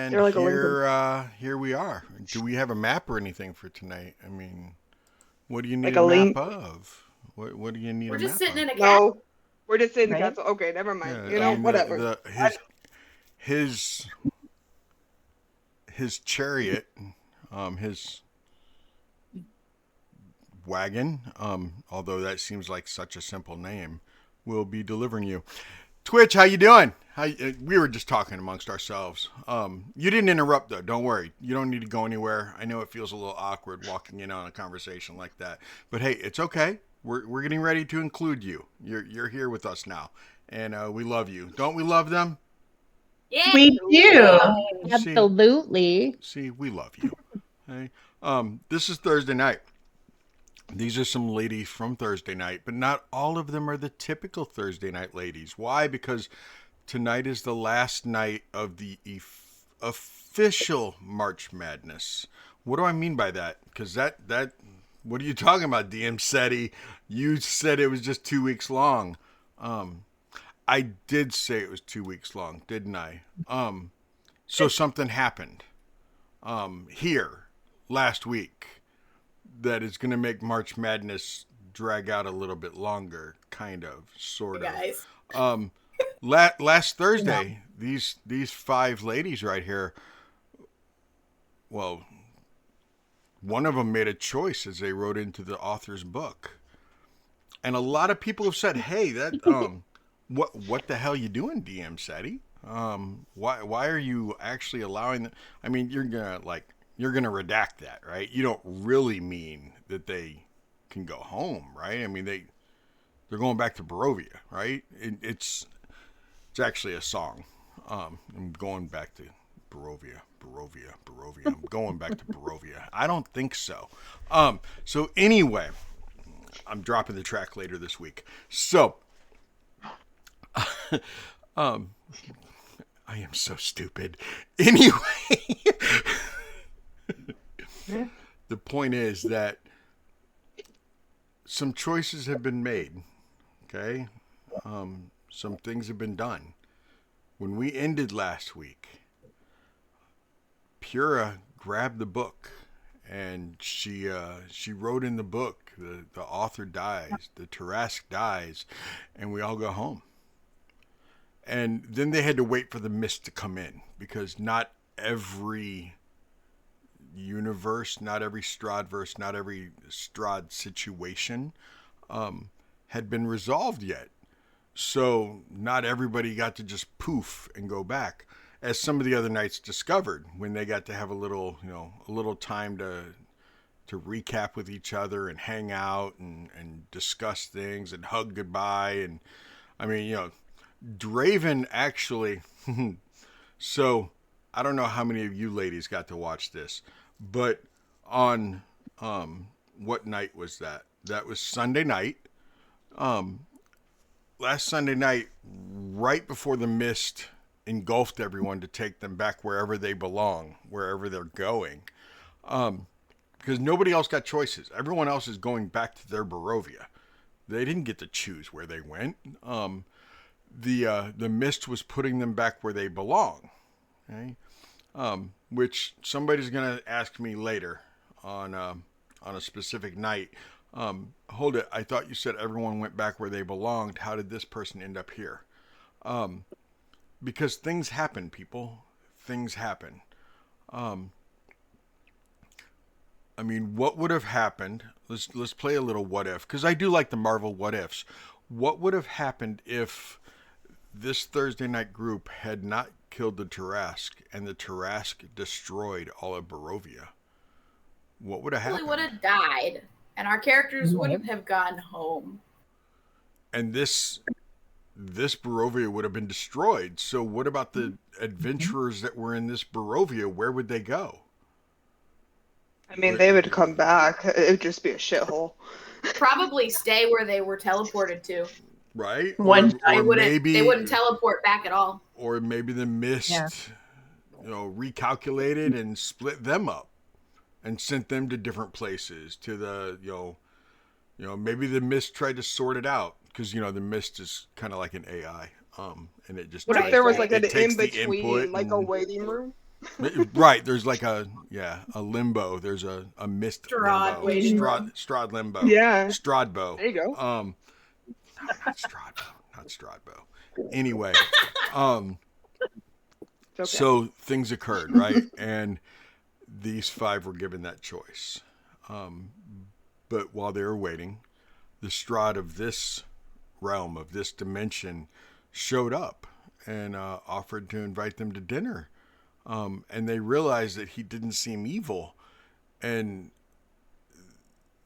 And They're like here we are. Do we have a map or anything for tonight? I mean, what do you need like a a map link. of? What do you need We're a just map sitting of? in a cat. No, we're just in the Right? castle. Okay, never mind. Yeah, You I know, mean whatever. his chariot, his wagon, although that seems like such a simple name, will be delivering you. Twitch, how you doing? We were just talking amongst ourselves. You didn't interrupt though. Don't worry. You don't need to go anywhere. I know it feels a little awkward walking in on a conversation like that, but hey, it's okay. We're getting ready to include you. You're here with us now, and we love you. Don't we love them? Yeah. We do. Absolutely. See, we love you. Okay. This is Thursday night. These are some ladies from Thursday night, but not all of them are the typical Thursday night ladies. Why? Because tonight is the last night of the official March Madness. What do I mean by that? Because that what are you talking about, DM SETI? You said it was just 2 weeks long. I did say it was 2 weeks long, didn't I? So something happened here last week that is going to make March Madness drag out a little bit longer, kind of, sort of. Guys. Last Thursday, these 5 ladies right here, well, one of them made a choice as they wrote into the author's book. And a lot of people have said, hey, that what the hell you doing, DM SETI? Why are you actually allowing that? I mean, you're gonna redact that, right? You don't really mean that they can go home, right? I mean, they're going back to Barovia, right? It's actually a song. I'm going back to Barovia. I'm going back to Barovia. I don't think so. So anyway, I'm dropping the track later this week. So, I am so stupid. Anyway. The point is that some choices have been made, okay? Some things have been done. When we ended last week, Purah grabbed the book and she wrote in the book, the author dies, the Tarask dies, and we all go home. And then they had to wait for the mist to come in because not every universe, not every Strahdverse, not every Strahd situation had been resolved yet. So not everybody got to just poof and go back, as some of the other knights discovered when they got to have a little time to recap with each other and hang out and discuss things and hug goodbye. And I mean, Draven actually, so I don't know how many of you ladies got to watch this, but on what night was that? That was Sunday night. Last Sunday night, right before the mist engulfed everyone to take them back wherever they belong, wherever they're going. Because nobody else got choices. Everyone else is going back to their Barovia. They didn't get to choose where they went. The mist was putting them back where they belong. Okay? Which somebody's going to ask me later on a specific night. Hold it. I thought you said everyone went back where they belonged. How did this person end up here? Because things happen, people. Things happen. I mean, what would have happened? Let's play a little what if, because I do like the Marvel what ifs. What would have happened if this Thursday night group had not killed the Tarask and the Tarask destroyed all of Barovia? What would have happened? We would have died, and our characters wouldn't have gone home. And this Barovia would have been destroyed. So what about the adventurers that were in this Barovia? Where would they go? I mean, they would come back. It would just be a shithole. Probably stay where they were teleported to. Right? They wouldn't teleport back at all. Or maybe the mist, recalculated and split them up and sent them to different places. To the, maybe the mist tried to sort it out because the mist is kind of like an AI. And it just what if there was like an in between, like a waiting room? Right, there's like a limbo. There's a mist Strahd limbo. waiting room. Strahd limbo. Yeah. Stradbo. There you go. No, not Stradbo. Not Stradbo. Anyway, It's okay. so things occurred, right? And these 5 were given that choice. But while they were waiting, the Strahd of this realm, of this dimension, showed up and offered to invite them to dinner. And they realized that he didn't seem evil. And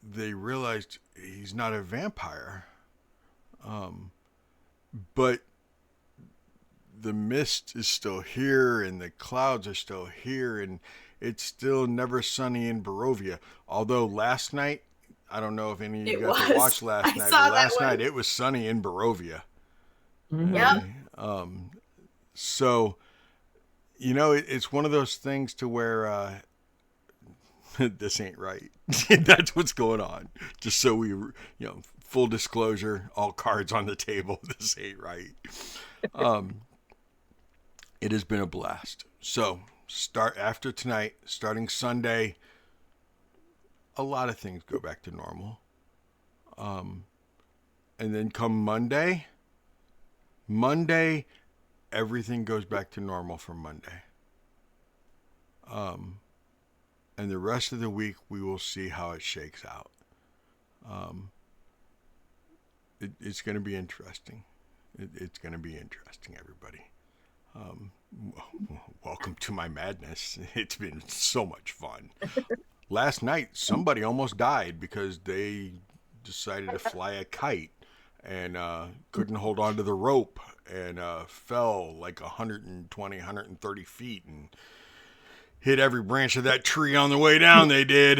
they realized he's not a vampire. But the mist is still here and the clouds are still here and it's still never sunny in Barovia. Although last night, I don't know if any of you got to watch last night, but last night it was sunny in Barovia. Yep. So, it's one of those things to where this ain't right. That's what's going on. Just so we, full disclosure, all cards on the table. This ain't right. It has been a blast. So, after tonight, starting Sunday, a lot of things go back to normal. And then come Monday, everything goes back to normal for Monday. And the rest of the week, we will see how it shakes out. It's going to be interesting. It's going to be interesting, everybody. Welcome to my madness. It's been so much fun. Last night, somebody almost died because they decided to fly a kite and couldn't hold on to the rope and fell like 120, 130 feet and hit every branch of that tree on the way down. They did.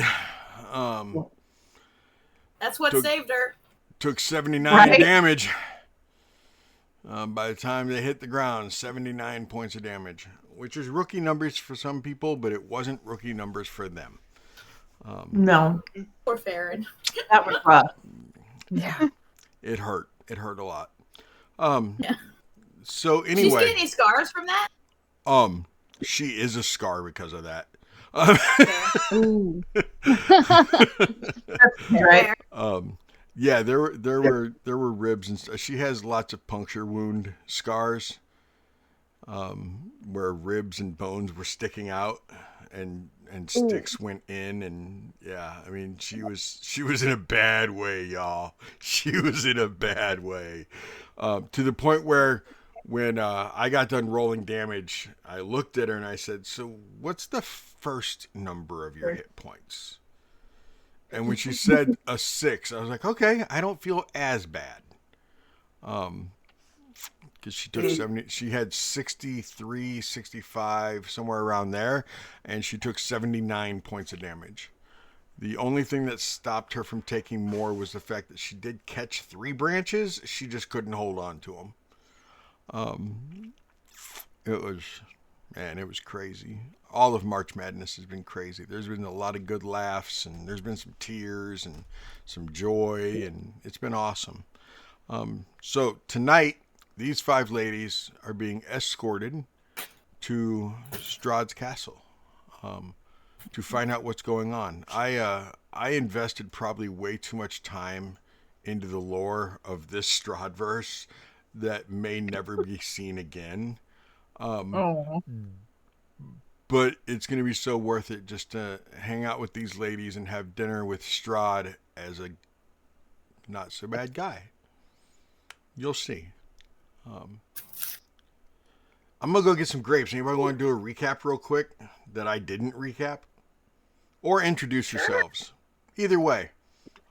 That's what saved her. Took 79 damage. By the time they hit the ground, 79 points of damage, which is rookie numbers for some people, but it wasn't rookie numbers for them. No. Poor Farron. That was rough. Yeah. It hurt. It hurt a lot. Yeah. So anyway. Did she get any scars from that? She is a scar because of that. Ooh. Right. Yeah, there were ribs and stuff. She has lots of puncture wound scars, where ribs and bones were sticking out, and sticks went in, and yeah, I mean she was in a bad way, y'all. She was in a bad way, to the point where when I got done rolling damage, I looked at her and I said, "So what's the first number of your hit points?" And when she said a 6, I was like, okay, I don't feel as bad. Because she took 70, she had 63, 65, somewhere around there, and she took 79 points of damage. The only thing that stopped her from taking more was the fact that she did catch 3 branches. She just couldn't hold on to them. It was crazy. All of March Madness has been crazy. There's been a lot of good laughs, and there's been some tears and some joy, and it's been awesome. So tonight, these 5 ladies are being escorted to Strahd's castle to find out what's going on. I invested probably way too much time into the lore of this Strahdverse that may never be seen again. But it's going to be so worth it just to hang out with these ladies and have dinner with Strahd as a not so bad guy. You'll see. I'm going to go get some grapes. Anybody want to do a recap real quick that I didn't recap? Or introduce yourselves. Either way.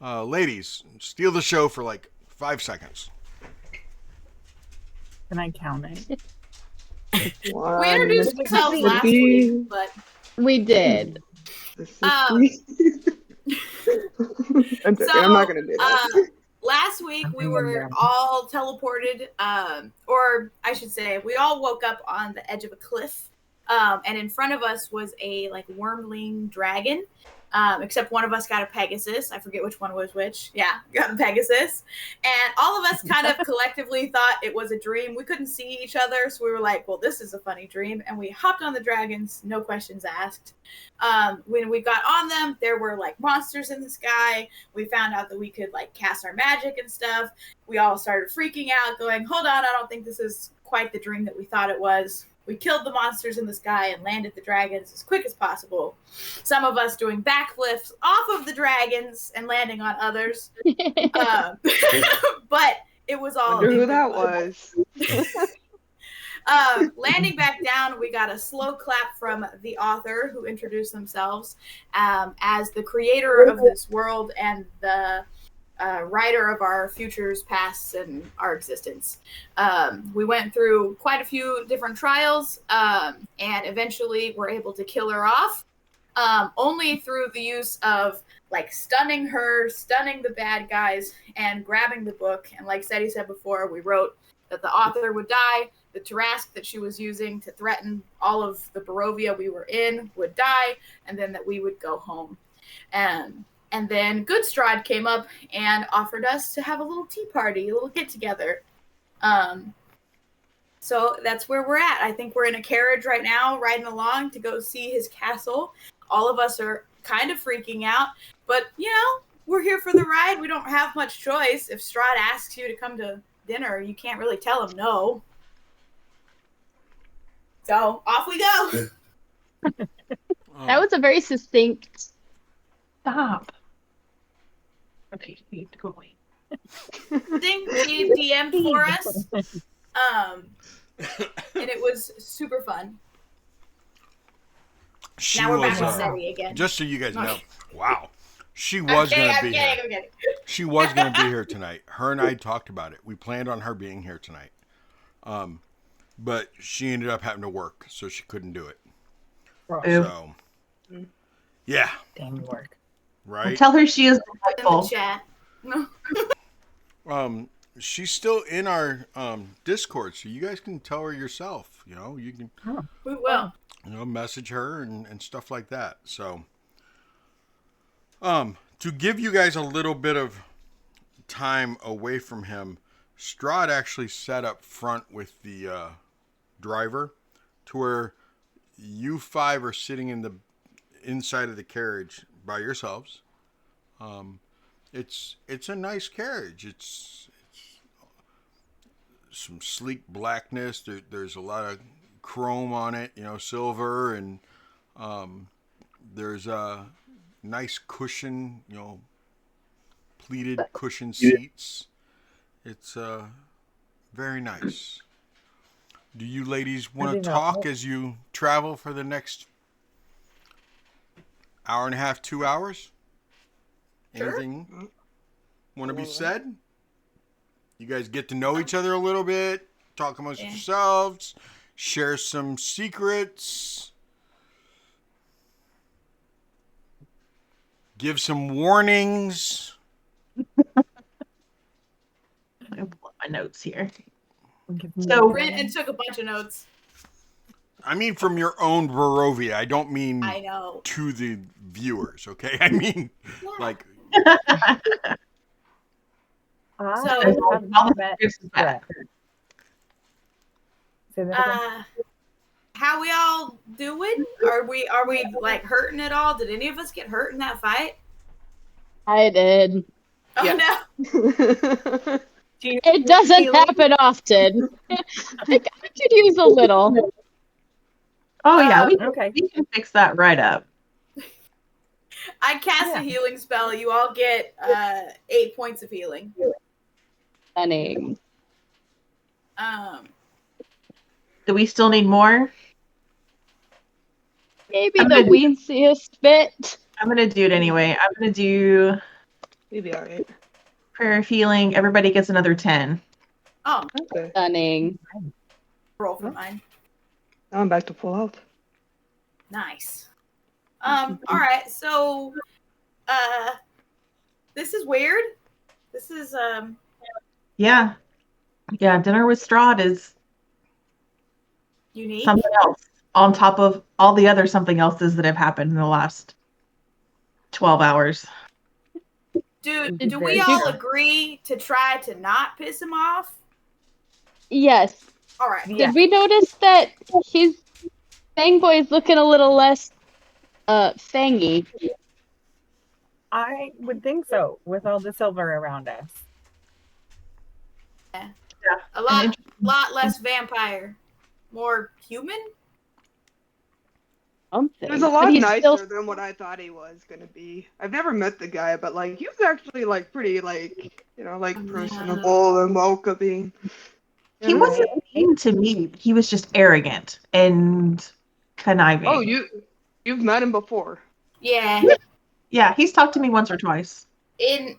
Ladies, steal the show for like 5 seconds. Can I count it? We introduced ourselves last week, but we did. I'm not gonna do that. Last week we were all teleported, or I should say, we all woke up on the edge of a cliff, and in front of us was a like wormling dragon, except one of us got a Pegasus. I forget which one was which. Yeah, got a Pegasus. And all of us kind of collectively thought it was a dream. We couldn't see each other, so we were like, well, this is a funny dream. And we hopped on the dragons, no questions asked. When we got on them, there were like monsters in the sky. We found out that we could like cast our magic and stuff. We all started freaking out, going, hold on, I don't think this is quite the dream that we thought it was. We killed the monsters in the sky and landed the dragons as quick as possible. Some of us doing backflips off of the dragons and landing on others. But it was all... Wonder who that was. Landing back down, we got a slow clap from the author who introduced themselves as the creator of this world and the writer of our futures, pasts, and our existence. We went through quite a few different trials, and eventually were able to kill her off, only through the use of like stunning her, stunning the bad guys, and grabbing the book. And like Seti said before, we wrote that the author would die, the Tarask that she was using to threaten all of the Barovia we were in would die, and then that we would go home. And then Good Strahd came up and offered us to have a little tea party, a little get-together. So that's where we're at. I think we're in a carriage right now, riding along to go see his castle. All of us are kind of freaking out. But, you know, we're here for the ride. We don't have much choice. If Strahd asks you to come to dinner, you can't really tell him no. So, off we go. That was a very succinct. Stop. Okay, we have to go away. Thing she DM'd for us. And it was super fun. She Now we're was, back with Seti again. just so you guys know, wow. She was going to be here. She was going to be here tonight. Her and I talked about it. We planned on her being here tonight. But she ended up having to work, so she couldn't do it. So, yeah. Damn work. Right? Tell her she is In the delightful. chat. She's still in our Discord, so you guys can tell her yourself. You know, you can We will. message her and stuff like that. So, to give you guys a little bit of time away from him, Strahd actually sat up front with the driver, to where you five are sitting in the inside of the carriage by yourselves. It's a nice carriage. It's some sleek blackness. There's a lot of chrome on it, silver, and there's a nice cushion, pleated cushion seats. It's very nice. Do you ladies want to talk as you travel for the next hour and a half, 2 hours? Sure. Anything want to be said? You guys get to know each other a little bit, talk amongst yourselves, share some secrets, give some warnings. I pull up my notes here. So, Brent and took a bunch of notes. I mean, from your own Barovia. I don't mean I know. to the viewers, okay? I mean, like... How we all doing? Are we like hurting at all? Did any of us get hurt in that fight? I did. Oh Yeah. no. It doesn't happen often. I could use a little. Oh yeah, we can fix that right up. I cast a healing spell. You all get 8 points of healing. Stunning. Do we still need more? Maybe the weasiest bit. I'm gonna do it anyway. I'm gonna do We'd be alright. prayer of healing. Everybody gets another 10. Oh, Okay. Stunning. roll for mine. Now I'm back to full health. Nice. All right. So, this is weird. This is Yeah. Dinner with Strahd is unique. something else on top of all the other something else's that have happened in the last 12 hours. Do we all agree to try to not piss him off? Yes. All right. Yeah. Did we notice that his Fangboy is looking a little less fangy? I would think so, with all the silver around us. A lot less vampire, more human. He was a lot nicer than what I thought he was gonna be. I've never met the guy, but like he was actually like pretty like personable and welcoming. He wasn't mean to me. He was just arrogant and conniving. Oh, you've met him before? Yeah. Yeah, he's talked to me once or twice. In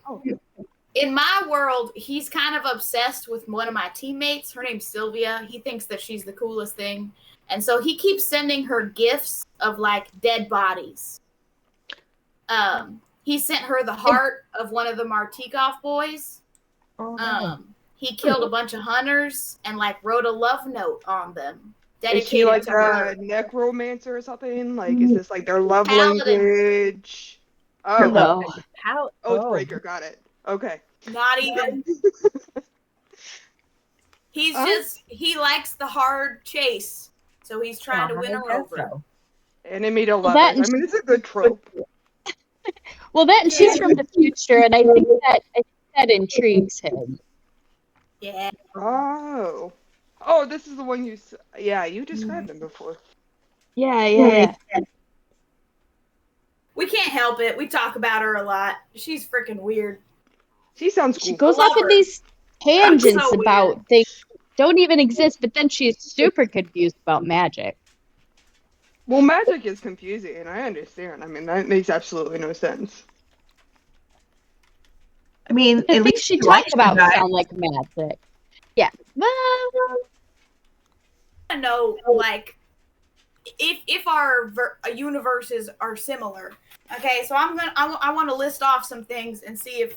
my world, he's kind of obsessed with one of my teammates. Her name's Sylvia. He thinks that she's the coolest thing. And so he keeps sending her gifts of like dead bodies. He sent her the heart of one of the Martikov boys. He killed a bunch of hunters and like wrote a love note on them. Is she like a necromancer or something? Like, is this like their love language? Oh, no. Oathbreaker, got it. Okay. Not even. He likes the hard chase, so he's trying to win her over. Enemy to lovers. I mean, it's a good trope. Well, that and she's from the future, and I think that intrigues him. Yeah. Oh, this is the one you. Yeah, you described him before. Yeah. We can't help it. We talk about her a lot. She's freaking weird. She sounds cool. She goes off in these tangents about things that don't even exist, but then she's super confused about magic. Well, magic is confusing, and I understand. I mean, that makes absolutely no sense. I mean, I at think least she talks about sound like magic. Yeah. I know, like, if our universes are similar. Okay, so I want to list off some things and see if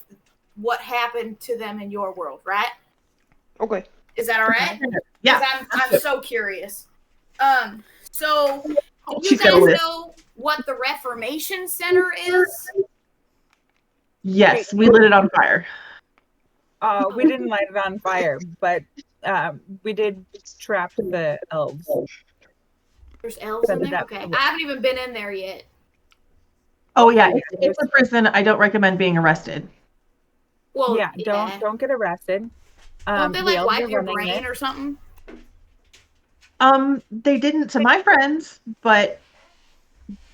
what happened to them in your world, right? Okay. Is that all right? Yeah. I'm so curious. So do you She's guys got a list. know what the Reformation Center is? Yes, we lit it on fire. We didn't light it on fire, but we did trap the elves. There's elves in there? Okay. I haven't even been in there yet. Oh yeah, it's a prison. I don't recommend being arrested. Well, yeah, don't get arrested. Don't they like wipe your brain or something? They didn't to my friends, but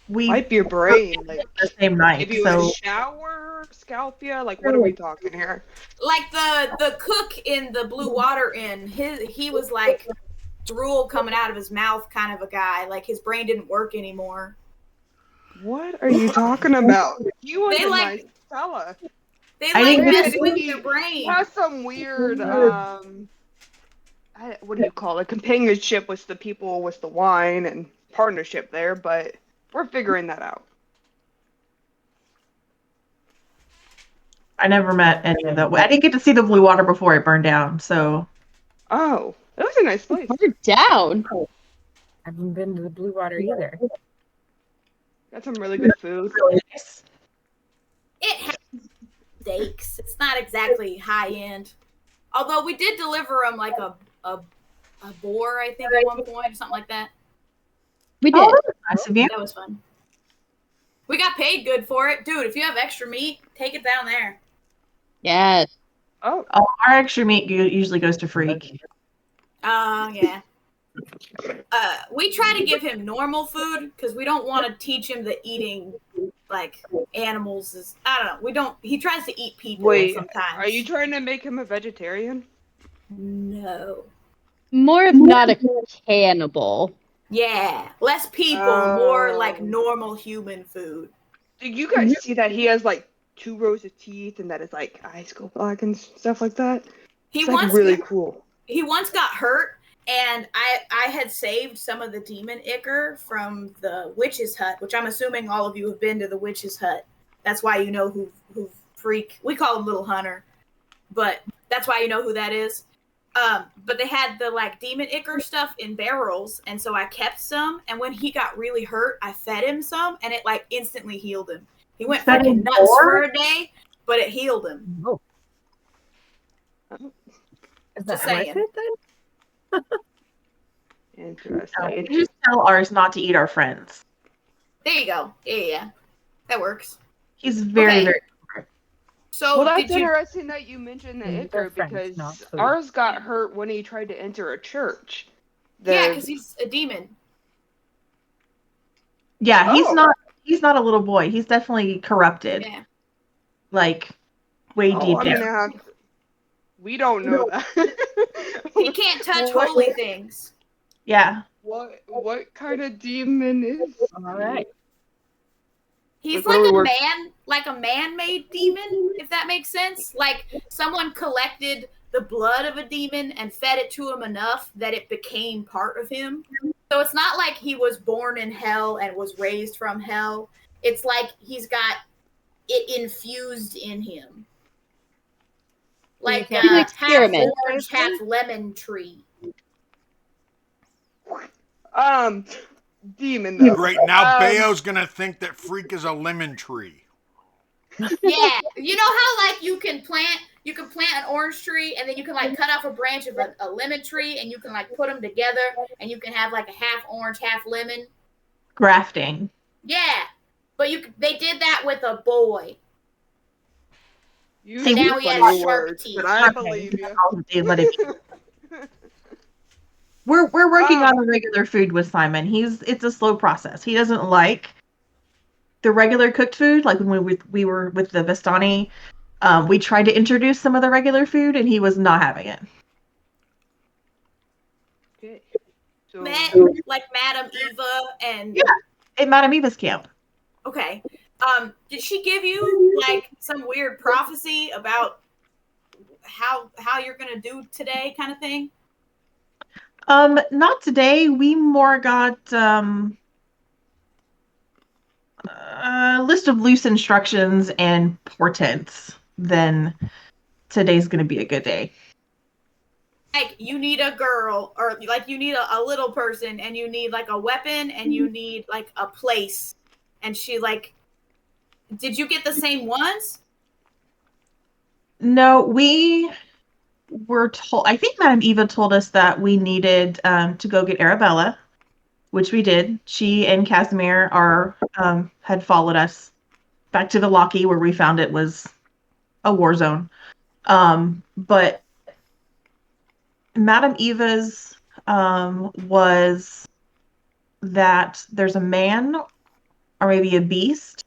we wipe your brain like the same night. Give you a shower, scalp you. Like, what are we talking here? Like the cook in the Blue Water Inn. He was like drool coming out of his mouth, kind of a guy. Like his brain didn't work anymore. What are you talking about? You was a nice fella. They like mess with your brain. He has some weird what do you call it? Companionship with the people with the wine and partnership there, but we're figuring that out. I never met any of that. I didn't get to see the Blue Water before it burned down, so. Oh, that was a nice place. Burned down. I haven't been to the Blue Water either. Got some really good food. Really nice. It has steaks. It's not exactly high end. Although we did deliver them like a boar, I think, at one point, or something like that. We did. That was fun. We got paid good for it. Dude, if you have extra meat, take it down there. Yes. Oh, our extra meat usually goes to Freak. Oh, yeah. We try to give him normal food because we don't want to teach him that eating like animals is, I don't know. He tries to eat people sometimes. Are you trying to make him a vegetarian? No. More of not a cannibal. Yeah. Less people, more like normal human food. Do you guys see that he has like 2 rows of teeth and that his like eyes go black and stuff like that? It's like really cool. He once got hurt. And I had saved some of the demon ichor from the witch's hut, which I'm assuming all of you have been to the witch's hut. That's why you know who Freak. We call him Little Hunter, but that's why you know who that is. But they had the like demon ichor stuff in barrels, and so I kept some. And when he got really hurt, I fed him some, and it like instantly healed him. He went Seven freaking nuts more? for a day, but it healed him. Oh. Is that Just worth saying. it then? Interesting. Just tell ours not to eat our friends. There you go. Yeah. That works. He's very, Okay. very. So Well, that's did you interesting that you mentioned the They're Icar friends, because not food. ours got hurt when he tried to enter a church. Yeah, because he's a demon. Yeah, he's Oh. not. He's not a little boy. He's definitely corrupted. Yeah. Like way deep I'm down. gonna have. We don't know that. He can't touch What- holy things. Yeah. What kind of demon is? All right. He's Like, like what a do we man, like a man-made demon, if that makes sense. Like someone collected the blood of a demon and fed it to him enough that it became part of him. So it's not like he was born in hell and was raised from hell. It's like he's got it infused in him. Like He's an half experiment. orange, half lemon tree. Demon though. Great. Now Bayo's gonna think that Freak is a lemon tree. Yeah, you know how like you can plant an orange tree and then you can like cut off a branch of a lemon tree and you can like put them together and you can have like a half orange, half lemon. Grafting. Yeah, but they did that with a boy. You See, now he has sharp teeth. but I believe you. We're working on the regular food with Simon. It's a slow process. He doesn't like the regular cooked food. Like when we were with the Vistani, we tried to introduce some of the regular food, and he was not having it. Okay. So, Like Madame Eva and Yeah. At Madame Eva's camp. okay. Did she give you like some weird prophecy about how you're gonna do today, kind of thing? Not today. We more got a list of loose instructions and portents. Then today's going to be a good day. Like you need a girl, or like you need a little person, and you need like a weapon, and you need like a place. And she like, did you get the same ones? No, we were told. I think Madame Eva told us that we needed to go get Arabella, which we did. She and Casimir had followed us back to Vallaki, where we found it was a war zone. But Madame Eva's was that there's a man or maybe a beast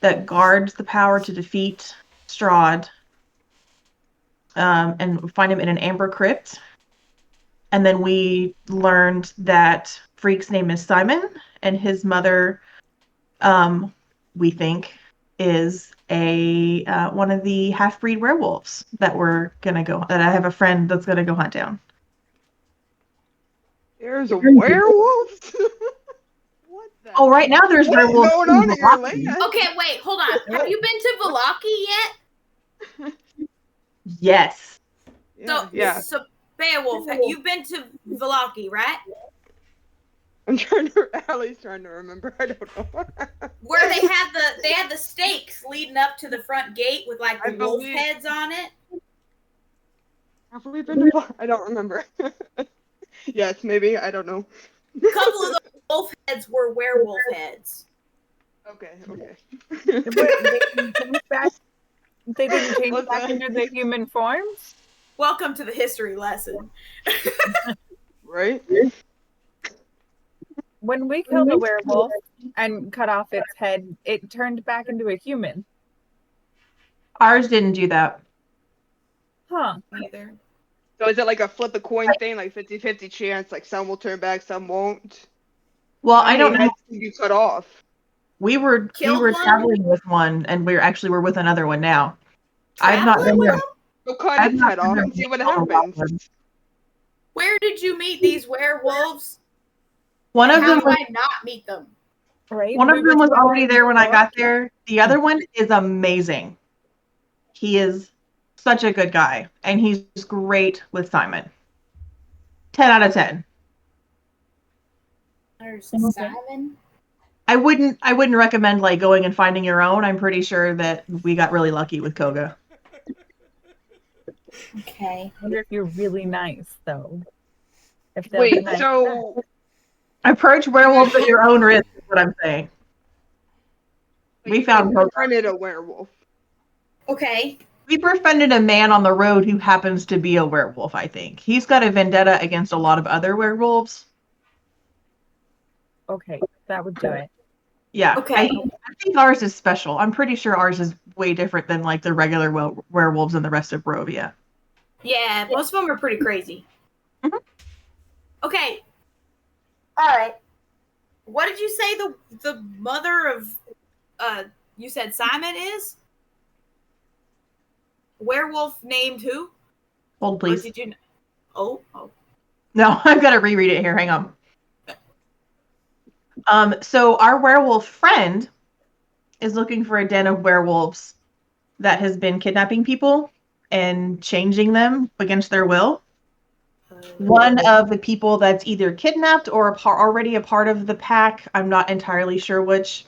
that guards the power to defeat Strahd and find him in an amber crypt. And then we learned that Freak's name is Simon, and his mother, we think, is a one of the half-breed werewolves that I have a friend that's gonna go hunt down. there's a werewolf. What the? Oh, right now there's What is werewolves. going in on in your Vallaki. land? Okay, wait, hold on. Have you been to Vallaki yet? Yes. So Beowulf, you've been to Vallaki, right? Allie's trying to remember. I don't know. Where they had the stakes leading up to the front gate with like the wolf heads on it. Have we been to? I don't remember. Yes, maybe. I don't know. A couple of the wolf heads were werewolf heads. Okay. But they didn't change back. They didn't change What's back that? into their human forms. Welcome to the history lesson. Right? When we killed a werewolf and cut off its head, it turned back into a human. Ours didn't do that. Huh. Neither. So is it like a flip a coin thing, like 50-50 chance, like some will turn back, some won't? Well, How I don't many know. heads did you cut off? We were Killed one? traveling with one, and we're with another one now. I've not been Traveling with there. them? So cut I've its not head been off there and see what for a while. happens. Where did you meet these werewolves? One And of how them do was I not meet them? Right? One We of were them was traveling already there when I before. got there. The other one is amazing. He is such a good guy, and he's great with Simon. 10 out of 10. There's Simon. I wouldn't recommend like going and finding your own. I'm pretty sure that we got really lucky with Koga. Okay. I wonder if you're really nice, though. If they'll be Wait, nice. so Approach werewolves at your own risk is what I'm saying. We you found Koga. befriended a werewolf. Okay. We befriended a man on the road who happens to be a werewolf, I think. He's got a vendetta against a lot of other werewolves. Okay, that would do it. Yeah. Okay. I think ours is special. I'm pretty sure ours is way different than like the regular werewolves in the rest of Barovia. Yeah, most of them are pretty crazy. Mhm. Okay. All right. What did you say the mother of you said Simon is? Werewolf named who? Hold, Or please. did you Oh. No, I've got to reread it here. Hang on. So our werewolf friend is looking for a den of werewolves that has been kidnapping people and changing them against their will. One of the people that's either kidnapped or already a part of the pack, I'm not entirely sure which,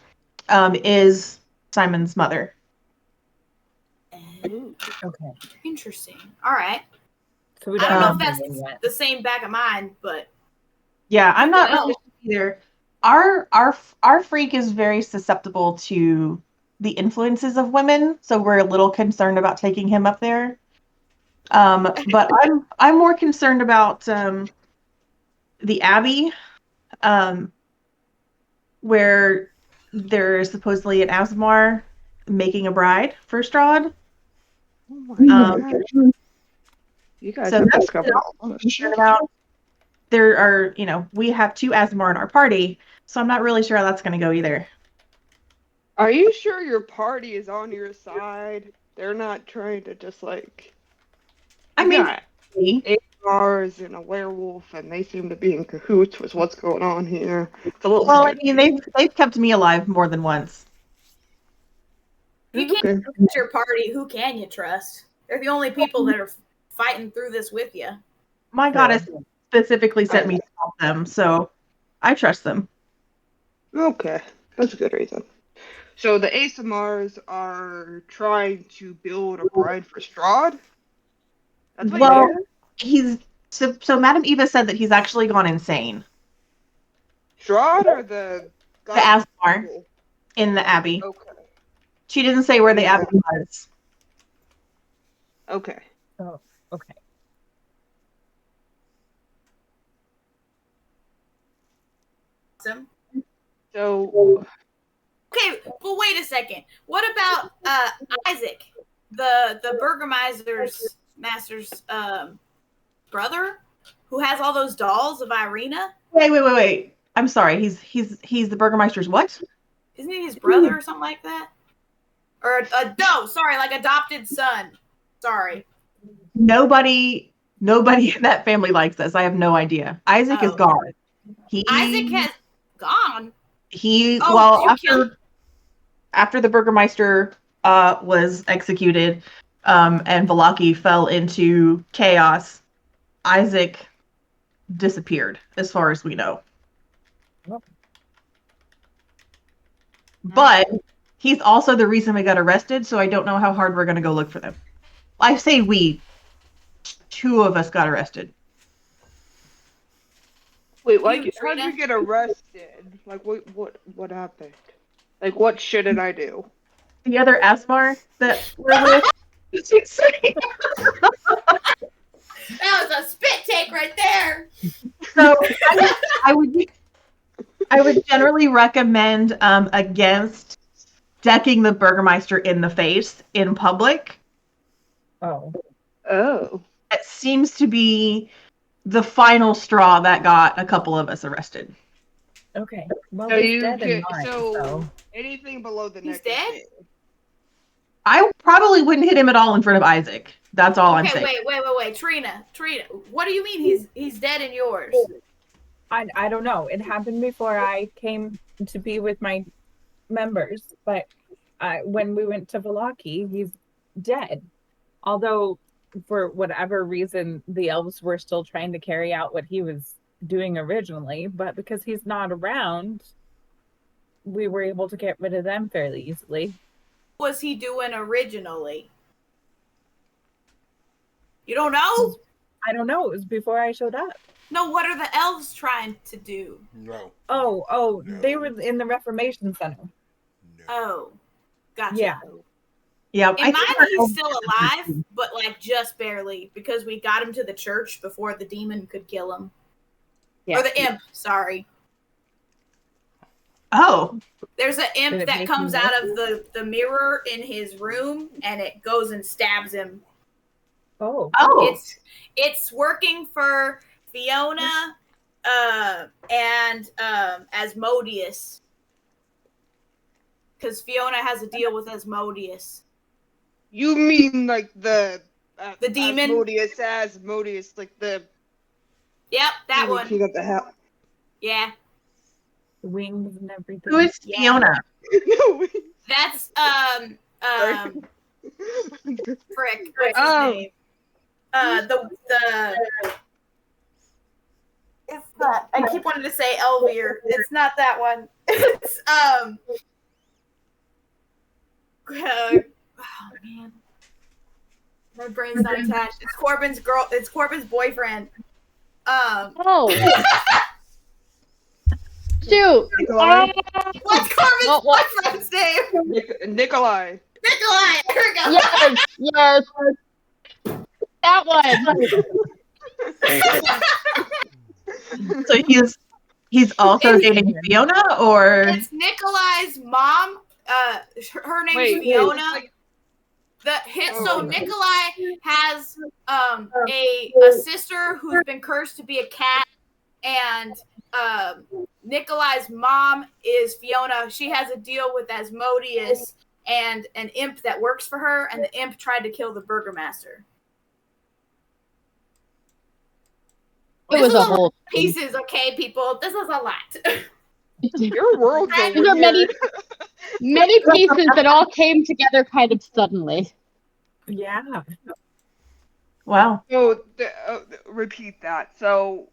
is Simon's mother. Okay. Interesting. All right. So we I don't know if have that's anything yet. the same back of mine, but Yeah, I'm Good to not know. really sure either. Our freak is very susceptible to the influences of women, so we're a little concerned about taking him up there. But I'm more concerned about the Abbey, where there's supposedly an Aasimar making a bride for Strahd. Oh my Um, gosh. You guys so have that's discovered a lot of shit. about. There are, we have 2 Aasimar in our party, so I'm not really sure how that's going to go either. Are you sure your party is on your side? They're not trying to just like. I mean, got 8 Mars and a werewolf, and they seem to be in cahoots with what's going on here. It's a little. well, I mean, they've kept me alive more than once. you can't Okay. trust your party. Who can you trust? They're the only people that are fighting through this with you. My True. goddess specifically sent me to help them, so I trust them. Okay, that's a good reason. So the Aasimars are trying to build a bride for Strahd? That's what Well, you said? so Madame Eva said that he's actually gone insane. Strahd or the The guy? Aasimar in the Abbey. Okay. She didn't say where the Yeah. Abbey was. Okay. Oh, okay. Awesome. So Okay, well, wait a second. What about Isaac, the Burgermeister's master's brother, who has all those dolls of Irina? Wait. I'm sorry. He's the Burgermeister's what? Isn't he his brother or something like that? Or no, sorry, like adopted son. Sorry. Nobody in that family likes us. I have no idea. Isaac is Oh. gone. Isaac has gone. Oh, Well, did you kill after the Burgermeister was executed, and Valaki fell into chaos, Isaac disappeared, as far as we know. Oh. But he's also the reason we got arrested, so I don't know how hard we're going to go look for them. I say we. 2 of us got arrested. wait, like You, how'd Trina? you get arrested? Like what happened? Like what shouldn't I do? The other Asmar that we're with. That was a spit take right there. So I would generally recommend against decking the Burgermeister in the face in public. Oh. Oh. It seems to be the final straw that got a couple of us arrested. Okay. Well, So he's you dead in get mine, so anything below the He's neck. dead? Is dead. I probably wouldn't hit him at all in front of Isaac. That's all I'm Okay, saying. wait. Trina, what do you mean he's dead in yours? I don't know. It happened before I came to be with my members, but when we went to Valaki, he's dead. Although, for whatever reason, the elves were still trying to carry out what he was doing originally, but because he's not around, we were able to get rid of them fairly easily. What was he doing originally? You don't know? I don't know. It was before I showed up. No, what are the elves trying to do? No. Oh, No. they were in the Reformation Center. No. Oh, gotcha. Yeah. Yeah, In mine, he's still alive, but like just barely because we got him to the church before the demon could kill him. Yeah. Or the imp, sorry. Oh, There's an Did imp it that make comes you out of the mirror in his room and it goes and stabs him. Oh. It's working for Fiona and Asmodeus. Because Fiona has a deal with Asmodeus. You mean like the demon? Asmodeus, like the Yep, that one. King of the Hell. Yeah. Wings and everything. who is Yeah. Fiona? No, That's frick. What's his Oh. name? The it's not. I keep wanting to say Elvier. It's not that one. It's oh man, my brain's not attached. It's Corbin's girl. It's Corbin's boyfriend. Oh. Shoot. Nikolai. What's Corbin's boyfriend's name? Nikolai. Nikolai. Here we go. Yes. That one. So he's also dating Fiona, or It's Nikolai's mom. Her name's Wait, Fiona. wait. So Nikolai has a sister who's been cursed to be a cat, and Nikolai's mom is Fiona. She has a deal with Asmodeus and an imp that works for her, and the imp tried to kill the burgomaster. It was a whole pieces, okay, people. This is a lot. Your world's There over are many, here. many pieces that all came together kind of suddenly. Yeah. wow. So, repeat that. So,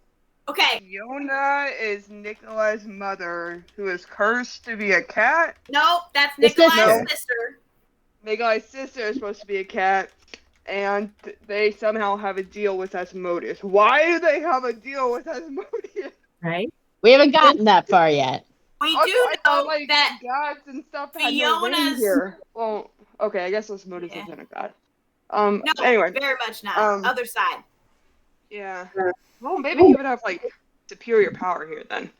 Okay, Fiona is Nikolai's mother, who is cursed to be a cat. no, that's The Nikolai's sister. sister. Nikolai's sister is supposed to be a cat, and they somehow have a deal with Asmodeus. Why do they have a deal with Asmodeus? Right? We haven't gotten that far yet. We Also, do I thought, know like, that gods and stuff had no ring Fiona's- here. Well, okay, I guess Asmodeus isn't a god. no, Anyway, very much not. um, Other side. yeah. Well, maybe he would have, like, superior power here then.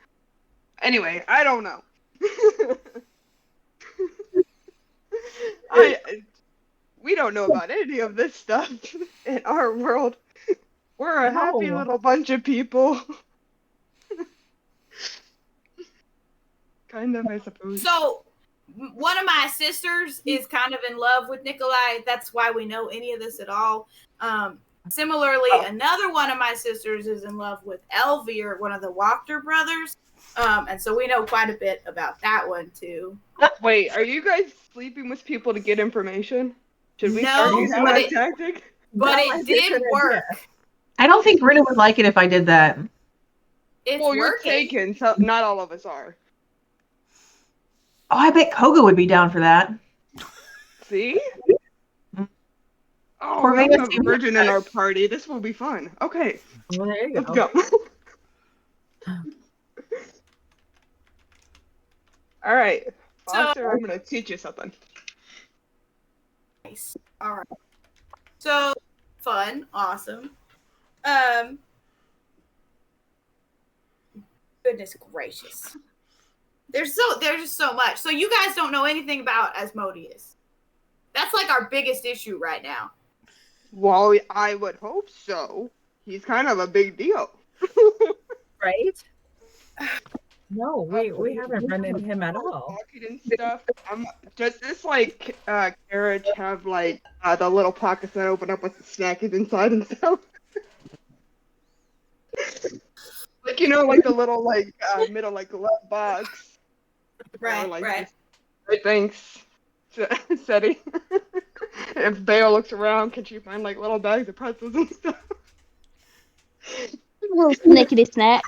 Anyway, I don't know. We don't know about any of this stuff in our world. We're a happy No. little bunch of people. Kind of, I suppose. So, one of my sisters is kind of in love with Nikolai. That's why we know any of this at all. Similarly, another one of my sisters is in love with Elvier, one of the Wachter brothers. And so we know quite a bit about that one, too. Wait, are you guys sleeping with people to get information? Should we No, start using but that it- tactic? But That might it be a did good work. idea. I don't think Runa would like it if I did that. It's Well, you're working. taken, so not all of us are. Oh, I bet Koga would be down for that. See? Oh, Corvina we have a seems virgin like in that. our party. This will be fun. Okay, Well, there you let's go. go. All right, Foster, I'm gonna teach you something. Nice. All right. So fun, awesome. Goodness gracious. There's just so much. So you guys don't know anything about Asmodeus. That's like our biggest issue right now. Well, I would hope so. He's kind of a big deal. Right? No, we haven't run into him at all. Pocket and stuff. Does this like carriage have like the little pockets that open up with the snackies inside and stuff? Like, you know, like the little like middle like left box. Right, like, right. Right, thanks, Seti. If Bale looks around, can she find like little bags of pretzels and stuff? A little snickety snack.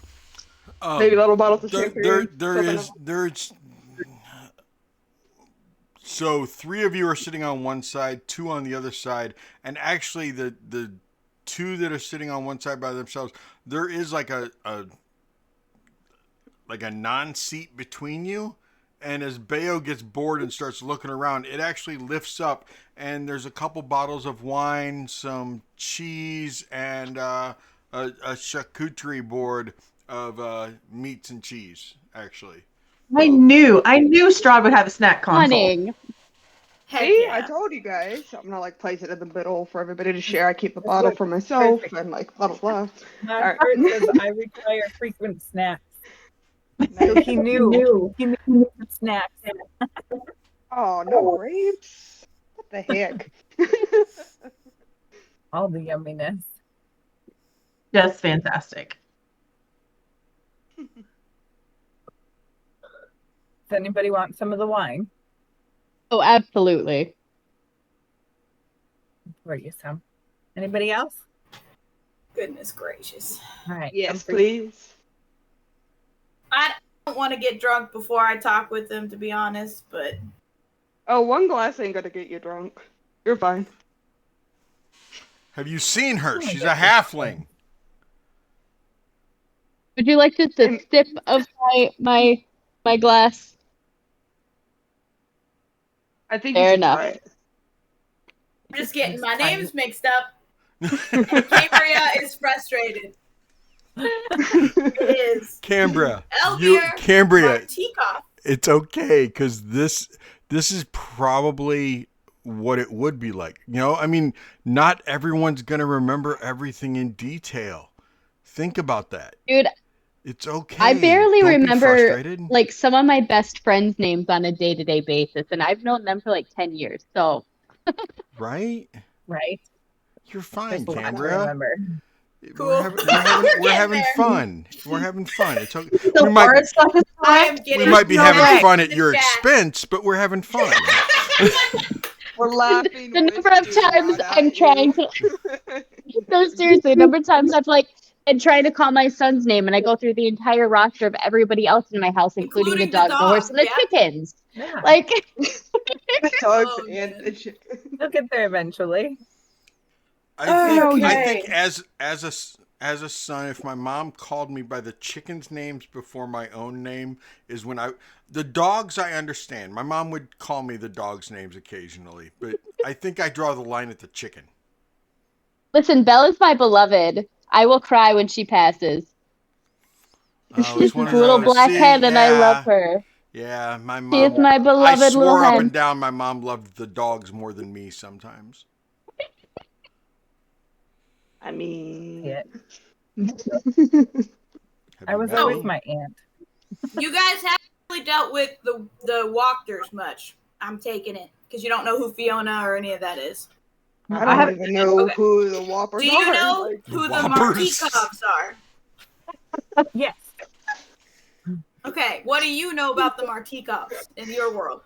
Maybe little bottles of There, champagne. there, something there's So 3 of you are sitting on one side, 2 on the other side, and actually the 2 that are sitting on one side by themselves, there is like a non-seat between you. And as Bayo gets bored and starts looking around, it actually lifts up, and there's a couple bottles of wine, some cheese, and a charcuterie board of meats and cheese. Actually, I knew Strahd would have a snack console. Stunning. Heck See, yeah. I told you guys. I'm gonna like place it in the middle for everybody to share. I keep a bottle for myself Perfect. and like bottles left. Not All right. says I require frequent snacks. So Nice. he knew the snacks. Oh, no grapes. What the heck? All the yumminess. Just fantastic. Does anybody want some of the wine? Oh, absolutely. Pour you some. Anybody else? Goodness gracious. All right. Yes, come for you. please. I don't want to get drunk before I talk with them, to be honest, but Oh, one glass ain't gonna get you drunk. You're fine. have you seen her? Oh my She's a goodness. halfling. Would you like just a And- sip of my glass? I think Fair you should enough. try it. I'm just getting my Fine. names mixed up. And Cambria is frustrated. It is. Cambria, Elvir Cambria, Martikov. it's okay because this is probably what it would be like. You know, I mean, not everyone's gonna remember everything in detail. Think about that. Dude, It's okay. I barely Don't be remember frustrated. like some of my best friends' names on a day-to-day basis, and I've known them for like 10 years. So Right? Right? You're fine, There's a lot to Cambria. remember. Cool. We're having Getting fun. We're having fun. It's okay. The We might hard stuff is I am correct. getting we might be No having way. fun at the your chat. expense, but we're having fun. We're laughing. the with number of you, times not I'm at trying you. to no, seriously, the number of times I've like been trying to call my son's name, and I go through the entire roster of everybody else in my house, including the Including the dog, the horse, dog, and the yeah. chickens. Yeah. Like, The dogs Oh, and man. the chicken. They'll get there eventually. I Okay. think as a son, if my mom called me by the chickens' names before my own name, is when the dogs I understand. My mom would call me the dogs' names occasionally, but I think I draw the line at the chicken. listen, Bella's my beloved. I will cry when she passes. Oh, She's it's one this of little those. black See, hen, and I love yeah, her. yeah. My She is mom. my I beloved little swore up hen. and down my mom loved the dogs more than me sometimes. I mean, Yeah. Have I you was met always me? my aunt. You guys haven't really dealt with the walkers much. I'm taking it because you don't know who Fiona or any of that is. I I don't haven't- even know Okay. who the Whoppers Do you are. know Like, who the Whoppers. Martikovs are? Yes. Okay, what do you know about the Martikovs in your world?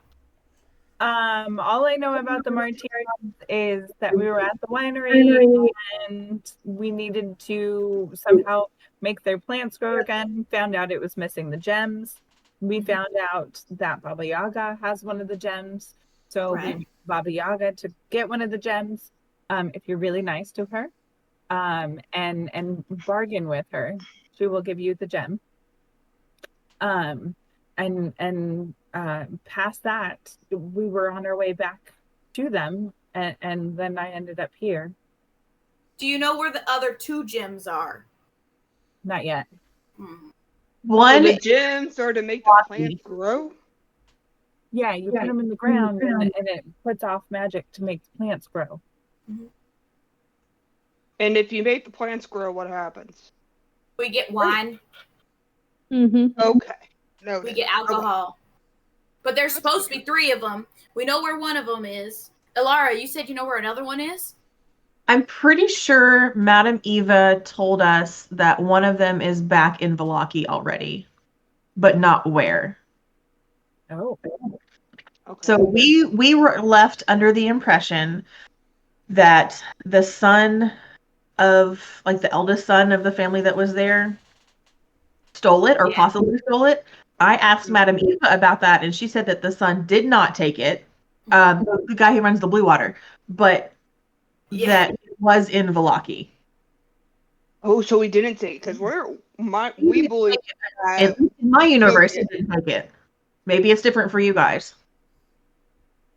All I know about the Martikovs is that we were at the winery and we needed to somehow make their plants grow again. Found out it was missing the gems. We found out that Baba Yaga has one of the gems. So we Right. need Baba Yaga to get one of the gems. If you're really nice to her, and bargain with her, she will give you the gem. And past that, we were on our way back to them, and then I ended up here. Do you know where the other 2 gems are? Not yet. Hmm. One the gems are to make the plants grow. Yeah, you put them in the ground, and it puts off magic to make the plants grow. And if you make the plants grow, what happens? We get wine, Mm-hmm. Okay. No. we get alcohol. But there's supposed to be 3 of them. We know where one of them is. Elara, you said you know where another one is? I'm pretty sure Madame Eva told us that one of them is back in Valaki already, but not where. Oh, Okay. So we were left under the impression that the son of, like, the eldest son of the family that was there stole it, or Yeah. possibly stole it. I asked Madame Eva about that, and she said that the son did not take it, the guy who runs the Blue Water, but that was in Vallaki. Oh, so we didn't take because we believe that In my universe, he didn't take it. Maybe it's different for you guys.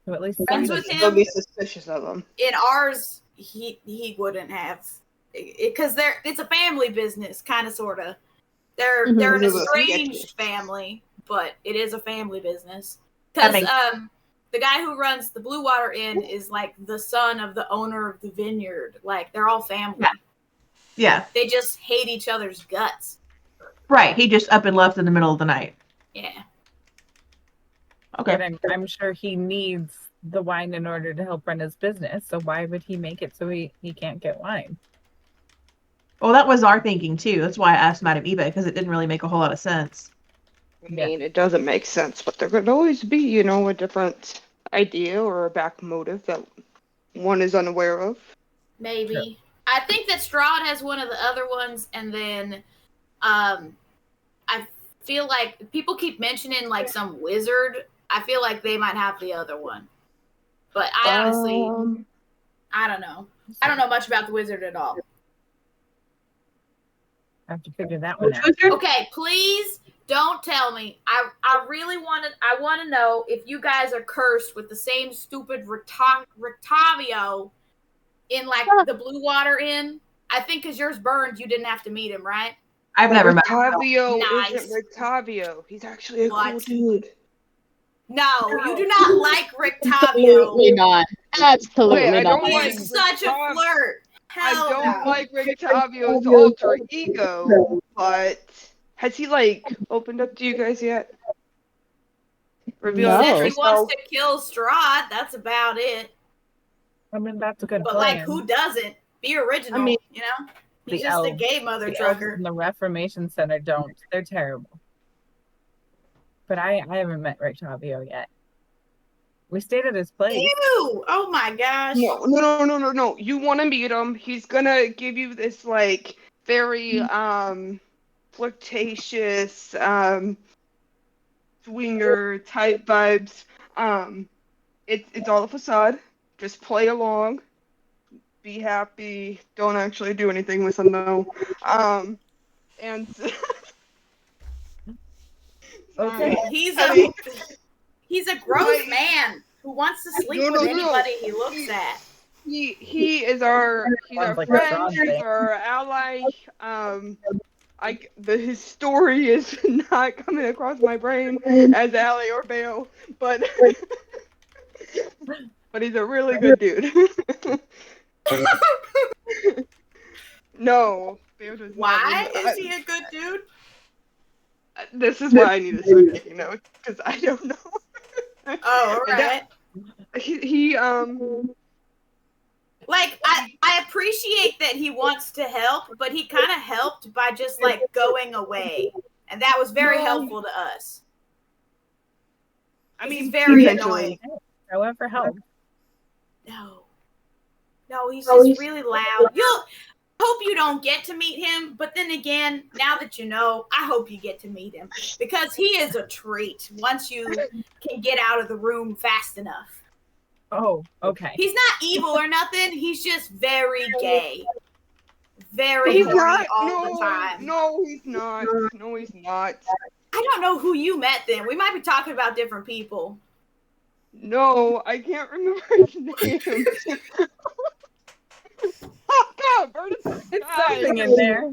So at least Friends somebody- with they'll him. be suspicious of him. In ours, he wouldn't have, because it's a family business, kind of, sort of. They're an Mhm. estranged family, but it is a family business. That Because makes- the guy who runs the Blue Water Inn is like the son of the owner of the vineyard. Like, they're all family. Yeah, They just hate each other's guts. right. He just up and left in the middle of the night. Yeah. Okay. But I'm sure he needs the wine in order to help run his business. So why would he make it so he can't get wine? Well, that was our thinking too. That's why I asked Madame Eva, because it didn't really make a whole lot of sense. I mean, it doesn't make sense, but there could always be, a different idea or a back motive that one is unaware of. Maybe. I think that Strahd has one of the other ones, and then I feel like people keep mentioning like some wizard. I feel like they might have the other one. But I honestly, I don't know. I don't know much about the wizard at all. I have to figure that one out. Okay, please don't tell me. I really want to know if you guys are cursed with the same stupid Rictavio in like the Blue Water Inn. I think because yours burned, you didn't have to meet him, right? I've never met him. Rictavio Nice. isn't Rictavio. He's actually a cool What? dude. No, you do not like Absolutely Rictavio. not. Absolutely Wait, I not. don't He like is such a Rictavio. flirt. I Hell don't no. like Rictavio's alter ego, but has he opened up to you guys yet? Revealed No. Says he himself? wants to kill Strahd. That's about it. I mean, that's a good But plan. like, who doesn't? Be original. I mean, He's the just a elves- gay mother the elves trucker. in the Reformation Center don't. They're terrible. But I haven't met Rictavio yet. We stayed at his place. Ew! Oh my gosh. No. You want to meet him. He's gonna give you this very flirtatious swinger type vibes. It's all a facade. Just play along. Be happy. Don't actually do anything with him though. And Okay. He's I a mean- he's a gross man who wants to sleep No, with no. anybody he looks at. He is our Sounds like a friend. Strahd He's thing. our ally. His story is not coming across my brain as Allie or Bale, but he's a really good dude. No, Bale does not. Why is he a good dude? This is why I need to start taking notes because I don't know. Oh, alright. He Like, I appreciate that he wants to help, but he kind of helped by just going away, and that was very helpful to us. I mean, He's very eventually. annoying. However, help. No, he's just really loud. Hope you don't get to meet him, but then again, now that you know, I hope you get to meet him because he is a treat once you can get out of the room fast enough. Oh, okay. He's not evil or nothing. He's just very gay. Very He's horny not. all the time. No, he's not. No, he's not. I don't know who you met then. We might be talking about different people. No, I can't remember his name. Oh God, bird in the It's sky. something in there.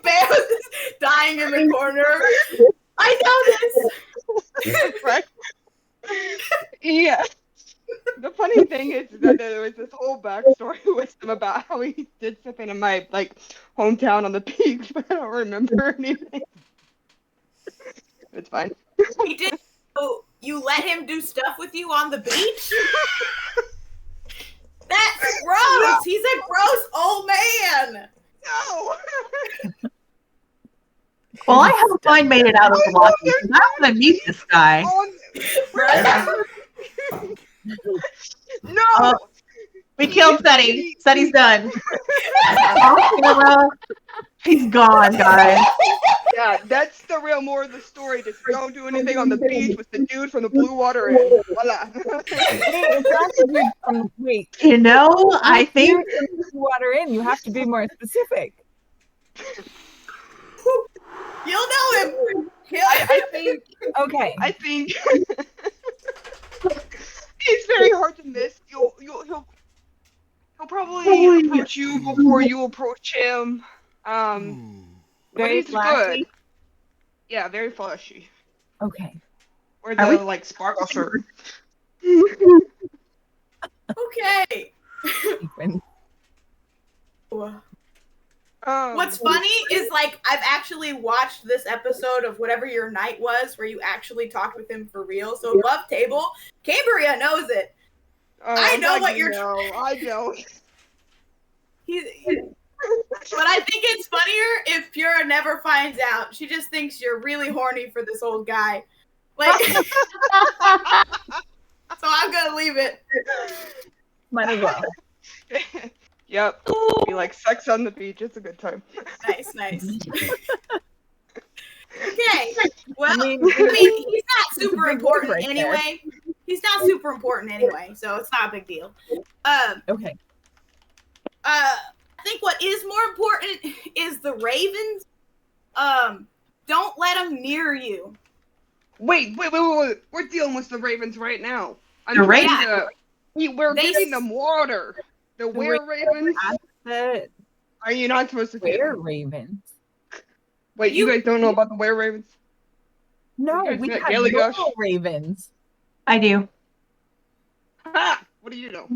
Bear is dying in the corner. I know this. Right? Yeah. The funny thing is that there was this whole backstory with him about how he did something in my hometown on the peak, but I don't remember anything. It's fine. He did. So you let him do stuff with you on the beach? That's gross. No. He's a gross old man. No. Well, I hope mine made it out of the lock. I'm gonna meet this guy. No. We killed Seti. Seti's done. Off camera. He's gone, guys. Yeah, that's the real moral of the story. Just don't do anything on the beach with the dude from the blue water in. Voila. It's not the dude from wait. I think Dude from the water in. You have to be more specific. You'll know him. I think Okay. he's very hard to miss. He'll probably approach you before you approach him. But Very he's flashy. good. Yeah, very flashy. Okay. Or Are the we- sparkle shirt. Okay. Sequin. What's funny is I've actually watched this episode of whatever your night was where you actually talked with him for real. So above table, Cambria knows it. I I'm know glad what you you're. know. I don't. But I think it's funnier if Purah never finds out. She just thinks you're really horny for this old guy. So I'm gonna leave it. Might as well. Yep. Be like sex on the beach. It's a good time. Nice. Okay. Well, I mean, he's not super big important word right there. anyway. He's not super important anyway, so it's not a big deal. Okay. I think what is more important is the ravens. Don't let them near you. Wait. We're dealing with the ravens right now. The ravens? We're giving them water. The were ravens. Are you not supposed to feed Were them? ravens? Wait, you guys don't know about the were ravens? No, You guys we met have Gaelic normal Gush? ravens. I do. Ha! What do you know?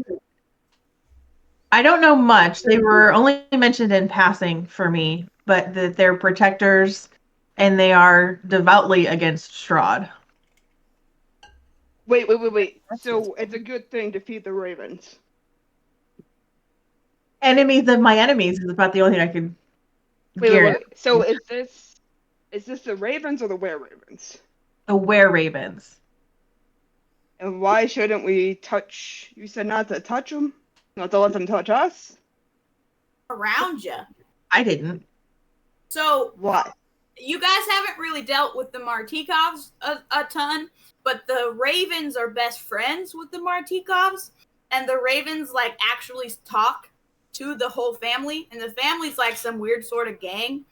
I don't know much. They were only mentioned in passing for me, but that they're protectors and they are devoutly against Strahd. Wait. That's So just- it's a good thing to feed the ravens. Enemies of my enemies is about the only thing I could Wait. So is this the ravens or the were ravens? The were ravens. And why shouldn't we touch? You said not to touch them, not to let them touch us. Around you. I didn't. So Why? you guys haven't really dealt with the Martikovs a ton, but the ravens are best friends with the Martikovs, and the ravens actually talk to the whole family, and the family's like some weird sort of gang.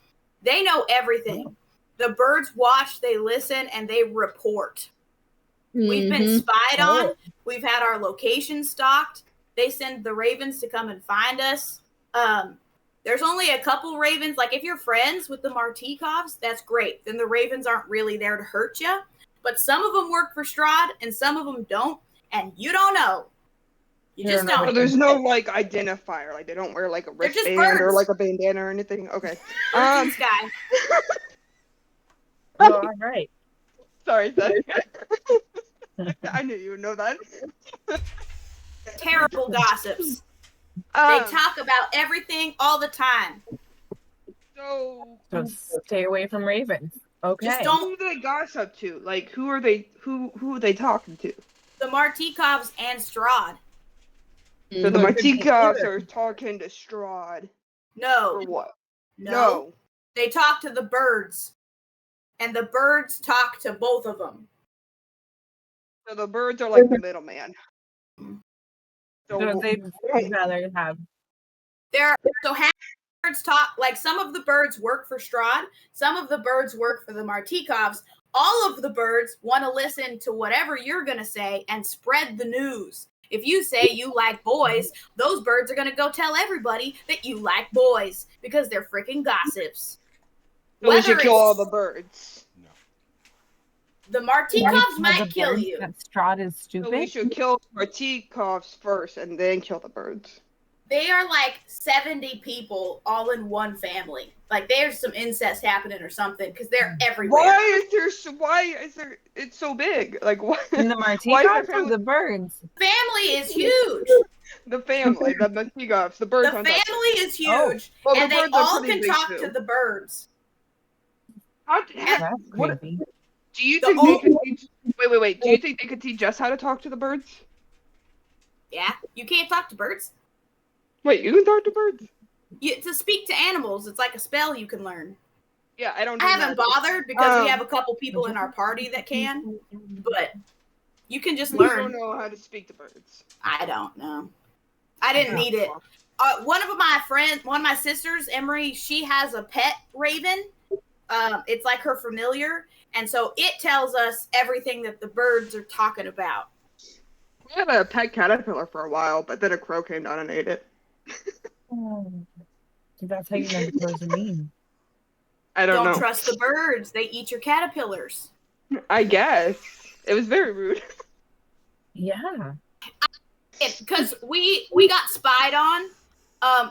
They know everything. The birds watch, they listen, and they report. We've been spied on. We've had our location stalked. They send the ravens to come and find us. There's only a couple ravens. If you're friends with the Martikovs, that's great. Then the ravens aren't really there to hurt you. But some of them work for Strahd, and some of them don't. And you don't know. You just So don't. there's no identifier. They don't wear a just wristband or birds. a bandana or anything. Okay. Birds in the sky. Well, all right. Sorry. I knew you would know that. Terrible gossips. They talk about everything all the time. So So stay away from ravens. Okay. Just who don't. do they gossip to? Who are they? Who are they talking to? The Martikovs and Strahd. So the Well, good to Martikovs hear. are talking to Strahd No. or what? No. They talk to the birds. And the birds talk to both of them. So the birds are like the middleman. So they'd rather have. So half the birds talk, some of the birds work for Strahd, some of the birds work for the Martikovs. All of the birds want to listen to whatever you're going to say and spread the news. If you say you like boys, those birds are going to go tell everybody that you like boys because they're freaking gossips. So we should Whether kill all it's- the birds. The Martikovs the might kill birds you. That Strahd is So we stupid. should kill Martikovs first and then kill the birds. They are 70 people all in one family. There's some incest happening or something because they're everywhere. Why is there? It's so big. Why? And the Why is Martikovs there or the birds? Family is huge. The family, the Martikovs, the birds. The on top. family is huge, Well, the and they birds are all pretty can big, talk too. to the birds. That's What- crazy. Do you The think old- they could teach? Wait. Do you think they could teach us how to talk to the birds? Yeah, you can't talk to birds. Wait, you can talk to birds? To speak to animals, it's like a spell you can learn. Yeah, I don't. I do haven't magic. bothered because we have a couple people in our party that can, but you can just learn. I don't know how to speak to birds. I don't know. I didn't need it. One of my sisters, Emery, she has a pet raven. It's like her familiar, and so it tells us everything that the birds are talking about. We had a pet caterpillar for a while, but then a crow came down and ate it. Oh, so that's how you know the crows are mean. I don't know. Trust the birds. They eat your caterpillars. I guess. It was very rude. Yeah. Because we got spied on,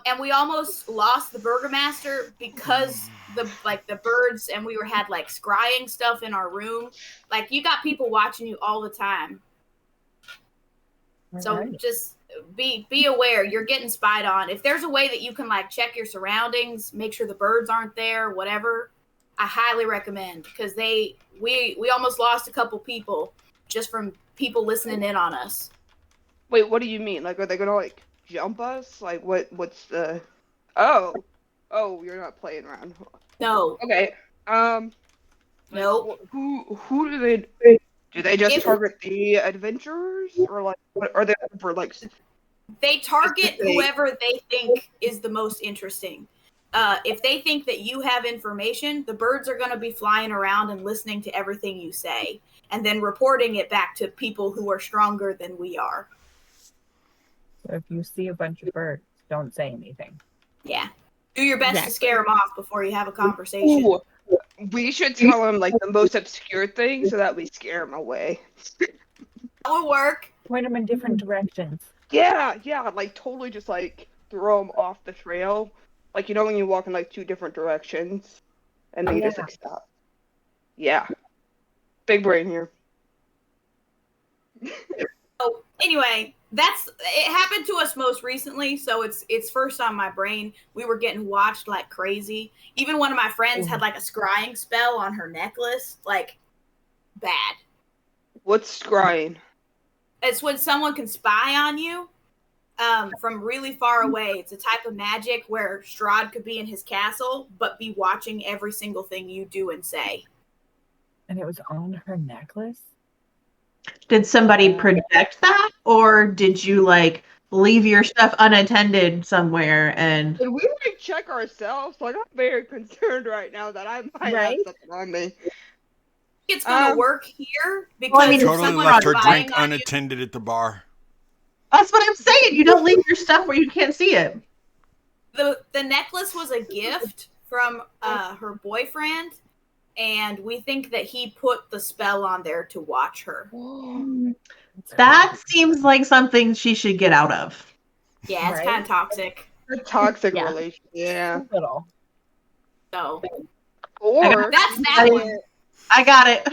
and we almost lost the burgomaster because the birds, and we had like scrying stuff in our room. Like, you got people watching you all the time. So just be aware, you're getting spied on. If there's a way that you can like check your surroundings, make sure the birds aren't there, whatever, I highly recommend, because we almost lost a couple people just from people listening in on us. Wait, what do you mean? Like, are they gonna like jump us? Like, what's the? Oh, you're not playing around. No. Okay. No. Who do they? Do they just target the adventurers, or like, what are they for? Like, they target whoever they think is the most interesting. If they think that you have information, the birds are going to be flying around and listening to everything you say, and then reporting it back to people who are stronger than we are. So if you see a bunch of birds, don't say anything. Yeah. Do your best to scare them off before you have a conversation. Ooh, we should tell them like the most obscure thing so that we scare them away. That will work. Point them in different directions. Yeah, like totally just like throw them off the trail. Like, you know when you walk in like two different directions and then you just like stop. Yeah. Big brain here. Oh, anyway, it happened to us most recently, so it's first on my brain. We were getting watched like crazy. Even one of my friends had like a scrying spell on her necklace, like bad. What's scrying? It's when someone can spy on you from really far away. It's a type of magic where Strahd could be in his castle, but be watching every single thing you do and say. And it was on her necklace? Did somebody project that, or did you like leave your stuff unattended somewhere? And Did we like check ourselves? Like, I'm very concerned right now that I might have something on me. It's gonna work here because I mean, Totally left her drink unattended at the bar. That's what I'm saying. You don't leave your stuff where you can't see it. The necklace was a gift from her boyfriend, and we think that he put the spell on there to watch her. That seems like something she should get out of. Yeah, it's kind of toxic. A toxic relation. Yeah. Little. So. Or that's that one. I got it.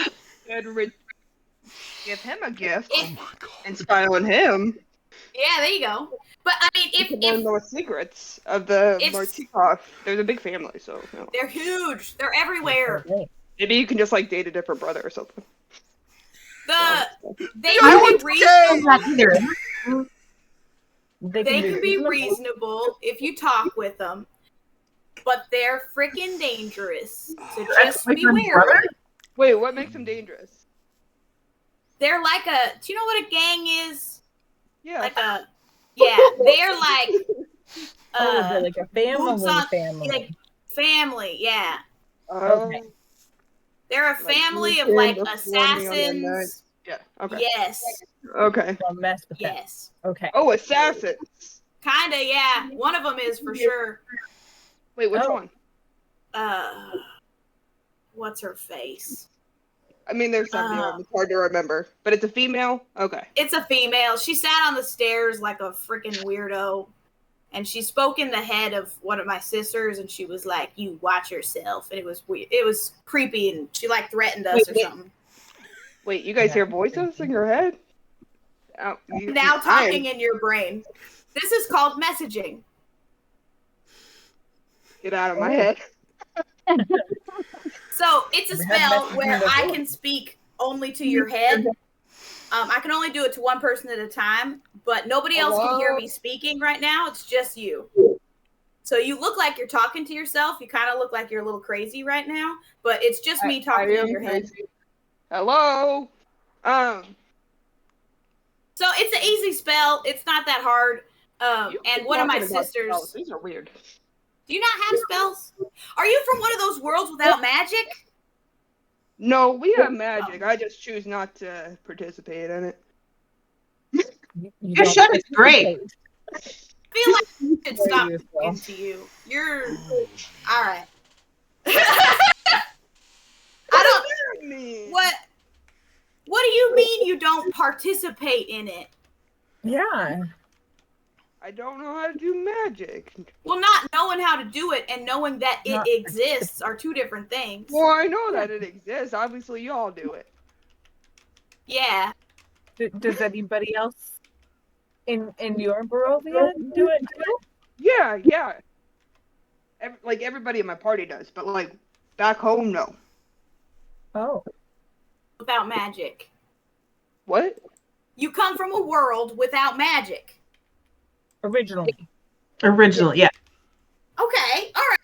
Give him a gift and spy on him. Yeah, there you go. But I mean, if more secrets of the Martikov, they're the big family, so you know. They're huge. They're everywhere. Maybe you can just like date a different brother or something. They can be reasonable if you talk with them, but they're freaking dangerous. So just beware. Wait, what makes them dangerous? They're like do you know what a gang is? Yeah. They're like they're like a family. Like family, yeah. Okay. They're a family of like assassins. Yeah. Okay. Yes. Okay. Don't mess with that. Yes. Okay. Oh, assassins. Kinda, yeah. One of them is for sure. Wait, which one? What's her face? I mean, there's something it's hard to remember, but it's a female. Okay. It's a female. She sat on the stairs like a freaking weirdo, and she spoke in the head of one of my sisters, and she was like, "You watch yourself," and it was weird. It was creepy, and she like threatened us or something. Wait, you guys hear voices in your head? Now talking in your brain. This is called messaging. Get out of my head. So it's a spell where I can speak only to your head. I can only do it to one person at a time, but nobody else can hear me speaking right now. It's just you. So you look like you're talking to yourself. You kind of look like you're a little crazy right now, but it's just me talking in your head. Crazy. Hello. So it's an easy spell. It's not that hard. And one of my sisters. Spells. These are weird. Do you not have spells? Are you from one of those worlds without magic? No, we have magic. I just choose not to participate in it. Your shit is great. I feel like I should stop talking to you. You're all right. I don't mean? What do you mean you don't participate in it? Yeah. I don't know how to do magic. Well, not knowing how to do it and knowing that it Not- exists are two different things. Well, I know that it exists. Obviously, y'all do it. Yeah. Does anybody else in your Barovia do it too? Yeah. Everybody in my party does, but like back home, no. Oh. Without magic. What? You come from a world without magic. Originally. Yeah. Okay, all right.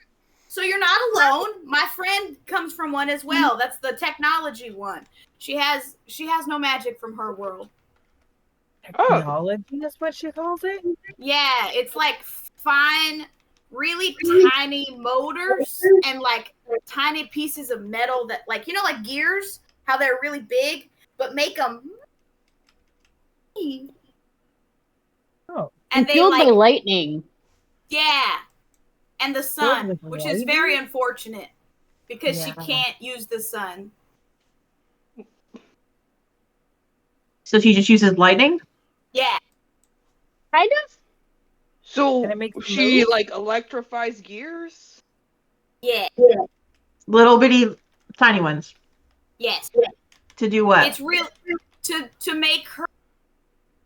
So you're not alone. My friend comes from one as well. That's the technology one. She has no magic from her world. Technology is what she calls it? Yeah, it's like fine, really tiny motors and like tiny pieces of metal that, like, you know, like gears, how they're really big, but make them. Oh. And they Fueled by like, lightning. yeah, and the sun, with which is lightning? very unfortunate because she Yeah. can't use the sun. So she just uses lightning? Yeah, Kind of. So And it makes she moves? like electrifies gears? yeah, Little bitty tiny ones. yes. To do what? It's real to make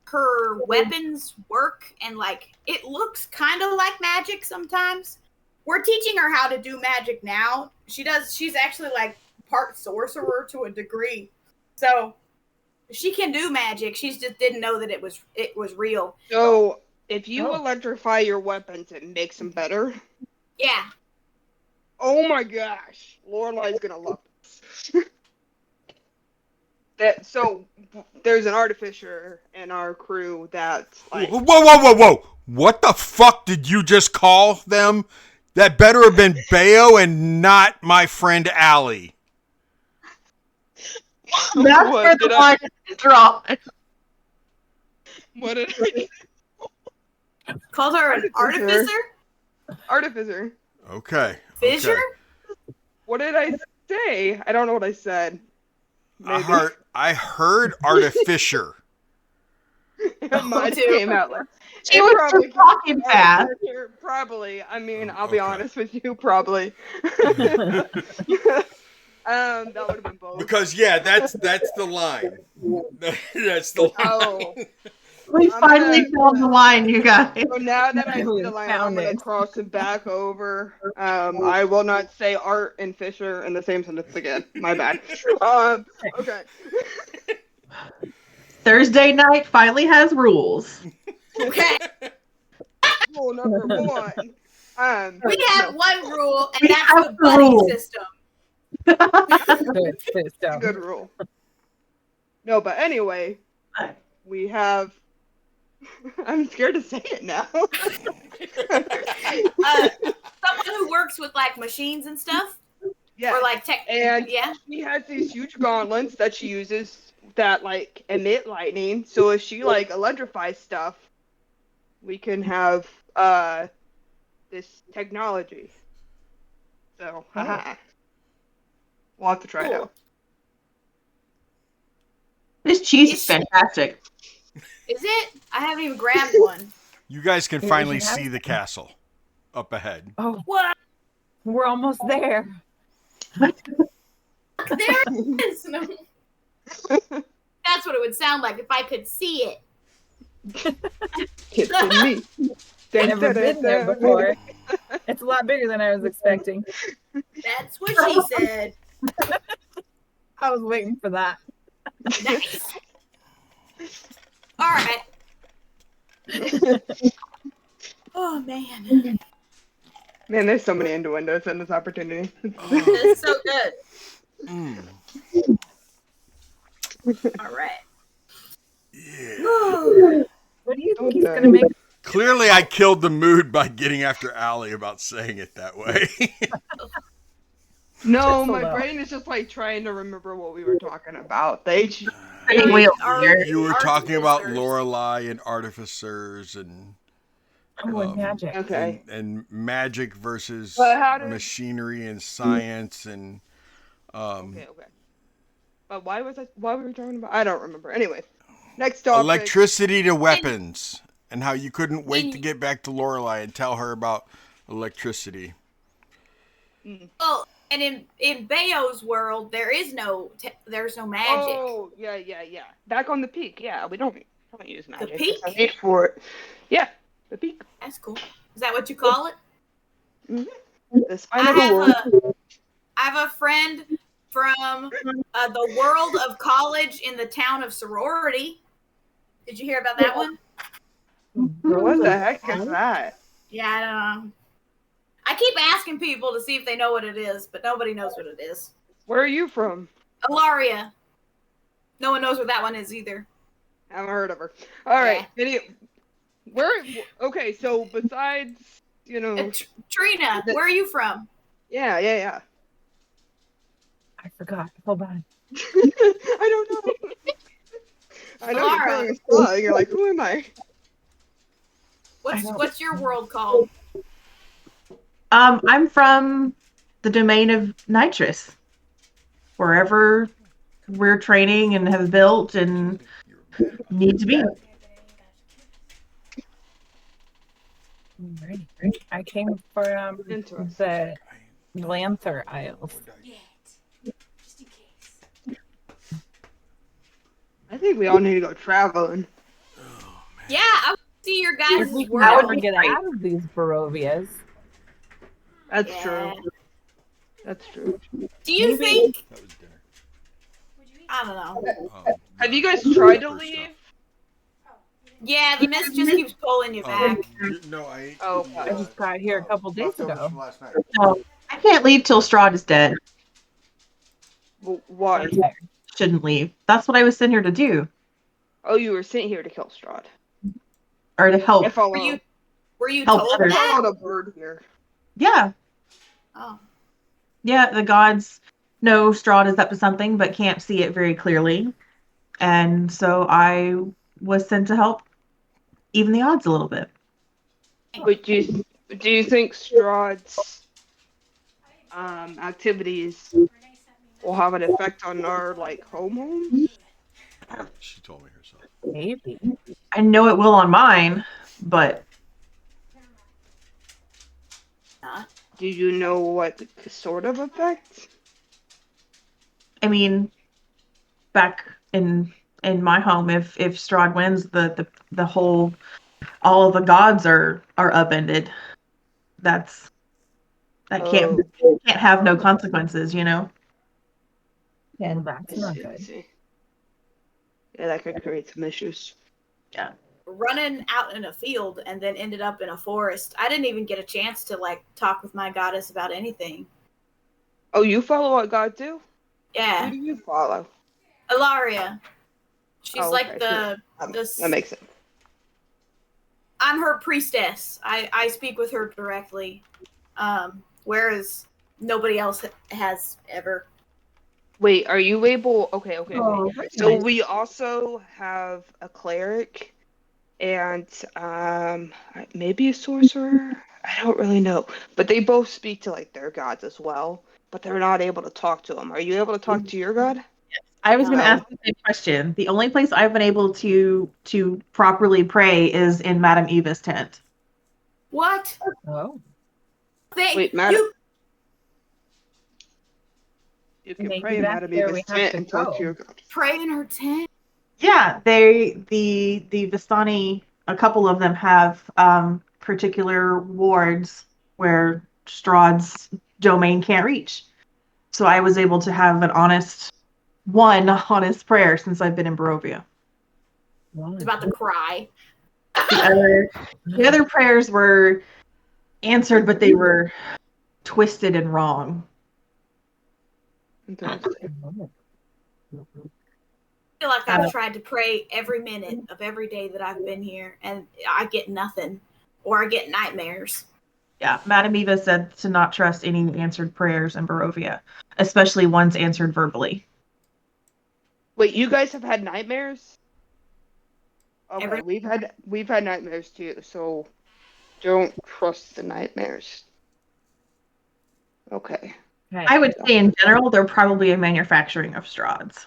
her weapons work, and like it looks kind of like magic sometimes. We're teaching her how to do magic now. She's actually like part sorcerer to a degree. So she can do magic. She just didn't know that it was real. So if you Oh. electrify your weapons, it makes them better. Yeah. Oh my gosh, Lorelai's gonna love this. So there's an artificer in our crew that like. Whoa. What the fuck did you just call them? That better have been Bayo and not my friend Allie. That's What where did the I- line is drawn. What did I Called her an artificer? Artificer. Okay. Fissure? Okay. What did I say? I don't know what I said. Maybe. I heard artificer. Mine too. came out like She it was probably just talking fast. Probably. I mean, I'll Okay. be honest with you. Probably. That would have been both. Because that's the line. That's the line. Oh. We I'm finally gonna- found the line, you guys. So now that I see We the line, found I'm gonna it. cross it back over. I will not say Art and Fisher in the same sentence again. My bad. Okay. Thursday night finally has rules. Okay. Rule number one. We have one rule, and We that's have the the buddy rule. system. Good It's a system. good rule. No, but anyway, we have. I'm scared to say it now. Someone who works with like machines and stuff, Yeah. or like tech. And yeah. she has these huge gauntlets that she uses that like emit lightning. So if she like electrifies stuff, we can have this technology. So haha. We'll have to try it Cool. out. This cheese is fantastic. Is it? I haven't even grabbed one. You guys can Yeah, finally you have- see the castle up ahead. Oh, What? we're almost there. There it is. No. That's what it would sound like if I could see it. It's in me. I've never been there before. It's a lot bigger than I was expecting. That's what she said. I was waiting for that. Nice. All right. Oh man. Man, there's so many innuendos in this opportunity. It's so good. Mm. All right. Yeah. What do you think Don't he's die. gonna make? Clearly, I killed the mood by getting after Allie about saying it that way. No, Just a my little. brain is just like trying to remember what we were talking about. Spinning Like, wheel our- here. You were talking about Artificers. Lorelai and artificers and Oh, and magic. Okay. and magic versus But how did- machinery and science and Okay. But why were we talking about? I don't remember. Anyway, next topic. electricity to weapons and how you couldn't wait In- to get back to Lorelai and tell her about electricity. Well, and in Bayo's world, there's no magic. Oh, yeah. Back on the peak. Yeah, we don't use magic. peak? There's no need for it. Yeah, the peak. That's cool. Is that what you call it? The spine I of the world. have a friend from the world of college in the town of sorority. Did you hear about that one? What the heck is that? Yeah, I don't know. I keep asking people to see if they know what it is, but nobody knows what it is. Where are you from? Ilaria. No one knows what that one is either. Haven't heard of her. All right. Okay, so besides, Trina, where are you from? yeah. I forgot. Hold on. I don't know. I know you're Elara. calling a spot. You're like, who am I? What's your world called? I'm from the domain of nitrous. Wherever we're training and have built and need to be. Right. I came from Interesting. the Lanther Isles. I think we all need to go traveling. Yeah, I want to see your guys' We can world. never get out of these Barovias. That's Yeah. true. That's true. Do you Maybe- think? That was dinner. I don't know. Have you guys tried to leave? Yeah, the mist just keeps pulling you back. No, I ate. Oh, I just got here a couple days leftovers ago. from last night. No, I can't leave till Strahd is dead. Why? Okay. Shouldn't leave. That's what I was sent here to do, Oh, you were sent here to kill Strahd. or to help. I follow. Were you Help told others. I that? followed a bird here. Yeah, Oh. yeah. The gods know Strahd is up to something, but can't see it very clearly, and so I was sent to help even the odds a little bit. But do you think Strahd's activities will have an effect on our homes? She told me herself. Maybe. I know it will on mine, but Do you know what sort of effect? I mean, back in my home, if Strahd wins, the whole all of the gods are upended. That can't have no consequences, And I that's not see, I good. see. Yeah, that could create some issues. Running out in a field and then ended up in a forest. I didn't even get a chance to talk with my goddess about anything. Oh, you follow what God do? Who Yeah, do you follow? Ilaria. She's Oh, like okay, the That makes sense. I'm her priestess. I speak with her directly, whereas nobody else has ever. Wait, are you able? Okay. Oh, that's So nice. we also have a cleric and maybe a sorcerer. I don't really know, but they both speak to their gods as well, but they're not able to talk to them. Are you able to talk to your god? I was going to No. ask the same question. The only place I've been able to properly pray is in Madame Eva's tent. What? Oh. Wait, Madam. You can Maybe pray in that's Madame where we Eva's have tent to and talk go. to your god. Pray in her tent? Yeah, the Vistani, a couple of them have particular wards where Strahd's domain can't reach. So I was able to have an honest prayer since I've been in Barovia. He's about to cry. The other prayers were answered, but they were twisted and wrong. Interesting. I feel like I've tried to pray every minute of every day that I've been here, and I get nothing, or I get nightmares. Yeah, Madame Eva said to not trust any answered prayers in Barovia, especially ones answered verbally. Wait, you guys have had nightmares? Okay, Every- we've had nightmares too, so don't trust the nightmares. Okay. Okay, I would say in general, they're probably a manufacturing of Strahds.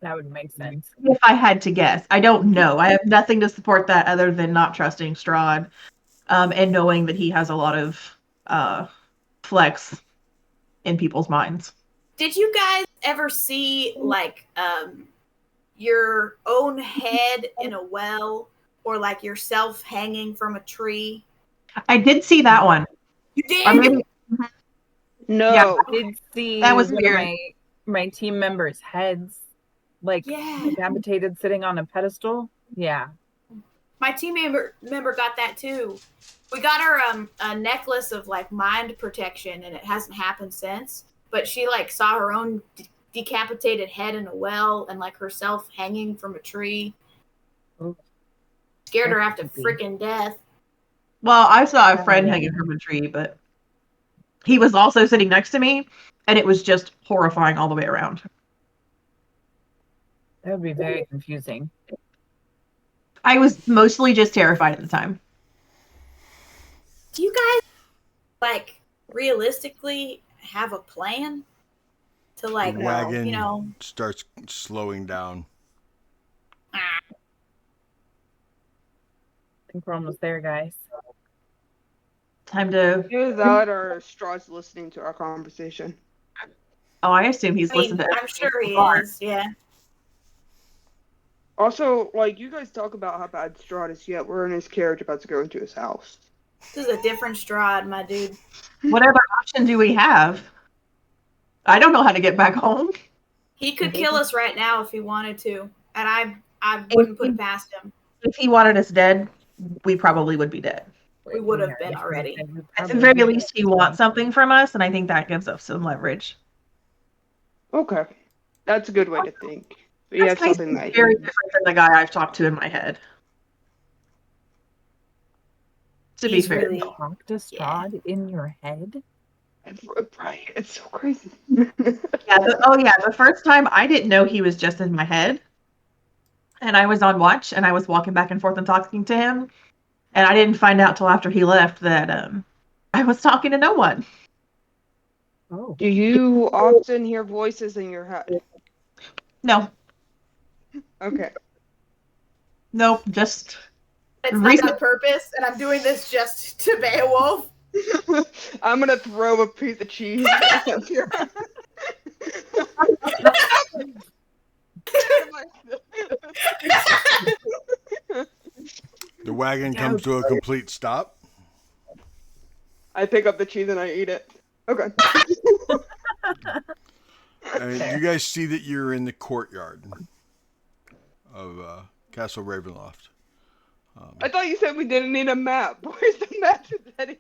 that would make sense. If I had to guess. I don't know. I have nothing to support that other than not trusting Strahd, and knowing that he has a lot of flex in people's minds. Did you guys ever see like your own head in a well, or like yourself hanging from a tree? I did see that one. You Or did? maybe No. Yeah. I did see That was one weird. of my team members' heads, like Yeah. decapitated, sitting on a pedestal. Yeah. My team member got that too. We got her a necklace of like mind protection, and it hasn't happened since. But she like saw her own decapitated head in a well, and like herself hanging from a tree. Oh. Scared her half to That's freaking death. Well, I saw a friend yeah. hanging from a tree, but he was also sitting next to me, and it was just horrifying all the way around. That would be very confusing. I was mostly just terrified at the time. Do you guys like realistically have a plan to like The wagon you know? starts slowing down. I think we're almost there, guys. Time to. Either that or Strahd's listening to our conversation. Oh, I assume he's I mean, listened to. I'm sure he so far. is. Yeah. Also, like, you guys talk about how bad Strahd is, yet we're in his carriage about to go into his house. This is a different Strahd, my dude. What other option do we have? I don't know how to get back home. He could kill us right now if he wanted to, and I wouldn't put it past him. If he wanted us dead, we probably would be dead. We would have been already. At the very least, he wants something from us, and I think that gives us some leverage. Okay. That's a good way to think. We have That's something that very different than the guy I've talked to in my head. To be He's fair. really- Talk to Strahd in your head? Right, it's so crazy. Yeah, the first time I didn't know he was just in my head. And I was on watch, and I was walking back and forth and talking to him. And I didn't find out till after he left that I was talking to no one. Oh. Do you often hear voices in your head? No, Okay. nope, just It's not on purpose, and I'm doing this just to Beowulf. I'm gonna throw a piece of cheese at your The wagon comes to a complete stop. I pick up the cheese and I eat it. Okay. And you guys see that you're in the courtyard of Castle Ravenloft. I thought you said we didn't need a map. Where's the map, Daddy?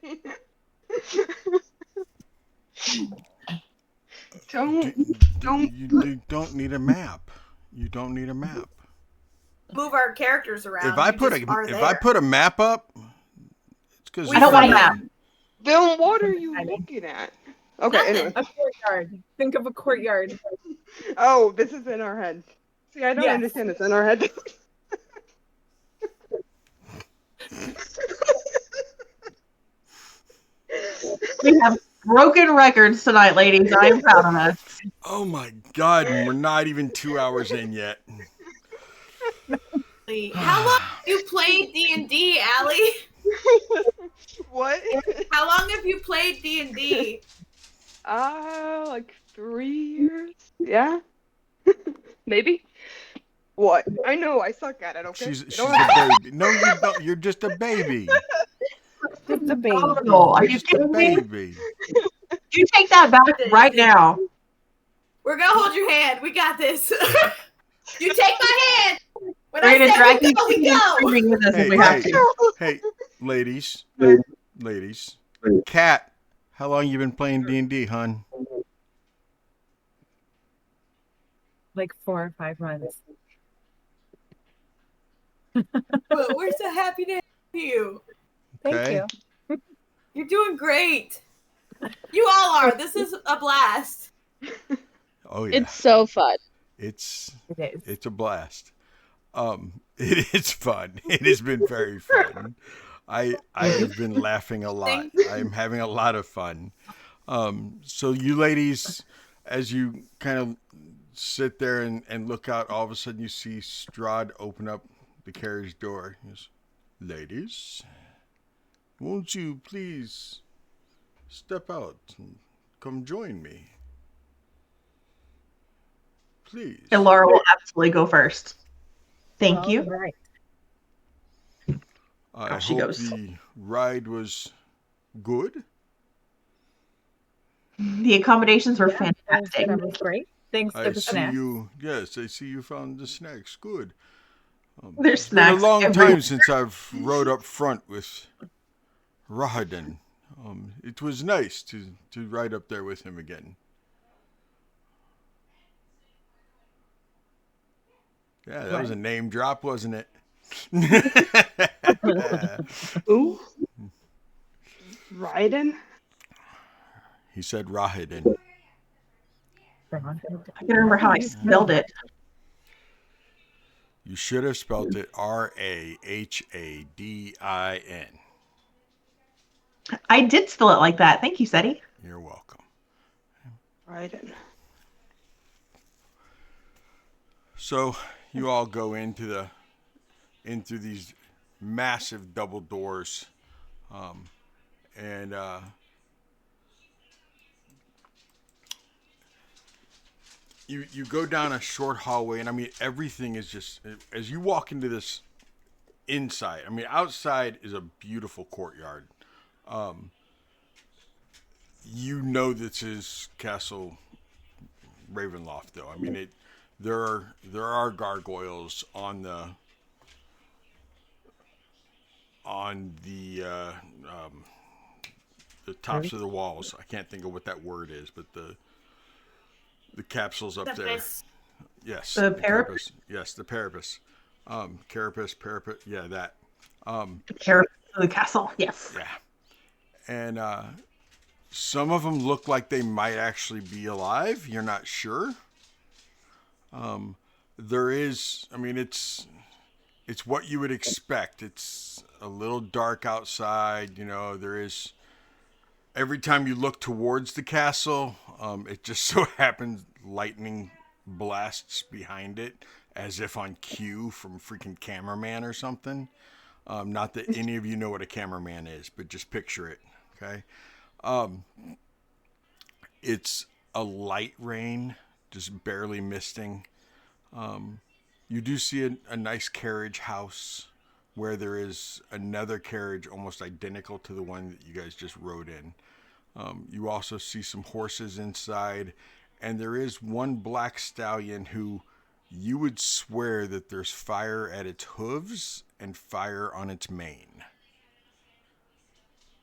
You don't need a map. You don't need a map. Move our characters around. If I put a map up, it's because I don't want a map. Then what are you looking at? Okay, Nothing. anyway. A courtyard. Think of a courtyard. Oh, this is in our head. See, I don't Yes. understand. It's in our head. We have broken records tonight, ladies. I am proud of us. Oh my God, and we're not even 2 hours in yet. How long have you played D&D, Allie? What? How long have you played D&D? Like 3 years? Yeah? Maybe? What? I know, I suck at it, okay? She's Don't- a baby. No, you don't. You're just a baby. Just a baby. Oh, are You're you just a kidding me? baby. You take that back right now. We're gonna hold your hand. We got this. You take my hand. When We're I gonna say drag we you go, we go. screaming with us if Hey, we have to. hey, ladies, ladies. Kat, how long you been playing D&D, hun? Like 4 or 5 months. But we're so happy to have you. Thank Okay. you. You're doing great. You all are. This is a blast. Oh yeah, It's so fun. it's It is. it's a blast. It is fun. It has been very fun. I have been laughing a lot. I'm having a lot of fun. So you ladies, as you kind of sit there and look out, all of a sudden you see Strahd open up the carriage door. He goes, ladies, won't you please step out and come join me? Please. Elara will absolutely go first. Thank All you. right. I Out she hope goes. the ride was good. The accommodations were Yeah, fantastic. that was great. Thanks I to the see snacks. you. Yes, I see you found the snacks. Good. There's It's been a snacks long everywhere. time since I've rode up front with Rahadin. It was nice to ride up there with him again. Yeah, that was a name drop, wasn't it? Ooh. Raiden? He said Rahadin. I can remember how I spelled it. You should have spelt it Rahadin. I did spell it like that. Thank you, Seti. You're welcome. Raiden. So you all go into these massive double doors, and you go down a short hallway, and I mean everything is just as you walk into this inside. I mean outside is a beautiful courtyard. You know this is Castle Ravenloft, though. I mean it. There are gargoyles on the tops of the walls. I can't think of what that word is, but the capsules up there. Yes, The parapet? Yes, the parapet. Carapace, parapet. Yeah, that. The castle. Yes. Yeah, and some of them look like they might actually be alive. You're not sure. There is. I mean, it's what you would expect. It's a little dark outside. You know, there is. Every time you look towards the castle, it just so happens lightning blasts behind it, as if on cue from freaking cameraman or something. Not that any of you know what a cameraman is, but just picture it. Okay, it's a light rain, just barely misting. You do see a nice carriage house where there is another carriage almost identical to the one that you guys just rode in. You also see some horses inside, and there is one black stallion who you would swear that there's fire at its hooves and fire on its mane.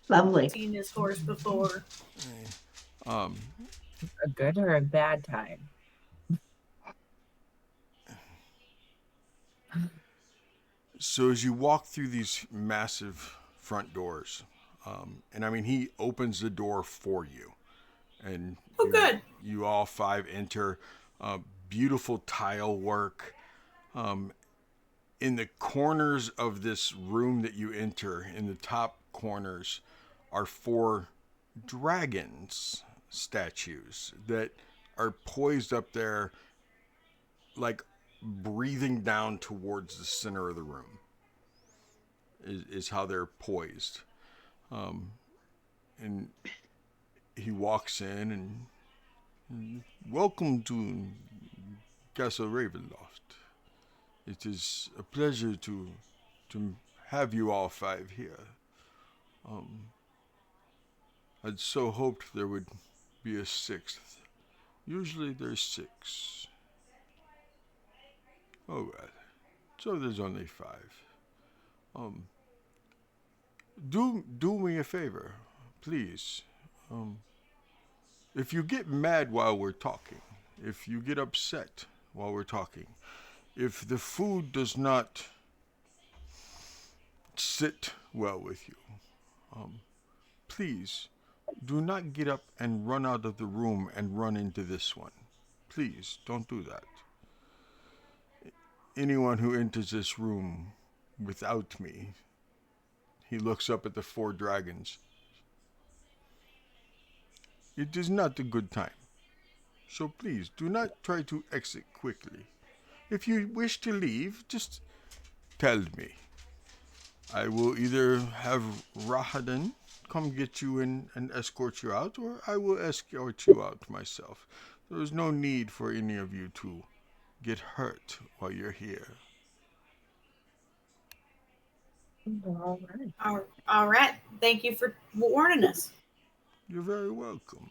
Lovely. I've seen this horse before. Um, A good or a bad time? So as you walk through these massive front doors, and I mean he opens the door for you, and Good. You all five enter. Beautiful tile work. In the corners of this room that you enter, in the top corners, are 4 dragons statues that are poised up there, like breathing down towards the center of the room. Is how they're poised. And he walks in and welcome to Castle Ravenloft. It is a pleasure to have you all 5 here. I'd so hoped there would be a 6th. Usually there's 6. Oh well. So there's only 5. do me a favor, please. Um, if you get mad while we're talking, if you get upset while we're talking, if the food does not sit well with you, um, please do not get up and run out of the room and run into this one. Please don't do that. Anyone who enters this room without me, he looks up at the four dragons. It is not a good time. So please do not try to exit quickly. If you wish to leave, just tell me. I will either have Rahadan come get you and escort you out, or I will escort you out myself. There is no need for any of you to get hurt while you're here. All right. All right. Thank you for warning us. You're very welcome.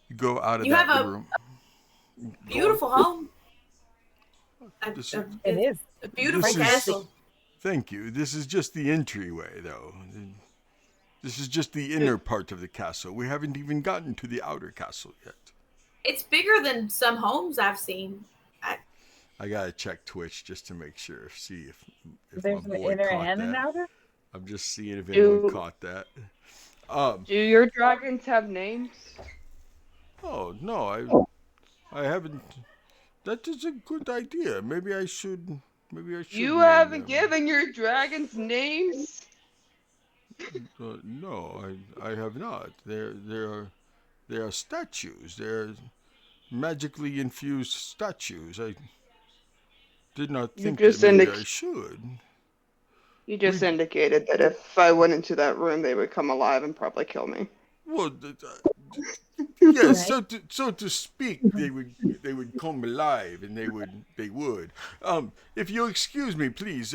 You go out of You that have a room. beautiful home. This A, is- It is. a beautiful This is- castle. Thank you. This is just the entryway, though. This is just the inner part of the castle. We haven't even gotten to the outer castle yet. It's bigger than some homes I've seen. I gotta check Twitch just to make sure, see if There's my an boy inner caught and an that. outer. I'm just seeing if anyone Do- caught that. Do your dragons have names? Oh no, I haven't. That is a good idea. Maybe I should. You name haven't them. given your dragons names? No, I have not. They are statues. They're magically infused statues. I did not You think just that maybe I indic- should. You just indicated that if I went into that room, they would come alive and probably kill me. Well, yes. Right. So to speak, they would come alive, and they would. If you'll excuse me, please.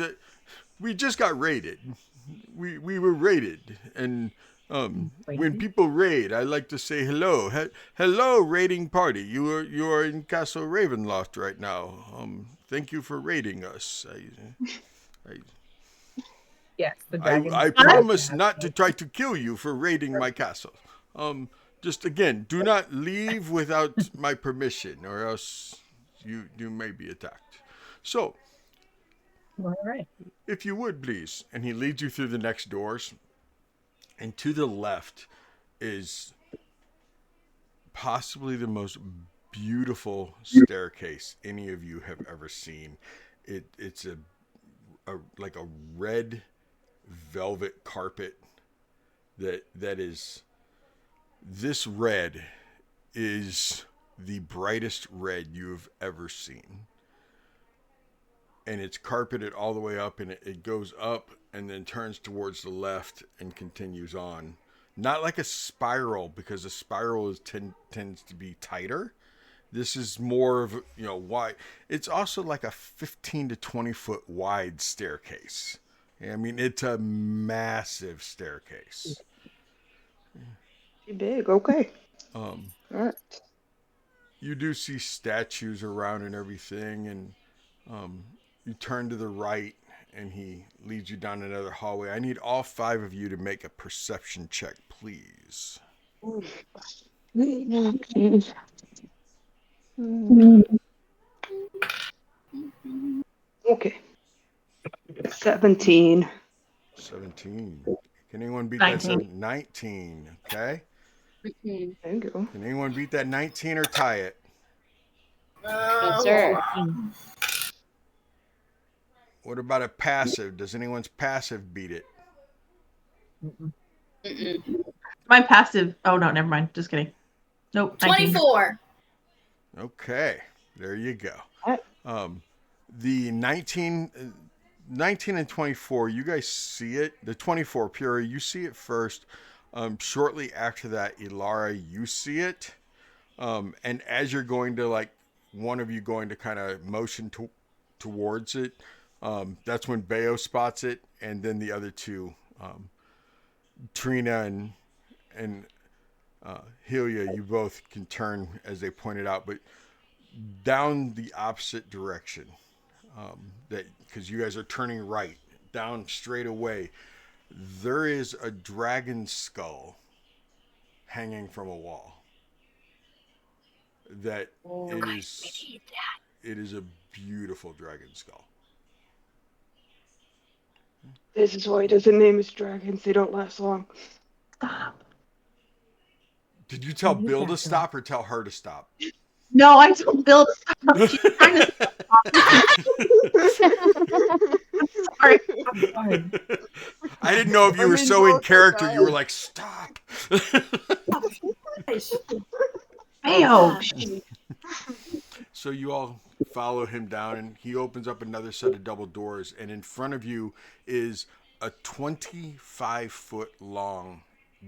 We just got raided. We were raided, and when people raid, I like to say hello. Hello, raiding party. You are in Castle Ravenloft right now. Thank you for raiding us. Yes, the dragon. I promise not to try to kill you for raiding my castle. Just again, do not leave without my permission, or else you may be attacked. So, All right. if you would please, and he leads you through the next doors, and to the left is possibly the most beautiful staircase any of you have ever seen. It's a like a red velvet carpet that is this red is the brightest red you have ever seen, and it's carpeted all the way up, and it goes up and then turns towards the left and continues on, not like a spiral, because a spiral tends to be tighter. This is more of wide. It's also like a 15 to 20 foot wide staircase. I mean, it's a massive staircase. Too big, okay. Um, Alright. you do see statues around and everything, and you turn to the right, and he leads you down another hallway. I need all 5 of you to make a perception check, please. Okay. 17. 17. Can anyone beat 19. that? 19. Okay. There you go. Can anyone beat that 19 or tie it? Yes, sir. What about a passive? Does anyone's passive beat it? My passive. Oh no, never mind. Just kidding. Nope. 19. 24. Okay, there you go. Alright. The 19 and 24, you guys see it. The 24, Purah, you see it first. Shortly after that, Elara, you see it. And as you're going to, one of you going to kind of motion towards it, that's when Beowulf spots it. And then the other two, Trina and Helia, you both can turn as they pointed out, but down the opposite direction. That because you guys are turning right down straight away, there is a dragon skull hanging from a wall. That it is a beautiful dragon skull. This is why he doesn't name his dragons. They don't last long. Stop. Did you tell Bill to stop or tell her to stop? No, I told Bill to stop. She's trying to sorry. I didn't know if you were so in character. You were like, stop. Ayo. So you all follow him down, and he opens up another set of double doors, and in front of you is a 25-foot long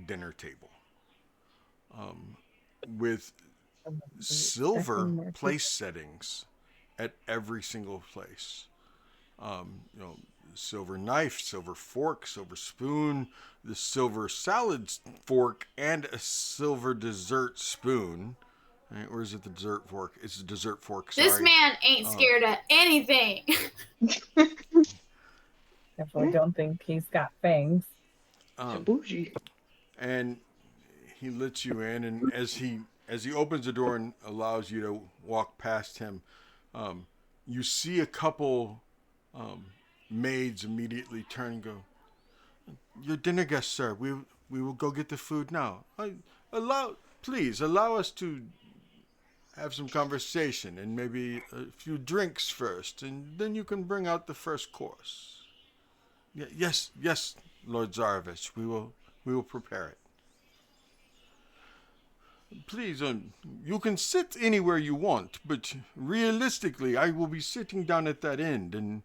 dinner table with silver place settings at every single place. Silver knife, silver fork, silver spoon, the silver salad fork, and a silver dessert spoon. Right, or is it the dessert fork? It's the dessert fork. Sorry. This man ain't scared of anything. Definitely don't think he's got fangs. Bougie. And he lets you in, and as he opens the door and allows you to walk past him, you see a couple maids immediately turn and go, "Your dinner guest, sir. We will go get the food now. Please allow us to have some conversation and maybe a few drinks first, and then you can bring out the first course." Yes, Lord Zarovich, we will prepare it. Please, you can sit anywhere you want, but realistically, I will be sitting down at that end, and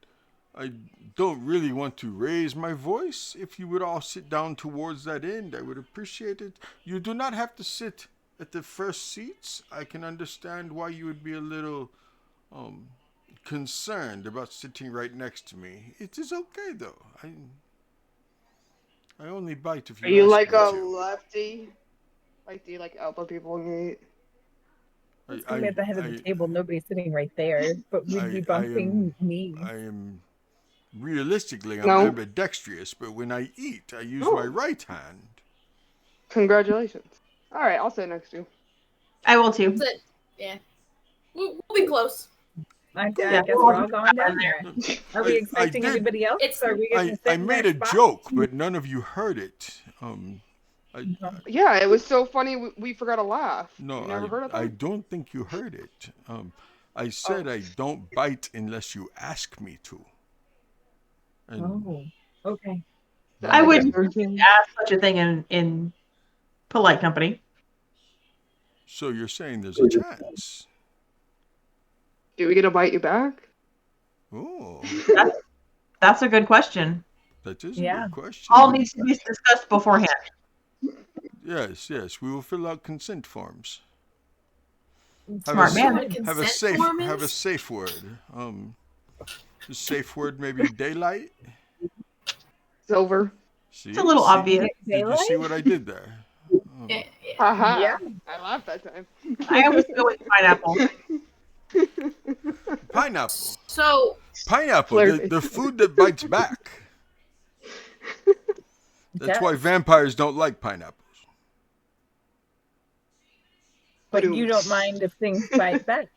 I don't really want to raise my voice. If you would all sit down towards that end, I would appreciate it. You do not have to sit at the first seats. I can understand why you would be a little concerned about sitting right next to me. It is okay, though. I only bite if you Are you ask like me a to. lefty? Like, do you like elbow people when you eat? I'm at the head of the table. Nobody's sitting right there, but we'd be bumping knees. I am realistically, I'm No. ambidextrous, but when I eat, I use my right hand. Congratulations. All right, I'll sit next to you. I will too. That's it. Yeah. We'll be close. I guess we're all going down there. Are we expecting anybody else? Are we going to sit I in made their a spot? joke, but none of you heard it. Yeah, it was so funny we forgot to laugh. No, you never heard of that? I don't think you heard it. I said I don't bite unless you ask me to. And Okay. I wouldn't ask such a thing in polite company. So you're saying there's a chance? Do we get to bite you back? Oh, That's a good question. that is a good question. All needs to be discussed beforehand. Yes, we will fill out consent forms. Smart man. Have a safe word. The safe word maybe daylight. Silver. See, It's a little obvious. Did you see what I did there? Haha. Yeah. I laughed that time. I always go with pineapple. Pineapple. So Pineapple, the food that bites back. That's why vampires don't like pineapples. But you don't mind if things bite back.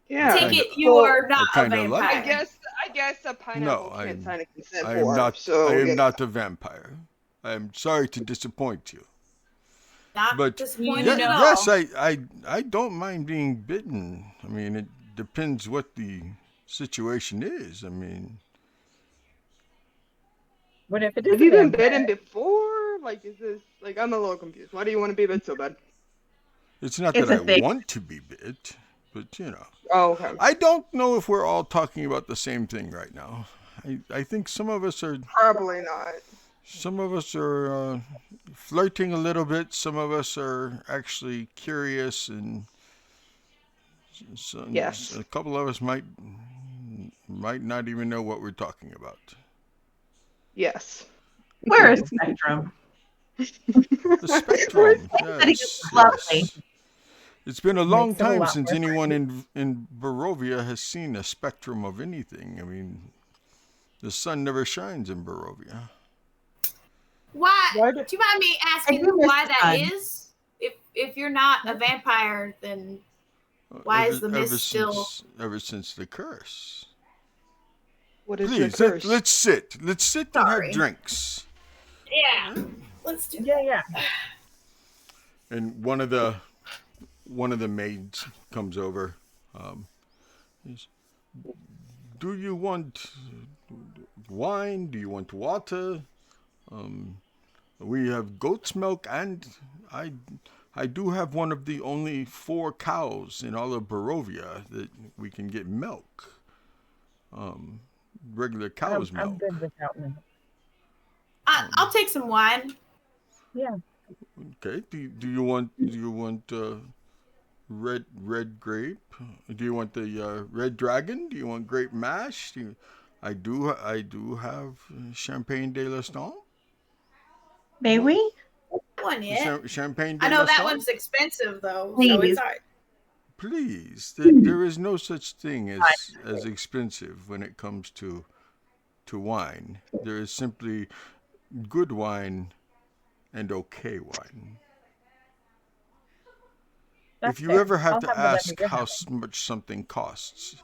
Yeah. take it you are not a kinda like vampire. it. I guess a pineapple can't sign a consent I form. am not. So I am not a vampire. I am sorry to disappoint you. Not But disappointed at all. yes, I don't mind being bitten. I mean, it depends what the situation is. I mean, What if it is have you been vampire? bitten before? Like, is this like I'm a little confused. Why do you want to be bit so bad? it's not It's that a I thing. want to be bit, but you know. Oh, okay. I don't know if we're all talking about the same thing right now. I think some of us are Probably not. flirting a little bit. Some of us are actually curious, and Yes. a couple of us might not even know what we're talking about. Yes. Where is Spectrum? The spectrum. Yes, lovely. yes. It's been a long Makes it a time lot since more anyone in Barovia has seen a spectrum of anything. I mean, The sun never shines in Barovia. Why? Why Do do- you mind me asking do miss why the that sun. is? If you're not a vampire, then why is the mist still? Ever since the curse? What is the Please, curse? let's sit. Let's sit and have Sorry. drinks. Yeah. Let's do. Yeah. And one of the maids comes over. Says, do you want wine? Do you want water? We have goat's milk, and I do have one of the only 4 cows in all of Barovia that we can get milk. Regular cow's I'm milk. good without milk. I'll take some wine. Yeah. Okay. Do you want red grape? Do you want the red dragon? Do you want grape mash? I do have champagne de l'Estampe. May we? One yet. Champagne de I know that l'Estampe? one's expensive though, so Please. it's alright. Please, there is no such thing as expensive when it comes to wine. There is simply good wine and okay wine. That's If you fair. ever have I'll to have whatever ask you're how having. much something costs,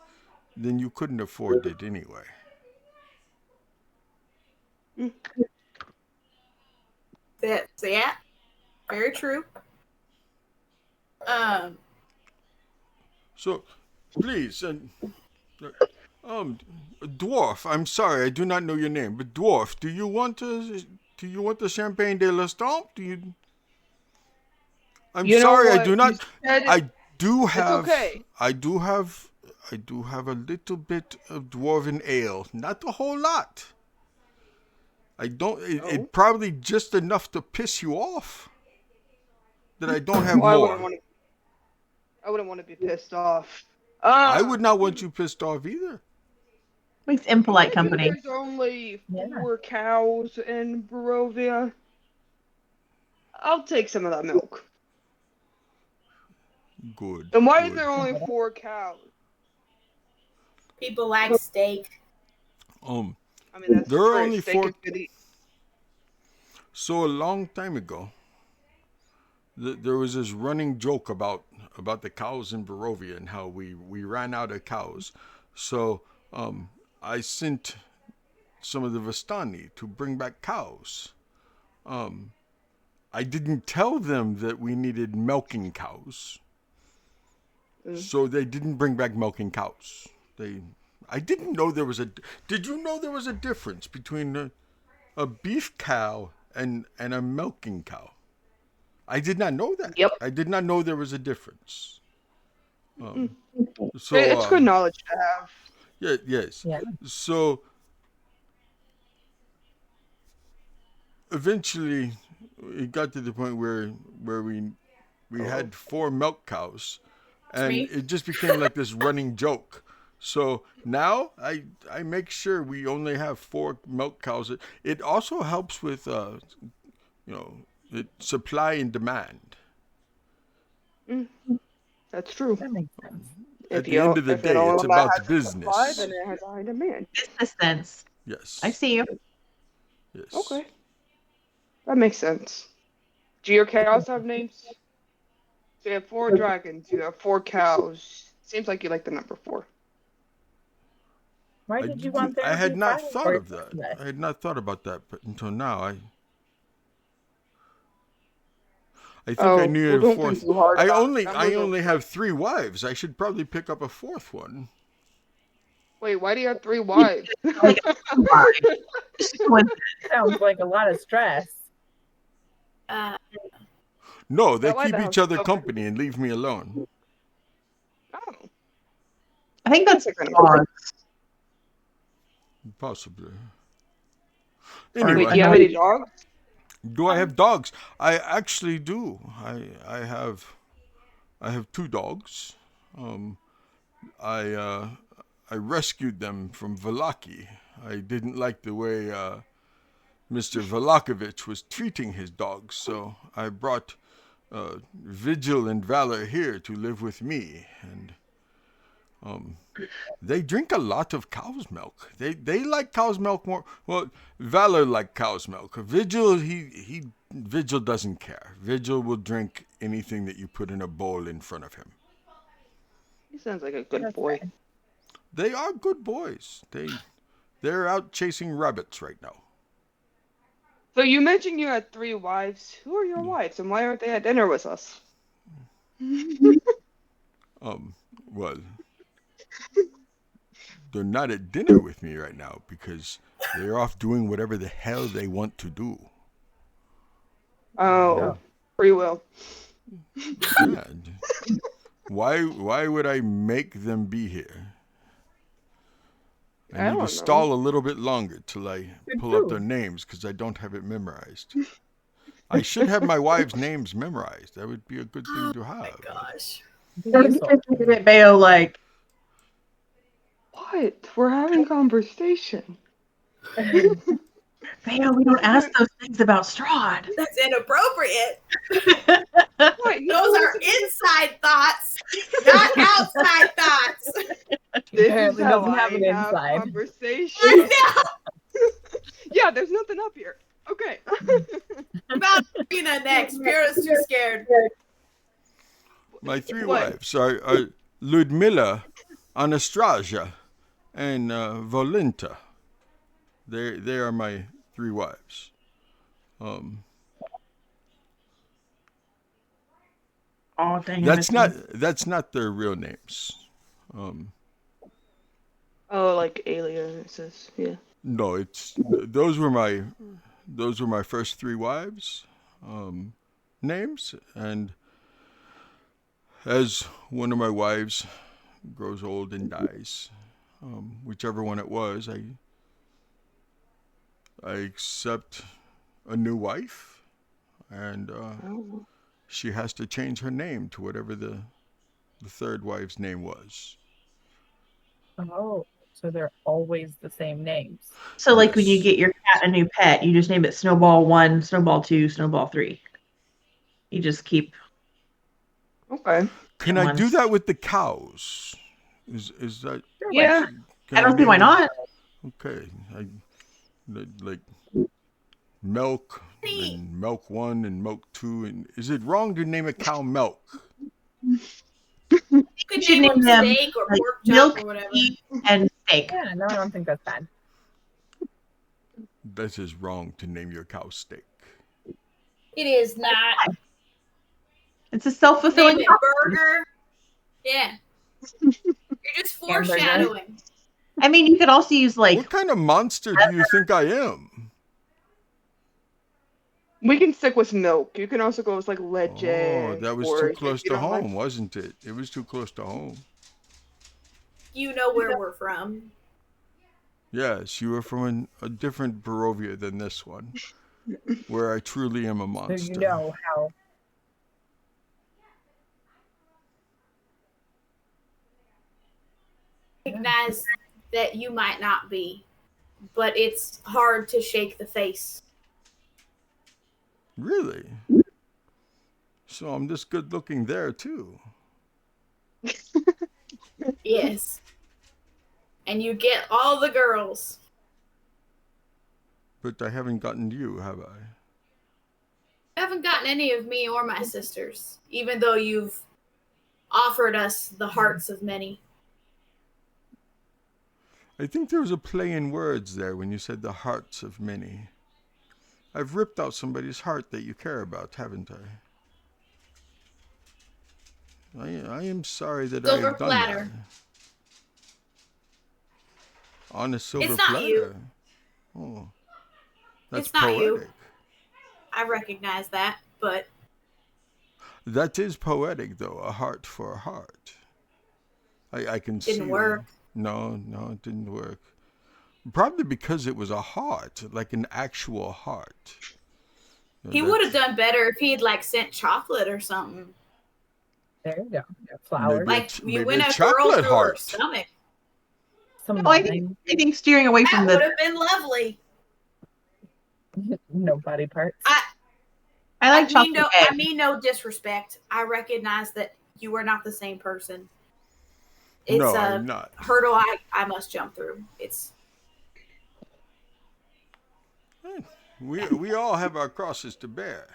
then you couldn't afford it anyway. Yeah, very true. So, please, Dwarf. I'm sorry, I do not know your name, but Dwarf, do you want the champagne de l'Estampe? I'm You know sorry, I what? do not. You said it- I do have. okay. I do have a little bit of dwarven ale, not a whole lot. I don't. It probably just enough to piss you off. That I don't have Well, more. I wouldn't want to be pissed off. I would not want you pissed off either. Makes impolite Maybe company. There's only Yeah. 4 cows in Barovia. I'll take some of that milk. Good. And why is good. there only 4 cows? People like steak. I mean, that's There are true. only Steak 4. is good eat. So a long time ago, there was this running joke about the cows in Barovia and how we ran out of cows. So I sent some of the Vistani to bring back cows. I didn't tell them that we needed milking cows. So they didn't bring back milking cows. I didn't know there was a. Did you know there was a difference between a beef cow and a milking cow? I did not know that. Yep. I did not know there was a difference. So It's good knowledge to have. Yeah. Yes. Yeah. So eventually, it got to the point where we had 4 milk cows, and me. it just became like this running joke. So now I make sure we only have 4 milk cows. It also helps with supply and demand. That's true. That makes sense. At the end of the day, it's about business. Supply, then it has a high demand. Business sense. Yes. I see you. Yes. Okay. That makes sense. Do your cows have names? So you have 4 dragons, you have 4 cows. Seems like you like the number 4. Why did you want there I to had be not 5 thought or of that. 6? I had not thought about that, but until now, I think I needed well, a don't think 4th. too hard I about it. only have 3 wives. I should probably pick up a 4th one. Wait, why do you have 3 wives? Sounds like a lot of stress. No, they That why keep the each house other is so company and leave me alone. Oh. I think that's That's a good odd. Possibly. Wait, Anyway, do you have any dogs? do I have dogs? I actually do. I have 2 dogs. I rescued them from Valaki. I didn't like the way Mr. Valakovich was treating his dogs, so I brought Vigil and Valor here to live with me. And They drink a lot of cow's milk. They like cow's milk more. Well, Valor like cow's milk. Vigil, Vigil doesn't care. Vigil will drink anything that you put in a bowl in front of him. He sounds like a good boy. They are good boys. They're out chasing rabbits right now. So you mentioned you had 3 wives. Who are your wives, and why aren't they at dinner with us? Well, they're not at dinner with me right now because they're off doing whatever the hell they want to do. Oh, free will. Yeah. Why would I make them be here? I need to stall a little bit longer till I pull up their names because I don't have it memorized. I should have my wives' names memorized. That would be a good thing to have. Oh my gosh. Bayo, like, What? We're having conversation. Bayo, we don't ask those things about Strahd. That's inappropriate. What? Those are inside thoughts, not outside thoughts. This Apparently is how doesn't have I an have inside. conversation. I Yeah, there's nothing up here. Okay. know. About Trina next. Purah's too scared. My 3 What? wives are Ludmilla, Anastasia, and Volenta. They are my 3 wives. Oh, dang That's not their real names. Oh, like aliases. Yeah. No, those were my first 3 wives' names, and as one of my wives grows old and dies, whichever one it was, I accept a new wife, and she has to change her name to whatever the 3rd wife's name was. Oh, so they're always the same names. So, like, when you Yes. get your cat a new pet, you just name it Snowball 1, Snowball 2, Snowball 3. You just keep Okay. Can I do that with the cows? Is that? Yeah. Can I don't see name why them? not. Okay, like milk and milk 1 and milk 2, and is it wrong to name a cow milk? You could should name it name them, steak or like, pork chop milk, or whatever. meat, and steak. Yeah, no, I don't think that's bad. That is wrong to name your cow steak. It is not. It's a self-fulfilling Name it burger. Yeah. You're just Hamburger. foreshadowing. I mean, you could also use, like, What kind of monster do you think I am? We can stick with milk. You can also go with like leche. Oh, that was or too if close you to don't like- home, wasn't it? It was too close to home. You know where we're from. Yes, you are from a different Barovia than this one, where I truly am a So monster. you know how. Recognize that you might not be, but it's hard to shake the face. Really? So I'm this good looking there too. Yes. And you get all the girls. But I haven't gotten you, have I? You haven't gotten any of me or my sisters, even though you've offered us the hearts of many. I think there was a play in words there when you said the hearts of many. I've ripped out somebody's heart that you care about, haven't I? I am sorry that Silver I've done platter. that. On a silver It's not platter. you. Oh, that's It's not you. poetic. I recognize that, but That is poetic, though. A heart for a heart. I can see. didn't work. No, it didn't work. Probably because it was a heart, like an actual heart. He would have done better if he'd like sent chocolate or something. There you go. Yeah, flowers. Maybe Like maybe you a went a girl chocolate through her heart. stomach. Some Oh, I wine. think steering away That from would the. have been lovely. No body parts. I like chocolate no, egg. I mean no disrespect. I recognize that you are not the same person. It's No, I'm a not. hurdle I must jump through. It's We all have our crosses to bear.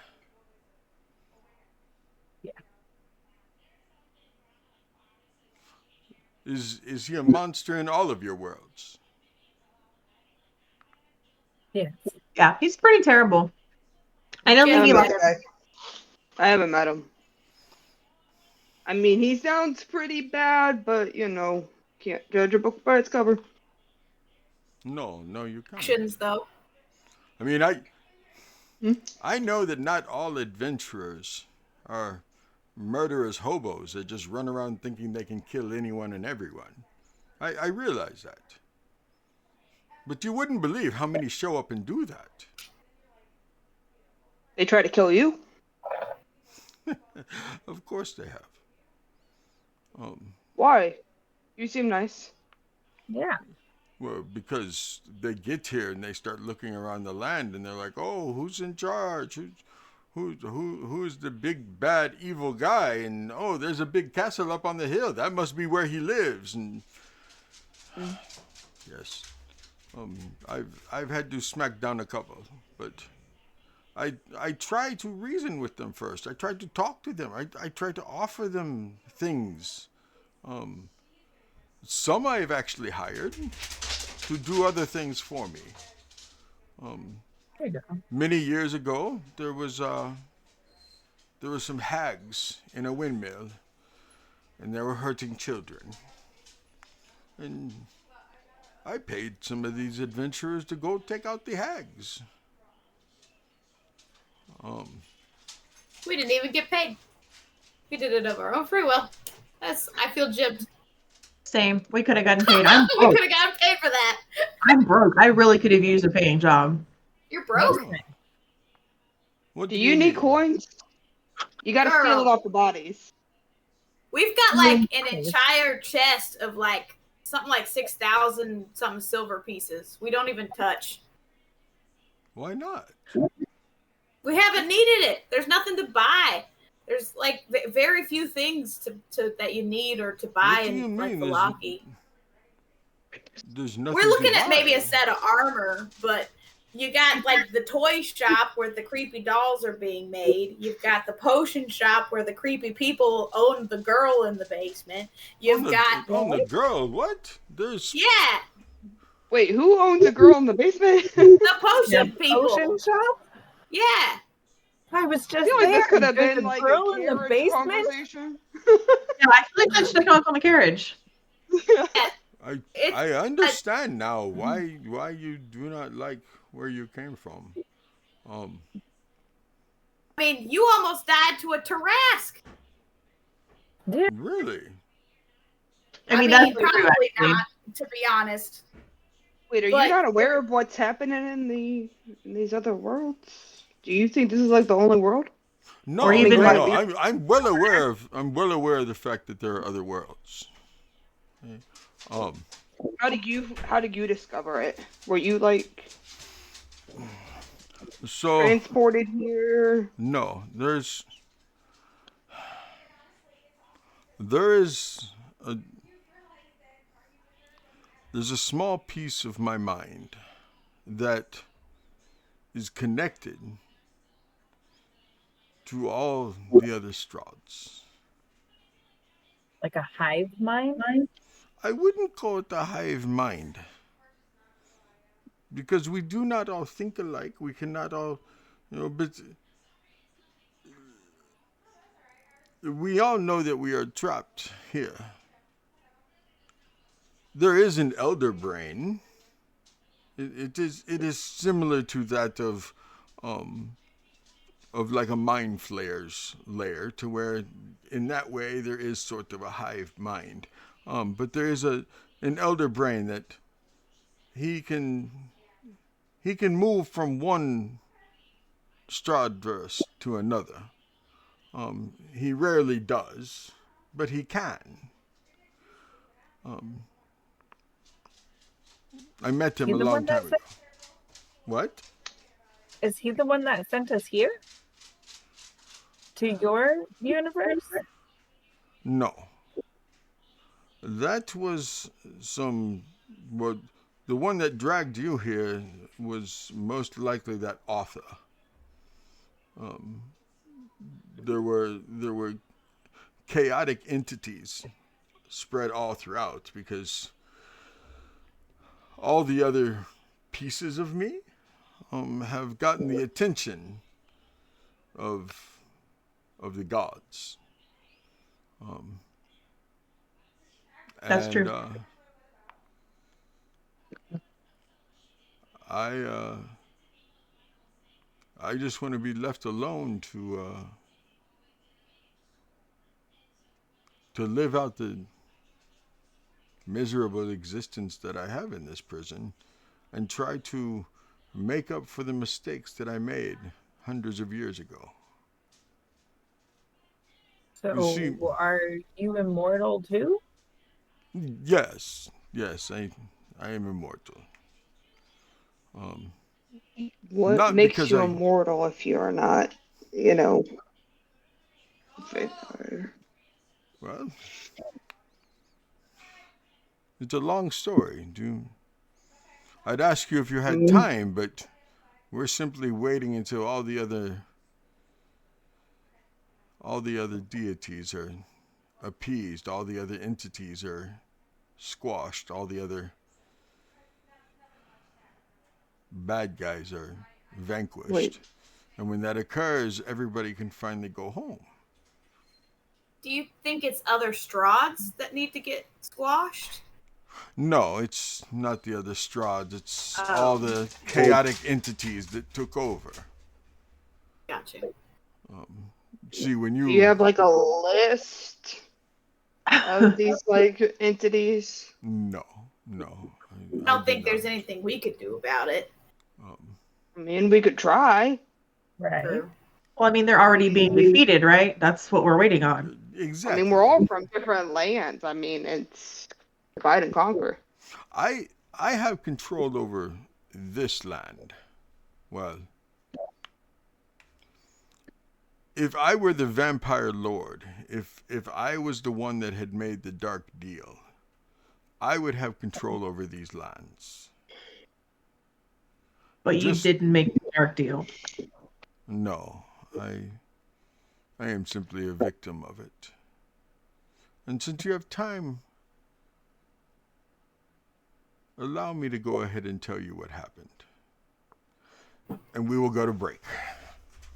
Yeah. Is he a monster in all of your worlds? Yeah. Yeah, he's pretty terrible. I don't I think he haven't likes. met him. I haven't met him. I mean, he sounds pretty bad, but can't judge a book by its cover. No, you can't. actions though. I mean, Hmm? I know that not all adventurers are murderous hobos that just run around thinking they can kill anyone and everyone. I realize that. But you wouldn't believe how many show up and do that. They try to kill you? Of course they have. Why? You seem nice. Yeah. Well, because they get here and they start looking around the land and they're like, "Oh, who's in charge? Who's the big bad evil guy?" And oh, there's a big castle up on the hill. That must be where he lives. And yes, I've had to smack down a couple, but I try to reason with them first. I try to talk to them. I try to offer them things. Some I've actually hired to do other things for me. There you go. Many years ago, there was some hags in a windmill, and they were hurting children. And I paid some of these adventurers to go take out the hags. We didn't even get paid. We did it of our own free will. I feel gypped. Same. We could have gotten paid. I'm We broke. could have gotten paid for that. I'm broke. I really could have used a paying job. You're broke. What Do you need need? coins? You gotta steal Girl. it off the bodies. We've got like an entire chest of like something like 6,000 something silver pieces. We don't even touch. Why not? We haven't needed it. There's nothing to buy. There's like very few things to that you need or to buy What do you in like mean? Velaki. There's nothing. We're looking to at maybe buy. a set of armor, but you got like the toy shop where the creepy dolls are being made. You've got the potion shop where the creepy people own the girl in the basement. You've got on the girl. What? There's yeah, Wait, who owns a girl in the basement? the potion people. Potion shop? Yeah. I was just I feel like there. this could have There's been a like girl a in the carriage basement. conversation. Yeah, I feel like that should have come up on the carriage. I understand now why you do not like where you came from. I mean, you almost died to a Tarask. Really? I mean, that's true, probably actually. not, to be honest. Wait, are But- you not aware of what's happening in these other worlds? Do you think this is like the only world? No, Or even no. like- I'm well aware of the fact that there are other worlds. How did you discover it? Were you like So transported here? no, there's a small piece of my mind that is connected to all the other Strahds. Like a hive mind? I wouldn't call it the hive mind. Because we do not all think alike. We cannot all, but we all know that we are trapped here. There is an elder brain. It is similar to that of like a mind flayer's lair, to where in that way there is sort of a hive mind. But there is an elder brain that he can move from one Strahdverse to another. He rarely does, but he can. I met him He a the long one that time ago. What? Is he the one that sent us here? To your universe? No. That was some. Well, the one that dragged you here was most likely that author. Um, there were chaotic entities spread all throughout because all the other pieces of me have gotten the attention of the gods. Um, That's and true. I I just want to be left alone to live out the miserable existence that I have in this prison and try to make up for the mistakes that I made hundreds of years ago. You see, So, are you immortal too? yes, yes, I am immortal. Um, What not makes because you I, immortal if you're not, you know, vampire? well, it's a long story. I'd ask you if you had Mm, time, but we're simply waiting until all the other deities are appeased, all the other entities are squashed, all the other bad guys are Wait, vanquished. And when that occurs, everybody can finally go home. Do you think it's other Strahds that need to get squashed? No, it's not the other Strahd. It's all Oh, the chaotic entities that took over. gotcha. Um, see, when do you you have like a list of these like entities? no, no, I I don't do think not. there's anything we could do about it. Um, I mean, we could try. Right. True. Well, I mean, they're already being defeated, right? That's what we're waiting on. I mean, exactly. we're all from different lands. I mean, it's divide and conquer. I have control over this land. Well, if I were the vampire lord, if I was the one that had made the dark deal, I would have control over these lands. But you Just didn't make the dark deal. no, I am simply a victim of it. And since you have time, allow me to go ahead and tell you what happened. And we will go to break.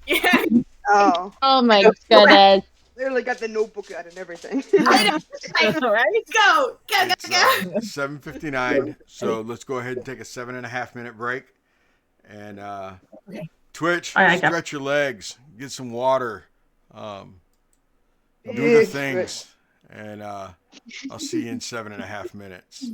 Yeah, Oh, Oh my correct. goodness. Literally got the notebook out and everything. I know. Like, Right? go, It's go. 7:59, so let's go ahead and take a 7.5 minute break. And Okay. Twitch, All right, I got. stretch your legs, get some water, um, do the Big stretch. things, and I'll see you in 7.5 minutes.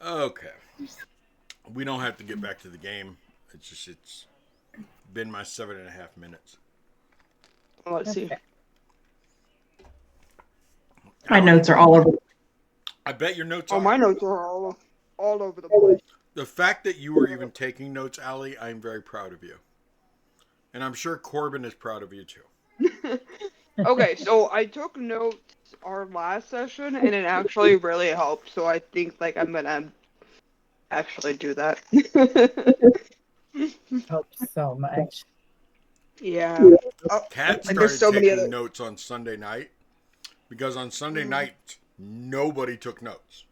Okay. We don't have to get back to the game. It's been my 7.5 minutes. Let's see. Okay. My Allie, notes are all over. I bet your notes Oh, are. my notes are all over the place. The fact that you were even taking notes, Allie, I'm very proud of you. And I'm sure Corbin is proud of you too. Okay, so I took notes our last session, and it actually really helped. So I think like I'm gonna actually do that. Hope so much. Yeah. Oh, Kat like there's started so many taking other. notes on Sunday night because on Sunday Mm. night nobody took notes.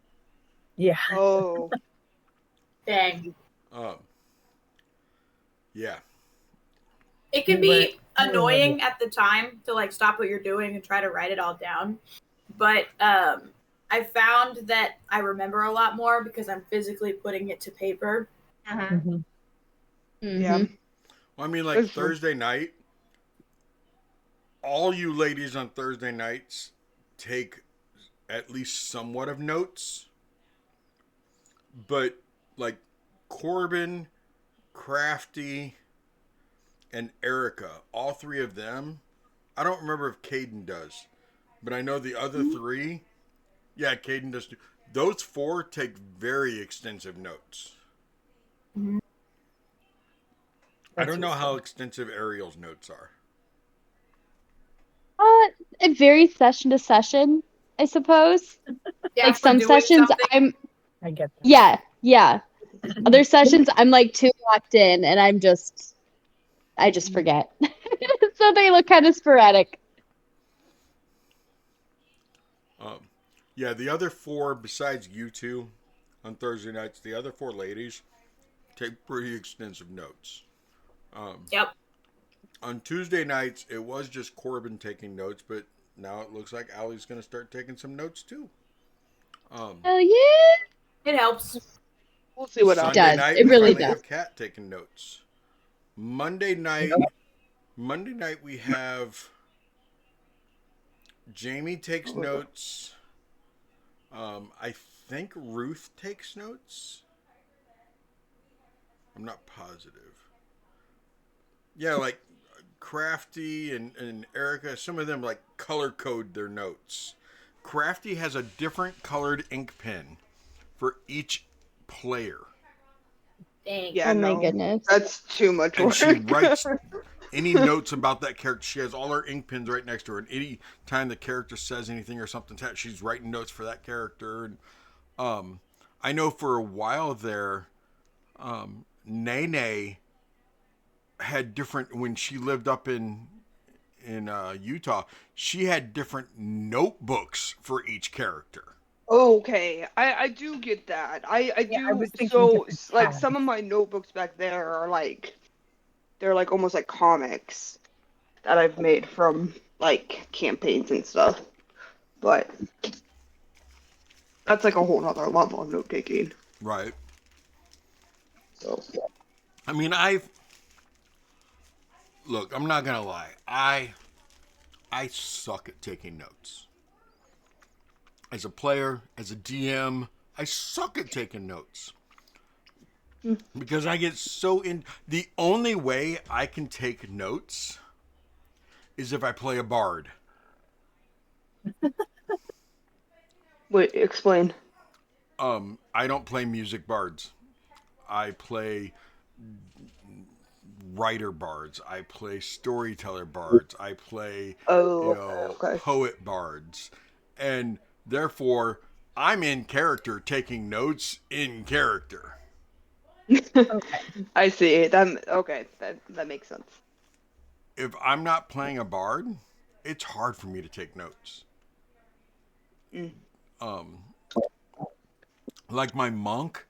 Yeah. Oh. Dang. Um, yeah. It can We were- be annoying at the time to like stop what you're doing and try to write it all down. But I found that I remember a lot more because I'm physically putting it to paper. Mhm. Yeah. Mhm. Well, I mean, like That's true. Thursday night, all you ladies on Thursday nights take at least somewhat of notes. But like Corbin, Crafty, and Erica, all three of them, I don't remember if Caden does, but I know the other three, yeah, Caden does too. Those four take very extensive notes. I That's don't know useful. how extensive Ariel's notes are. It varies session to session, I suppose. Yeah, Like for some doing sessions, something. I get that. yeah. Other sessions, I'm like too locked in, and I just forget. So they look kind of sporadic. Um, yeah, the other four, besides you two on Thursday nights, the other four ladies take pretty extensive notes. Yep. On Tuesday nights, it was just Corbin taking notes, but now it looks like Allie's going to start taking some notes too. Oh yeah, It helps. We'll see what happens. Sunday does. night, It we really finally does. have Kat taking notes. Monday night, we have Jamie takes notes. I think Ruth takes notes. I'm not positive. Yeah, like Crafty and Erica, some of them like color code their notes. Crafty has a different colored ink pen for each player. Dang. Yeah, Oh my no. goodness. That's too much And work. she writes any notes about that character. She has all her ink pens right next to her. And any time the character says anything or something, she's writing notes for that character. And I know for a while there, Nene had different when she lived up in Utah. She had different notebooks for each character. Okay, I do get that. I Yeah, I do. was thinking So different like tabs. some of my notebooks back there are like they're like almost like comics that I've made from like campaigns and stuff. But that's like a whole other level of note taking. Right. So I mean, look. I'm not gonna lie. I suck at taking notes. As a player, as a DM, I suck at taking notes. Because I get so in. The only way I can take notes is if I play a bard. wait, explain. I don't play music bards. I play writer bards. I play storyteller bards. I play, Oh, okay. poet bards. And therefore, I'm in character taking notes in character. Okay. I see. That makes sense. If I'm not playing a bard, it's hard for me to take notes. Mm. Like my monk,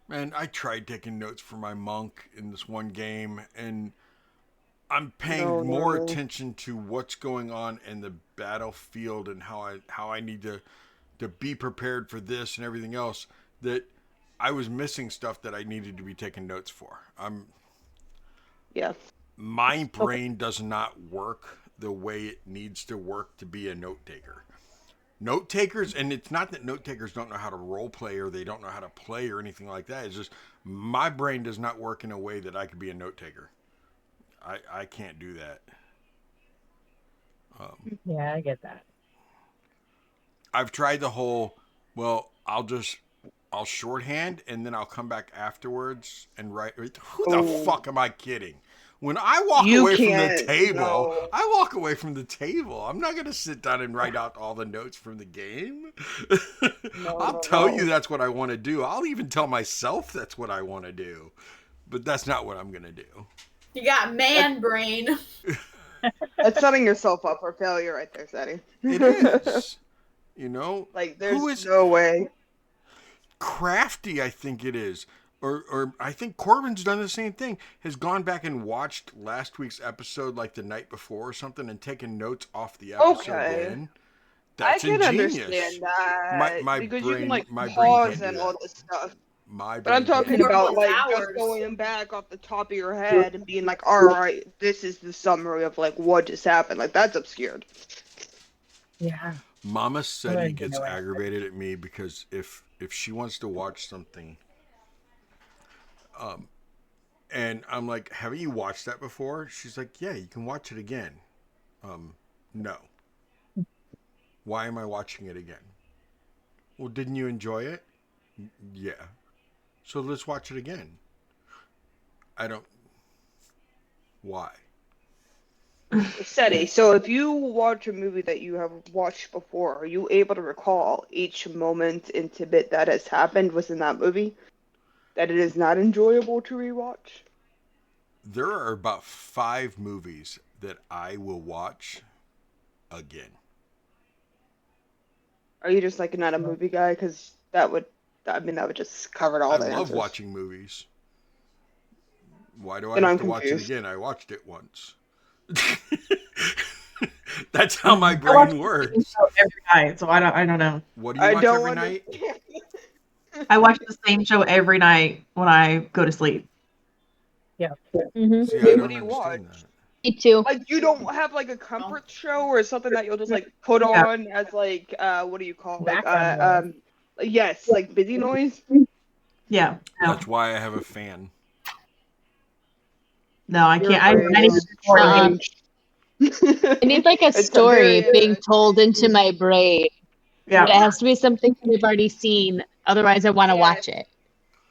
man, I tried taking notes for my monk in this one game, and I'm paying more No. attention to what's going on in the battlefield and how I need to be prepared for this and everything else, that I was missing stuff that I needed to be taking notes for. Yeah. My brain does not work the way it needs to work to be a note taker. Note takers, and it's not that note takers don't know how to role play or they don't know how to play or anything like that. It's just my brain does not work in a way that I could be a note taker. I can't do that. Yeah, I get that. I've tried the whole, well, I'll shorthand and then I'll come back afterwards and write. Who the fuck am I kidding? When I walk You away from the can't, table, no. I walk away from the table. I'm not going to sit down and write out all the notes from the game. I'll tell you that's what I want to do. I'll even tell myself that's what I want to do. But that's not what I'm going to do. You got man brain. That's setting yourself up for failure right there, Sadie. It is. You know? Like, there's no way. Crafty, I think it is. Or I think Corbin's done the same thing. Has gone back and watched last week's episode like the night before or something and taken notes off the episode then. That's I can ingenious. understand that. My because brain, you can, like, my brain pause can't do and that. all this stuff. My But I'm brain talking can't do about, that. like, hours. just going back off the top of your head and being like, alright, this is the summary of, like, what just happened. Like, that's obscured. Yeah. Mama said I he gets know it. aggravated at me because if she wants to watch something, and I'm like, haven't you watched that before? She's like, yeah, you can watch it again. No. Why am I watching it again? Well, didn't you enjoy it? Yeah. So let's watch it again. I don't. Why? Steady. So if you watch a movie that you have watched before, are you able to recall each moment and tidbit that has happened within that movie? That it is not enjoyable to rewatch? There are about 5 movies that I will watch again. Are you just like not a movie guy? Because that would just cover all I the love answers. watching movies. Why do I Then have I'm to watch it confused. again? I watched it once. That's how my I watch brain the same works. show every night, so I don't know. What do you I watch don't every night? understand. I watch the same show every night when I go to sleep. Mm-hmm. See, I What don't do you understand watch? that. Me too. Like, you don't have like a comfort show or something that you'll just like put on as like what do you call it? Background Yes, like busy noise. Yeah. No, That's why I have a fan. no I Your can't. I brain need is to more Um, I need like a It's story very, being told into my brain. Yeah, But it has to be something we've already seen. Otherwise, I want to Yes. watch it.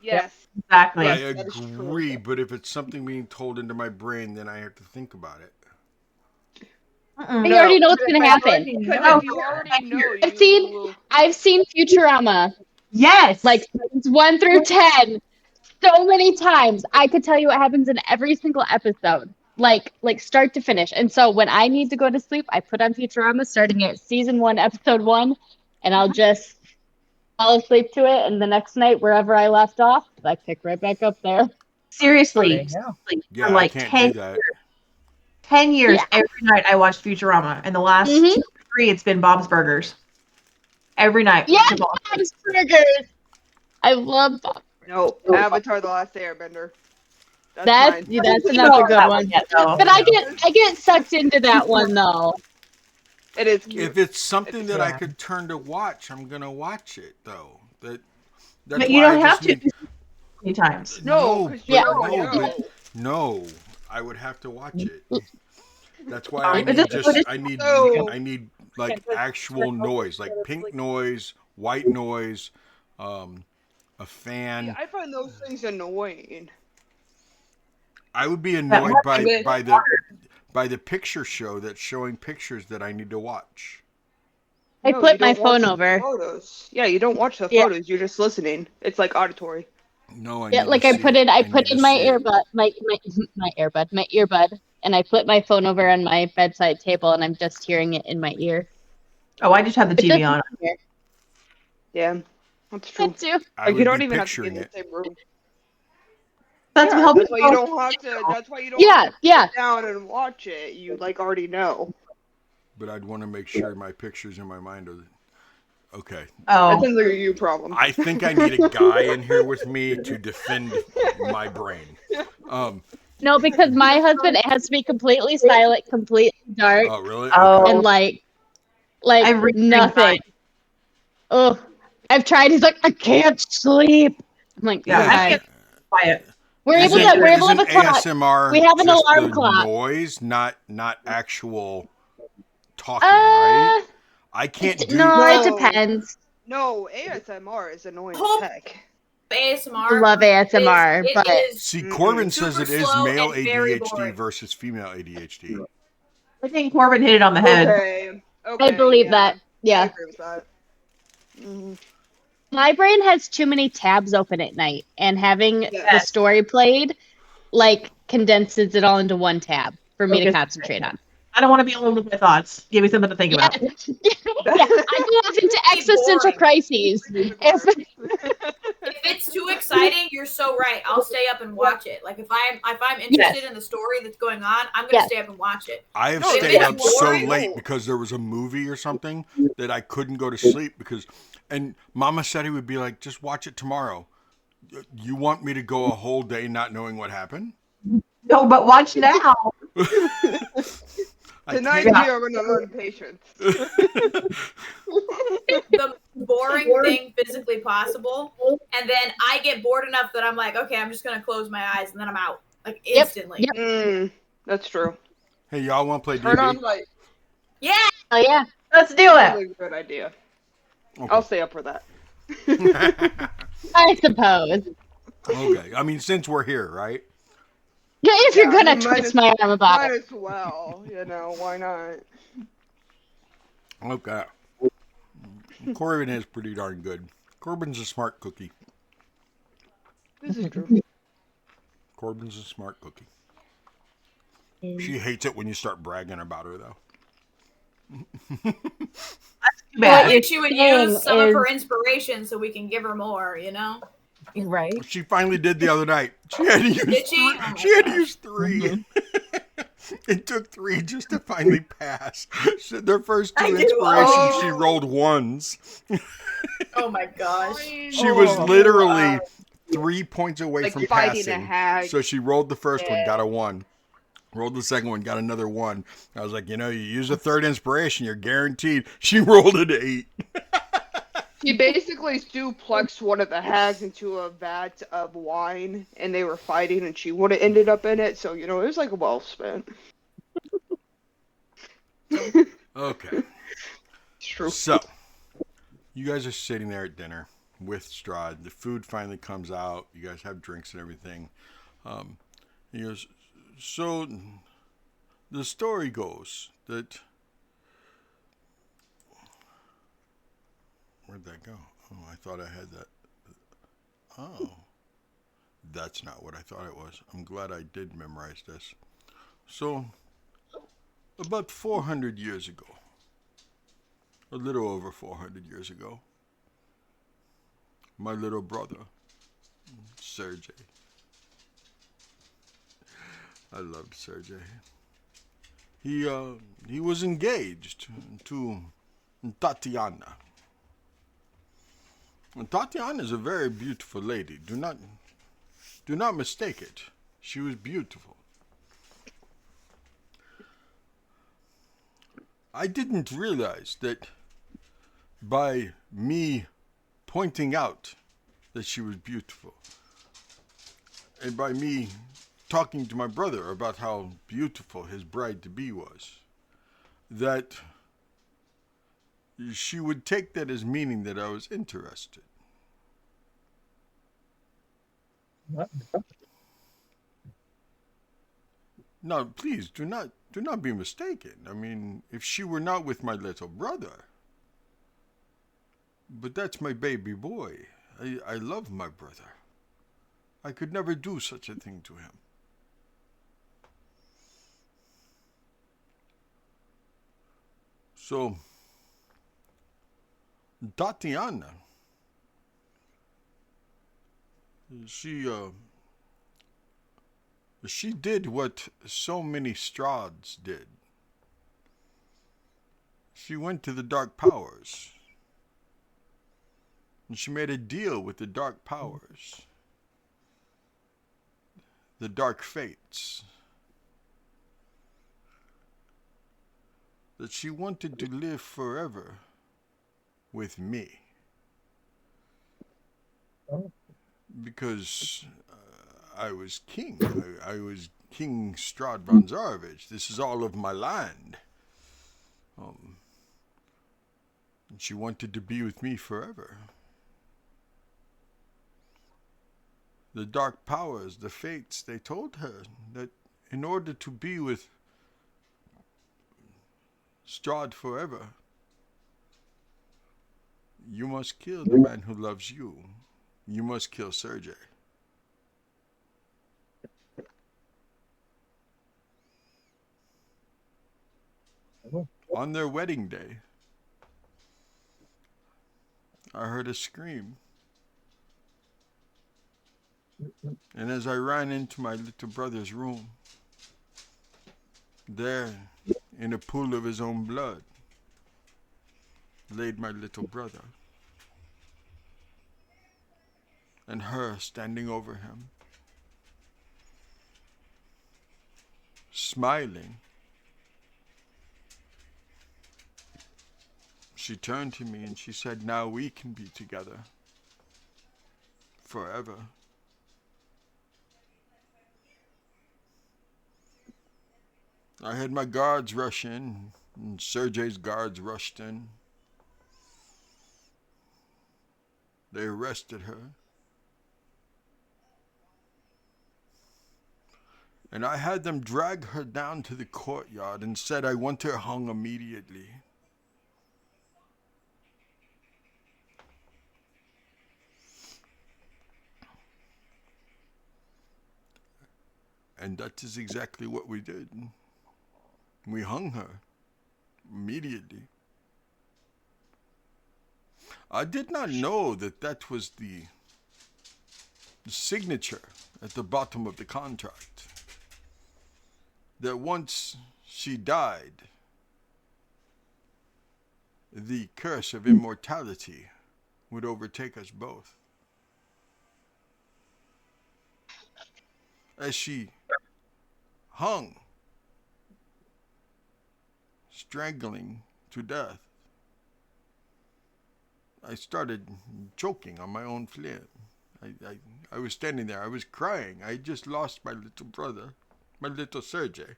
Yes. exactly. I Yes, that is true. agree, but if it's something being told into my brain, then I have to think about it. Mm-mm. You already know what's but going to if happen. already Because know. if you already know, I've seen Futurama, Yes. like seasons 1 through 10, so many times. I could tell you what happens in every single episode, like start to finish. And so when I need to go to sleep, I put on Futurama, starting at season 1, episode 1, and I'll just fall asleep to it. And the next night, wherever I left off, I pick right back up there. seriously, There you go. Yeah, for like I can't 10 do that. 10 years, Yeah. every night I watched Futurama. And the last Mhm. 2 or 3, it's been Bob's Burgers. Every night. Yeah, Bob's Bob's Burgers. I love Bob. no, Avatar: The Last Airbender. That's mine. that's Burgers. another good That one. yet, though. But I get sucked into that one though. It is cute. If it's something that I Yeah. could turn to watch, I'm gonna watch it though. That's But you why don't I have just to need. many times. No, No, 'cause you but already no, know. but no, I would have to watch it. That's why It doesn't- I need like actual noise, like pink noise, white noise, a See, fan. I find those things annoying. I would be annoyed by But- by the picture show that's showing pictures that I need to watch. I No, flip you my don't watch phone the over. Photos. Yeah, you don't watch the Yeah. photos. You're just listening. It's like auditory. No, I Yeah, need like to I see put it. it. I need put to in my see it. earbud, my earbud, and I flip my phone over on my bedside table, and I'm just hearing it in my ear. Oh, I just have the But TV just on. here. Yeah, that's true. That too. I Like, would you don't be even have to be in picturing the it. same room. That's Yeah, helping. that's why you don't have to. That's why you don't Yeah, have to yeah. sit down and watch it. You like already know. But I'd want to make sure my pictures in my mind are okay. That Oh, sounds like a you problem. I think I need a guy in here with me to defend my brain. No, because my husband, it has to be completely silent, completely dark, Oh, really? Oh. Okay. and like Every nothing. Oh, I've tried. He's like, I can't sleep. I'm like, Yeah, I okay. can't quiet. We're I able can't to do it. have a clock. ASMR We have an just alarm the clock. noise, not actual talking, right? I can't do. No, it No. depends. No, ASMR is annoying as Whole heck. ASMR Love ASMR, is, but it is See, Mm-mm. Corbin says super it is slow male and very ADHD boring. versus female ADHD. I think Corbin hit it on the head. Okay. I believe yeah. that. I Yeah. agree with that. Mhm. My brain has too many tabs open at night, and having the Yes. story played like condenses it all into one tab for me to Focus. concentrate on. I don't want to be alone with my thoughts. Give me something to think Yeah, about. yeah. I go off into existential boring. crises. If, If it's too exciting, you're so right. I'll stay up and watch it. Like if I'm interested Yes. in the story that's going on, I'm gonna Yes. stay up and watch it. I have No, stayed it's up so boring. late because there was a movie or something that I couldn't go to sleep because, and Mama said he would be like, just watch it tomorrow. You want me to go a whole day not knowing what happened? No, but watch now. I Tonight can't. we are going to learn patience. The boring thing physically possible, and then I get bored enough that I'm like, okay, I'm just gonna close my eyes and then I'm out like Yep, instantly. yep. That's true. Hey, y'all want to play Turn on D&D? light. Yeah. oh yeah, Let's do it. Really good idea. Okay. I'll stay up for that. I suppose. Okay. I mean, since we're here, right? Yeah, if you're Yeah, gonna I mean, twist my arm about Might it. as well, why not? Okay. Corbin is pretty darn good. Corbin's a smart cookie. This is true. Corbin's a smart cookie. She hates it when you start bragging about her, though. Too I bad. think she would saying use some of is- her inspiration so we can give her more, you know? Right. She finally did the other night. She had to use Did she? three. Oh my She had to gosh. use 3. It took 3 just to finally pass. Their first 2 I do. inspirations, Oh. she rolled 1s. Oh my gosh. She was Oh, literally 3 points away like from fighting passing. a hag. So she rolled the first one, Yeah. got a 1. Rolled the second one, got another 1. I was like, you use a third inspiration, you're guaranteed. She rolled an 8. She basically suplexed one of the hags into a vat of wine, and they were fighting, and she would have ended up in it. So it was like well spent. Okay. It's true. So, you guys are sitting there at dinner with Strahd. The food finally comes out. You guys have drinks and everything. He goes, so the story goes that... Where'd that go? Oh, I thought I had that. Oh. That's not what I thought it was. I'm glad I did memorize this. So, about 400 years ago, a little over 400 years ago, my little brother, Sergey. I loved Sergey. He was engaged to Tatiana. And Tatiana is a very beautiful lady. Do not mistake it. She was beautiful. I didn't realize that by me pointing out that she was beautiful, and by me talking to my brother about how beautiful his bride-to-be was, that she would take that as meaning that I was interested. What? Now, please do not be mistaken. I mean, if she were not with my little brother, but that's my baby boy. I love my brother. I could never do such a thing to him. So, Tatiana, she did what so many Strahds did. She went to the Dark Powers. And she made a deal with the Dark Powers. The Dark Fates. That she wanted to live forever with me. Because I was king. I was King Strahd von Zarovich. This is all of my land. And she wanted to be with me forever. The dark powers, the fates, they told her that in order to be with Strahd forever, you must kill the man who loves you. You must kill Sergei. On their wedding day, I heard a scream. And as I ran into my little brother's room, there, in a pool of his own blood, laid my little brother. And her standing over him, smiling. She turned to me and she said, "Now we can be together forever." I had my guards rush in, and Sergei's guards rushed in. They arrested her. And I had them drag her down to the courtyard and said, "I want her hung immediately." And that is exactly what we did. We hung her immediately. I did not know that that was the signature at the bottom of the contract. That once she died, the curse of immortality would overtake us both. As she hung, strangling to death, I started choking on my own flame. I was standing there, I was crying. I had just lost my little brother, my little Sergei.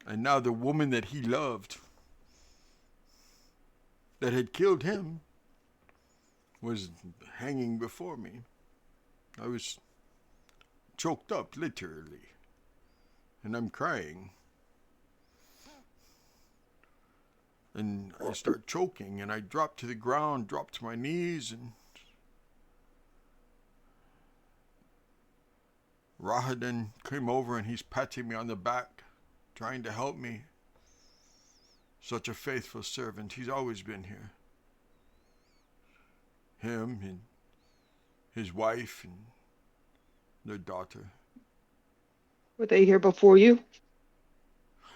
And now the woman that he loved, that had killed him, was hanging before me. I was choked up, literally. And I'm crying. And I start choking, and I drop to the ground, drop to my knees, and Rahadin came over and he's patting me on the back, trying to help me. Such a faithful servant. He's always been here. Him and his wife and their daughter. Were they here before you?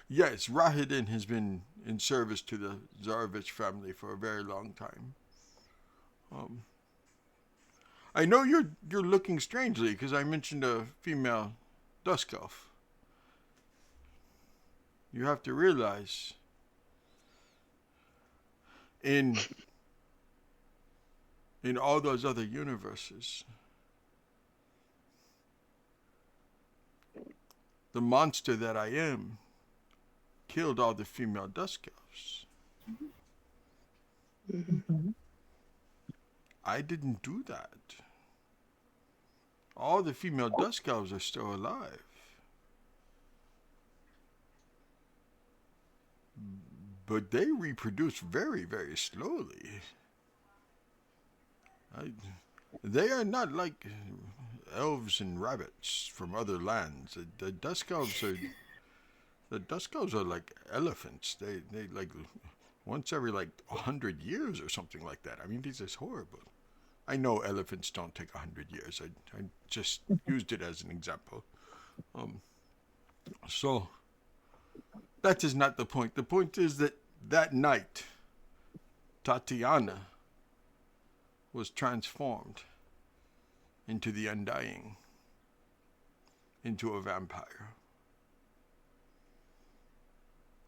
Yes, Rahadin has been in service to the Zarovich family for a very long time. I know you're looking strangely because I mentioned a female dusk elf. You have to realize in all those other universes, the monster that I am killed all the female dusk elves. Mm-hmm. I didn't do that. All the female dusk elves are still alive. But they reproduce very, very slowly. They are not like elves and rabbits from other lands. The dusk elves are like elephants. They like once every like 100 years or something like that. I mean, this is horrible. I know elephants don't take 100 years. I just used it as an example. So that is not the point. The point is that night, Tatania was transformed into the Undying, into a vampire.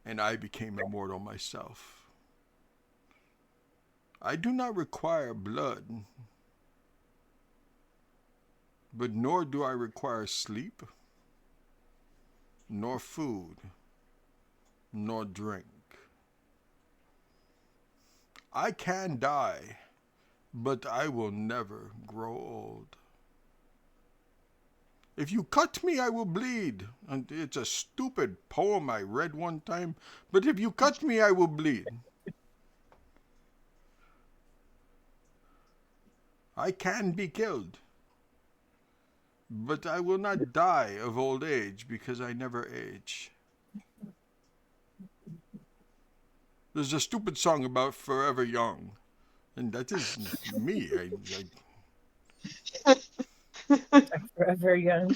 And I became immortal myself. I do not require blood, but nor do I require sleep, nor food, nor drink. I can die, but I will never grow old. If you cut me, I will bleed. And it's a stupid poem I read one time, but if you cut me, I will bleed. I can be killed, but I will not die of old age because I never age. There's a stupid song about forever young, and that is me. I'm forever young.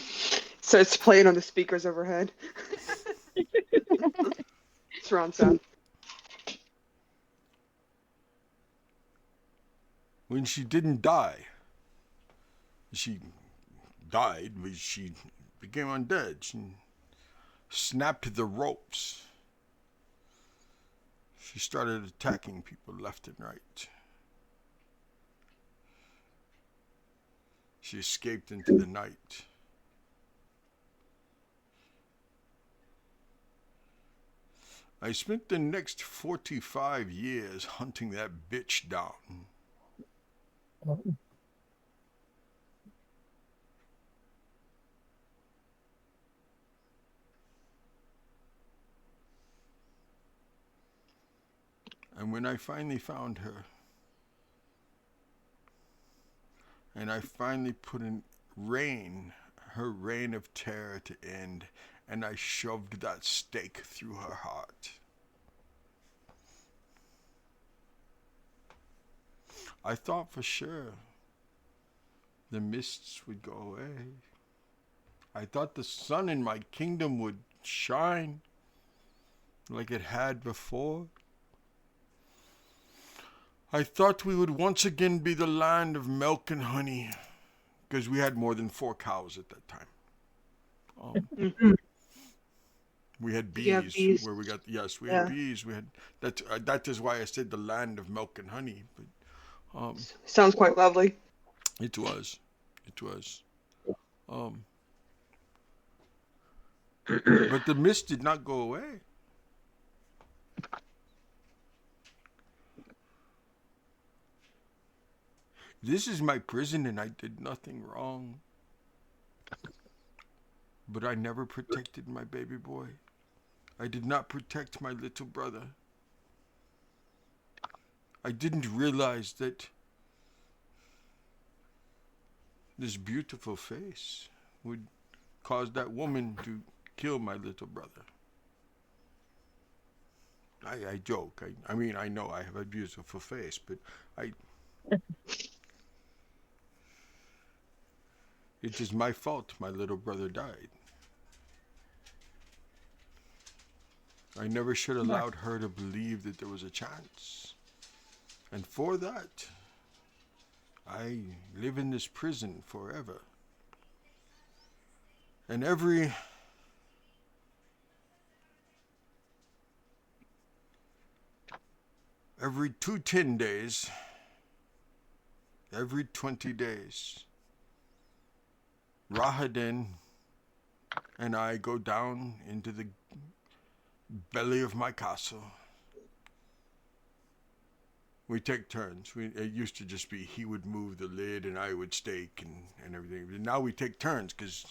So it's playing on the speakers overhead. Surround sound. When she didn't die, she died, but she became undead. She snapped the ropes. She started attacking people left and right. She escaped into the night. I spent the next 45 years hunting that bitch down. And when I finally found her, and I finally put her reign of terror to end, and I shoved that stake through her heart. I thought for sure the mists would go away. I thought the sun in my kingdom would shine like it had before. I thought we would once again be the land of milk and honey, because we had more than 4 cows at that time. We had bees, where we got, yes, we had bees. We had that is why I said the land of milk and honey. But sounds quite lovely. It was. But the mist did not go away. This is my prison and I did nothing wrong. But I never protected my baby boy. I did not protect my little brother. I didn't realize that this beautiful face would cause that woman to kill my little brother. I joke. I mean, I know I have a beautiful face, but it is my fault my little brother died. I never should have allowed her to believe that there was a chance. And for that, I live in this prison forever. And every 10 days, every 20 days, Rahadin and I go down into the belly of my castle. We take turns. It used to just be he would move the lid and I would stake and everything. But now we take turns because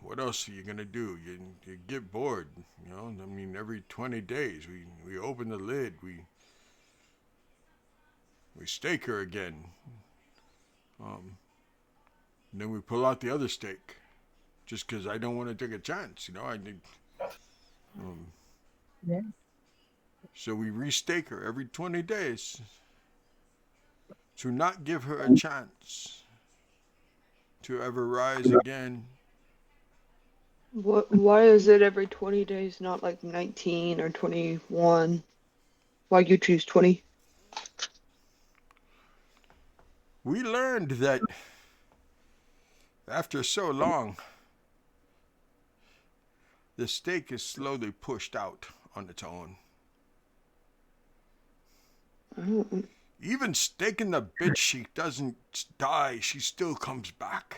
what else are you going to do? You get bored, you know? I mean, every 20 days we open the lid, we stake her again. Then we pull out the other stake just because I don't want to take a chance, you know? I need... Yeah. So we restake her every 20 days to not give her a chance to ever rise again. Why is it every 20 days, not like 19 or 21? Why you choose 20? We learned that after so long, the stake is slowly pushed out on its own. Mm. Even staking the bitch, she doesn't die. She still comes back.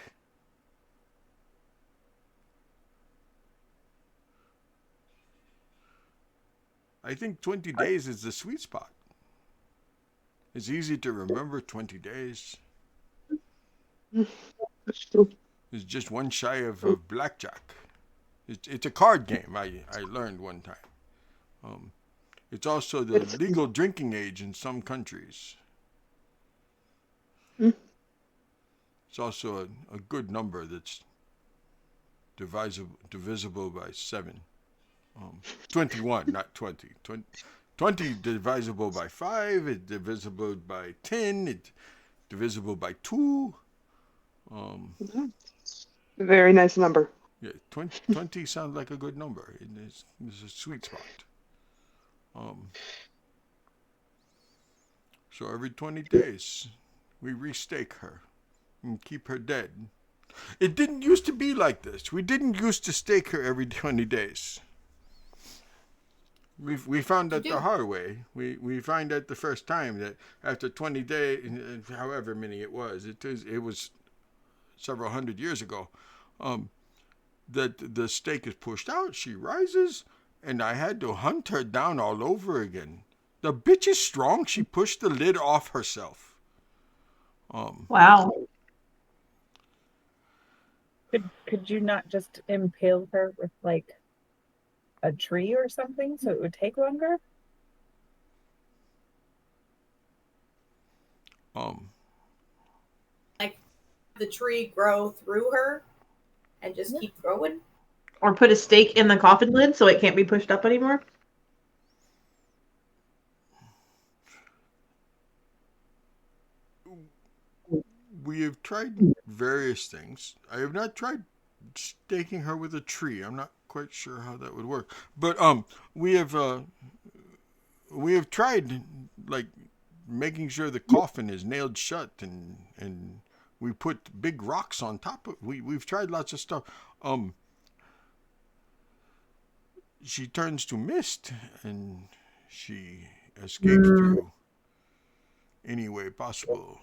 I think 20 days is the sweet spot. It's easy to remember 20 days. That's true. It's just one shy of blackjack. It's a card game, I learned one time. It's also the It's legal drinking age in some countries. Mm. It's also a good number that's divisible by 7. 21, not 20. 20 divisible by 5, it's divisible by 10, it's divisible by 2. a very nice number. Yeah, 20 sounds like a good number. It's a sweet spot. So every 20 days, we restake her and keep her dead. It didn't used to be like this. We didn't used to stake her every 20 days. We found that the hard way. We find that the first time that after 20 days, however many it was several hundred years ago, that the stake is pushed out, she rises, and I had to hunt her down all over again. The bitch is strong. She pushed the lid off herself. Wow. Could you not just impale her with like a tree or something so it would take longer? Like the tree grow through her and just keep growing. Or put a stake in the coffin lid so it can't be pushed up anymore? We have tried various things. I have not tried staking her with a tree. I'm not quite sure how that would work. But we have tried like making sure the coffin is nailed shut and we put big rocks on top of we've tried lots of stuff. She turns to mist and she escapes through any way possible.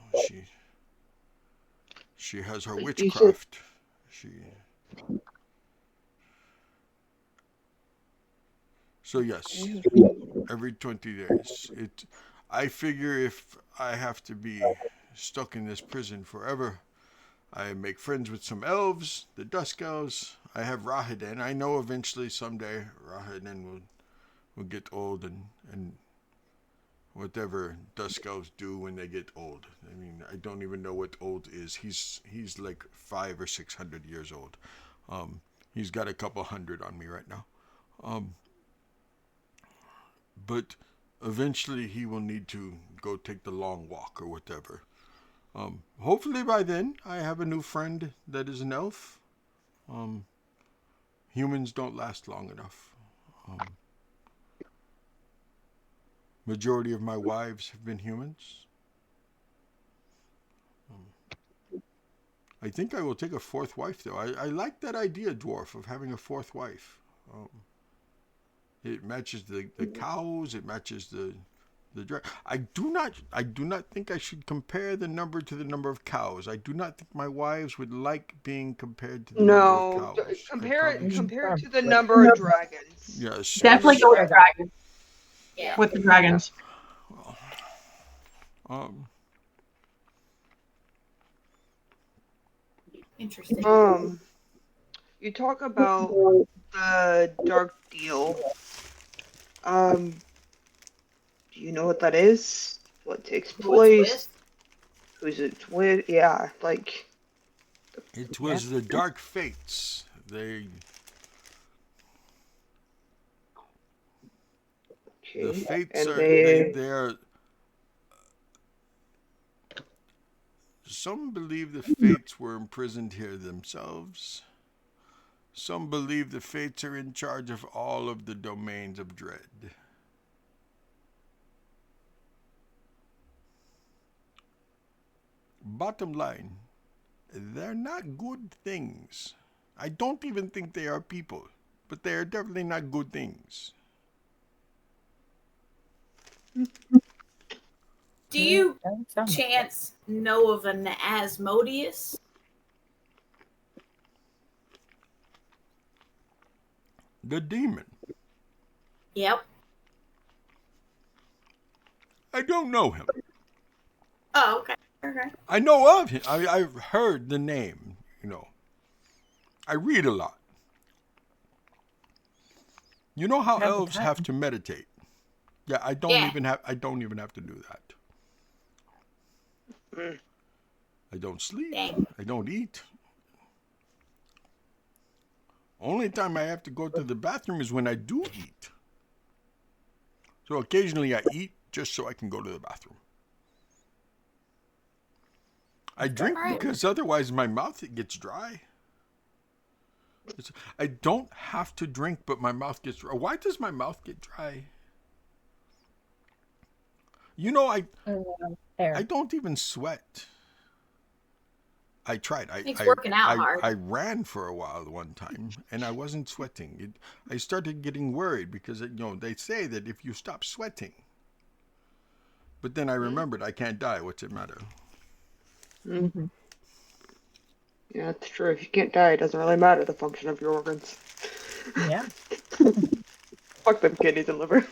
She has her witchcraft. So yes, every 20 days. I figure if I have to be stuck in this prison forever, I make friends with some elves, the Dusk Elves. I have Rahaden. I know eventually someday Rahaden will get old and whatever Dusk Elves do when they get old. I mean, I don't even know what old is. He's like 500 or 600 years old. He's got a couple hundred on me right now. But eventually he will need to go take the long walk or whatever. Hopefully by then I have a new friend that is an elf. Humans don't last long enough. Majority of my wives have been humans. I think I will take a fourth wife though. I like that idea, Dwarf, of having a fourth wife. It matches the cows. It matches the dragon. I do not think I should compare the number to the number of cows. I do not think my wives would like being compared to the number of cows. Compare it to the number of dragons. Yes. Definitely go with the dragons. Yeah. With the dragons. Interesting. You talk about the dark deal. Do you know what that is? What takes place? Who's it with? Yeah, like. It was the dark fates. The fates they are. Some believe the fates were imprisoned here themselves. Some believe the fates are in charge of all of the domains of dread. Bottom line, they're not good things. I don't even think they are people, but they are definitely not good things. Do you Doesn't sound like it. chance know of an Asmodeus? The demon. Yep. I don't know him. Oh, okay. Okay. I know of him. I've heard the name, you know. I read a lot. You know how Have the elves time. have to meditate? Yeah, I don't Yeah. even have to do that. I don't sleep. Dang. I don't eat. Only time I have to go to the bathroom is when I do eat. So occasionally I eat just so I can go to the bathroom. I drink Alright. because otherwise my mouth gets dry. I don't have to drink, but my mouth gets dry. Why does my mouth get dry? You know, I There. don't even sweat. I tried. He's working out hard. I ran for a while one time, and I wasn't sweating. I started getting worried because they say that if you stop sweating, but then I remembered I can't die. What's it matter? Mm-hmm. Yeah, it's true. If you can't die, it doesn't really matter the function of your organs. Yeah. Fuck them kidneys and liver.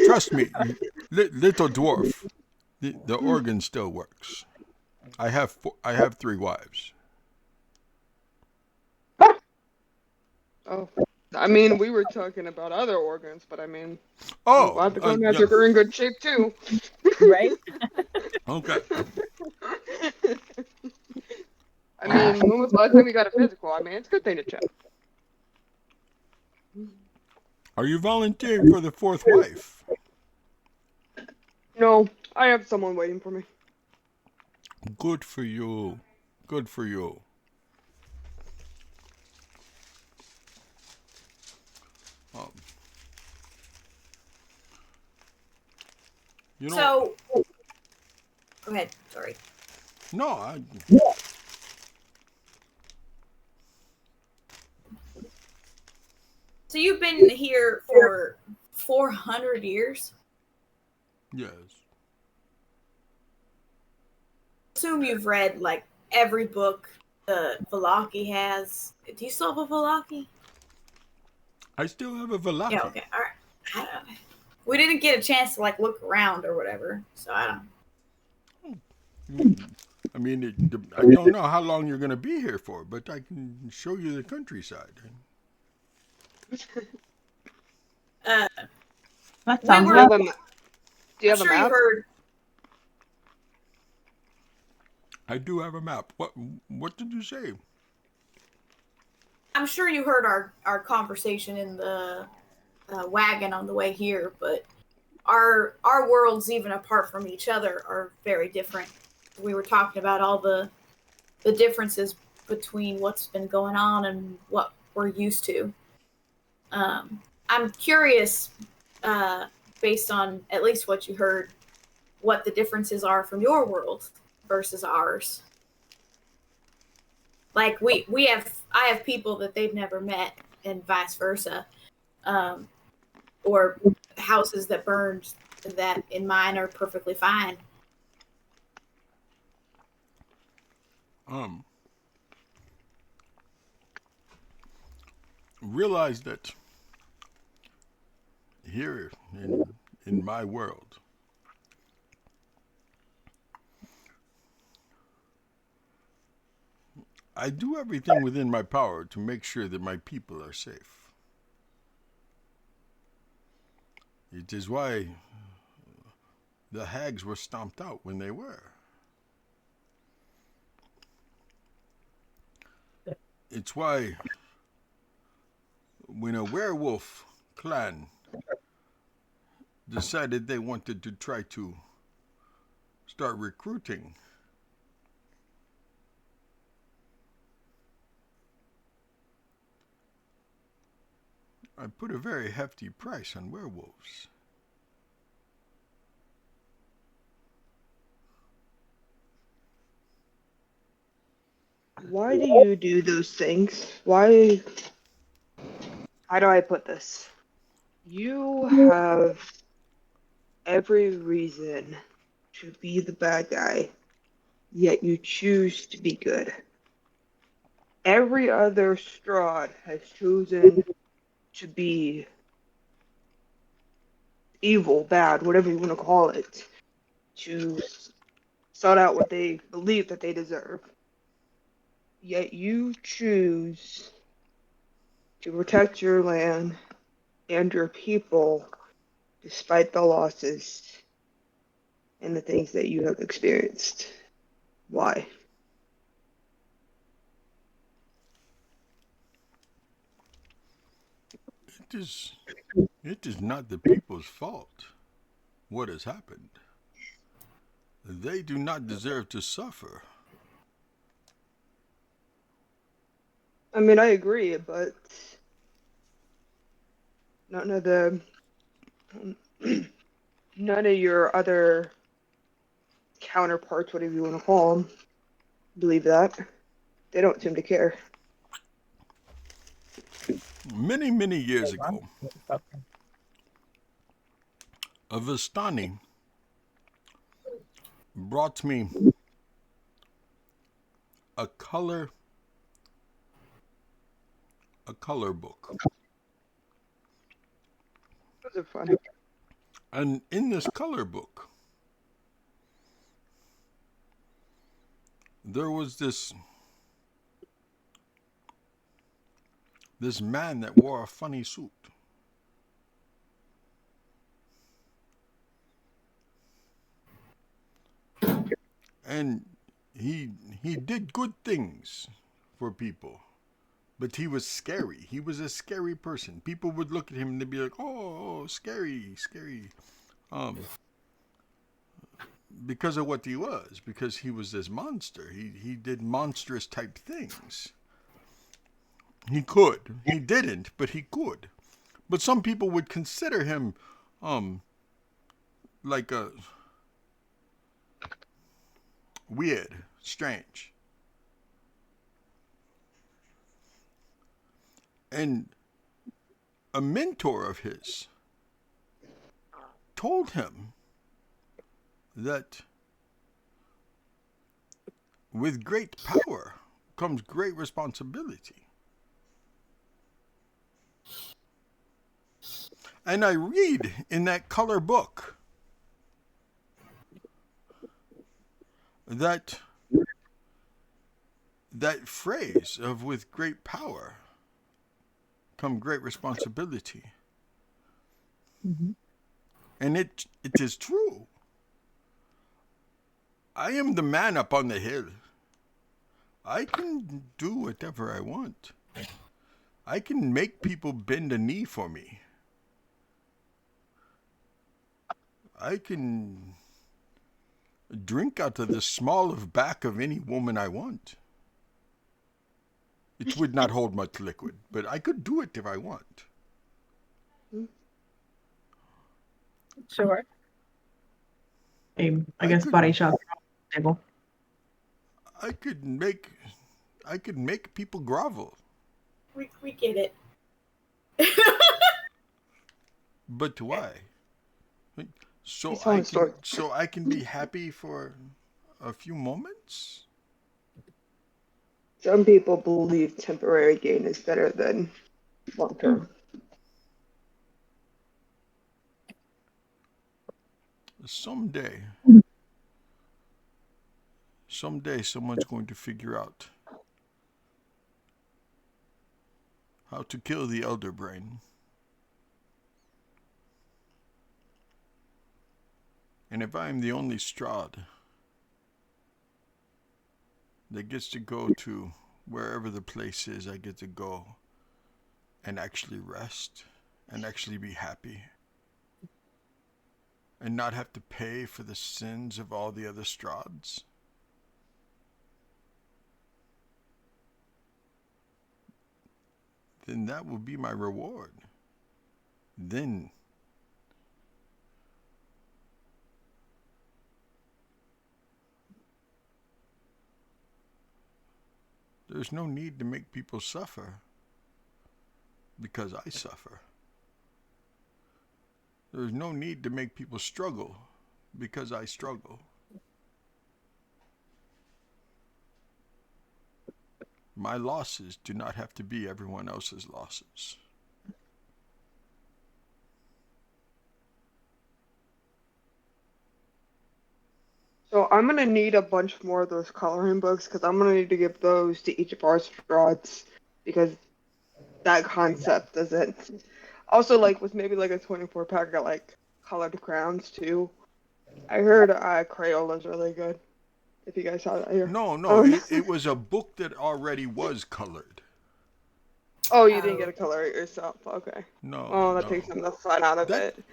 Trust me, little dwarf. The organ still works. I have 3 wives. Oh, I mean, we were talking about other organs, but I mean, Oh, glad the gonads yeah. are in good shape too. Right? Okay. I mean, when was the last time we got a physical? I mean, it's a good thing to check. Are you volunteering for the 4th wife? No, I have someone waiting for me. Good for you. Good for you. You know, So, go ahead. Sorry. no, So you've been here for 400 years? yes. Assume you've read like every book the Velaki has. Do you still have a Velaki? I still have a Velaki. Yeah, okay. All right. We didn't get a chance to like look around or whatever, so I don't. I mean, I don't know how long you're going to be here for, but I can show you the countryside. That We sounds were- Do you like have a, do you I'm have a sure you map? heard. I do have a map. What did you say? I'm sure you heard our conversation in the wagon on the way here, but our worlds, even apart from each other, are very different. We were talking about all the differences between what's been going on and what we're used to. I'm curious, based on at least what you heard, what the differences are from your world versus ours. Like I have people that they've never met, and vice versa, or houses that burned that in mine are perfectly fine. Realize that here in my world, I do everything within my power to make sure that my people are safe. It is why the hags were stomped out when they were. It's why when a werewolf clan decided they wanted to try to start recruiting, I put a very hefty price on werewolves. Why do you do those things? Why? How do I put this? You have every reason to be the bad guy, yet you choose to be good. Every other Strahd has chosen to be evil, bad, whatever you want to call it, to sort out what they believe that they deserve. Yet you choose to protect your land and your people despite the losses and the things that you have experienced. Why? It is, it is not the people's fault what has happened. They do not deserve to suffer. I mean, I agree, but none of the none of your other counterparts, whatever you want to call them, believe that. They don't seem to care. Many, many years ago, a Vistani brought me a color book. Those are fun. And in this color book, there was this man that wore a funny suit. And he did good things for people. But he was scary. He was a scary person. People would look at him and they'd be like, "Oh, scary, scary." Because of what he was, because he was this monster. He did monstrous type things. He could. He didn't, but he could. But some people would consider him like a weird, strange. And a mentor of his told him that with great power comes great responsibility. And I read in that color book that phrase of with great power come great responsibility. Mm-hmm. And it is true. I am the man up on the hill. I can do whatever I want. I can make people bend a knee for me. I can drink out of the small of back of any woman I want. It would not hold much liquid, but I could do it if I want. Sure. I guess body shop table. I could make people grovel. We get it. But why? So He's telling a story. so I can be happy for a few moments? Some people believe temporary gain is better than long term. Someday someone's going to figure out how to kill the elder brain. And if I'm the only Strahd that gets to go to wherever the place is, I get to go and actually rest and actually be happy and not have to pay for the sins of all the other Strahds. Then that will be my reward. Then there's no need to make people suffer because I suffer. There's no need to make people struggle because I struggle. My losses do not have to be everyone else's losses. So I'm gonna need a bunch more of those coloring books because I'm gonna need to give those to each of our Strahds because that concept doesn't. Also, like with maybe like a 24 pack of like colored crowns too. I heard Crayola's really good. If you guys saw that here. No, it was a book that already was colored. Oh, you didn't get to color it yourself. Okay. No, Oh, that no. takes some of the fun out of That it.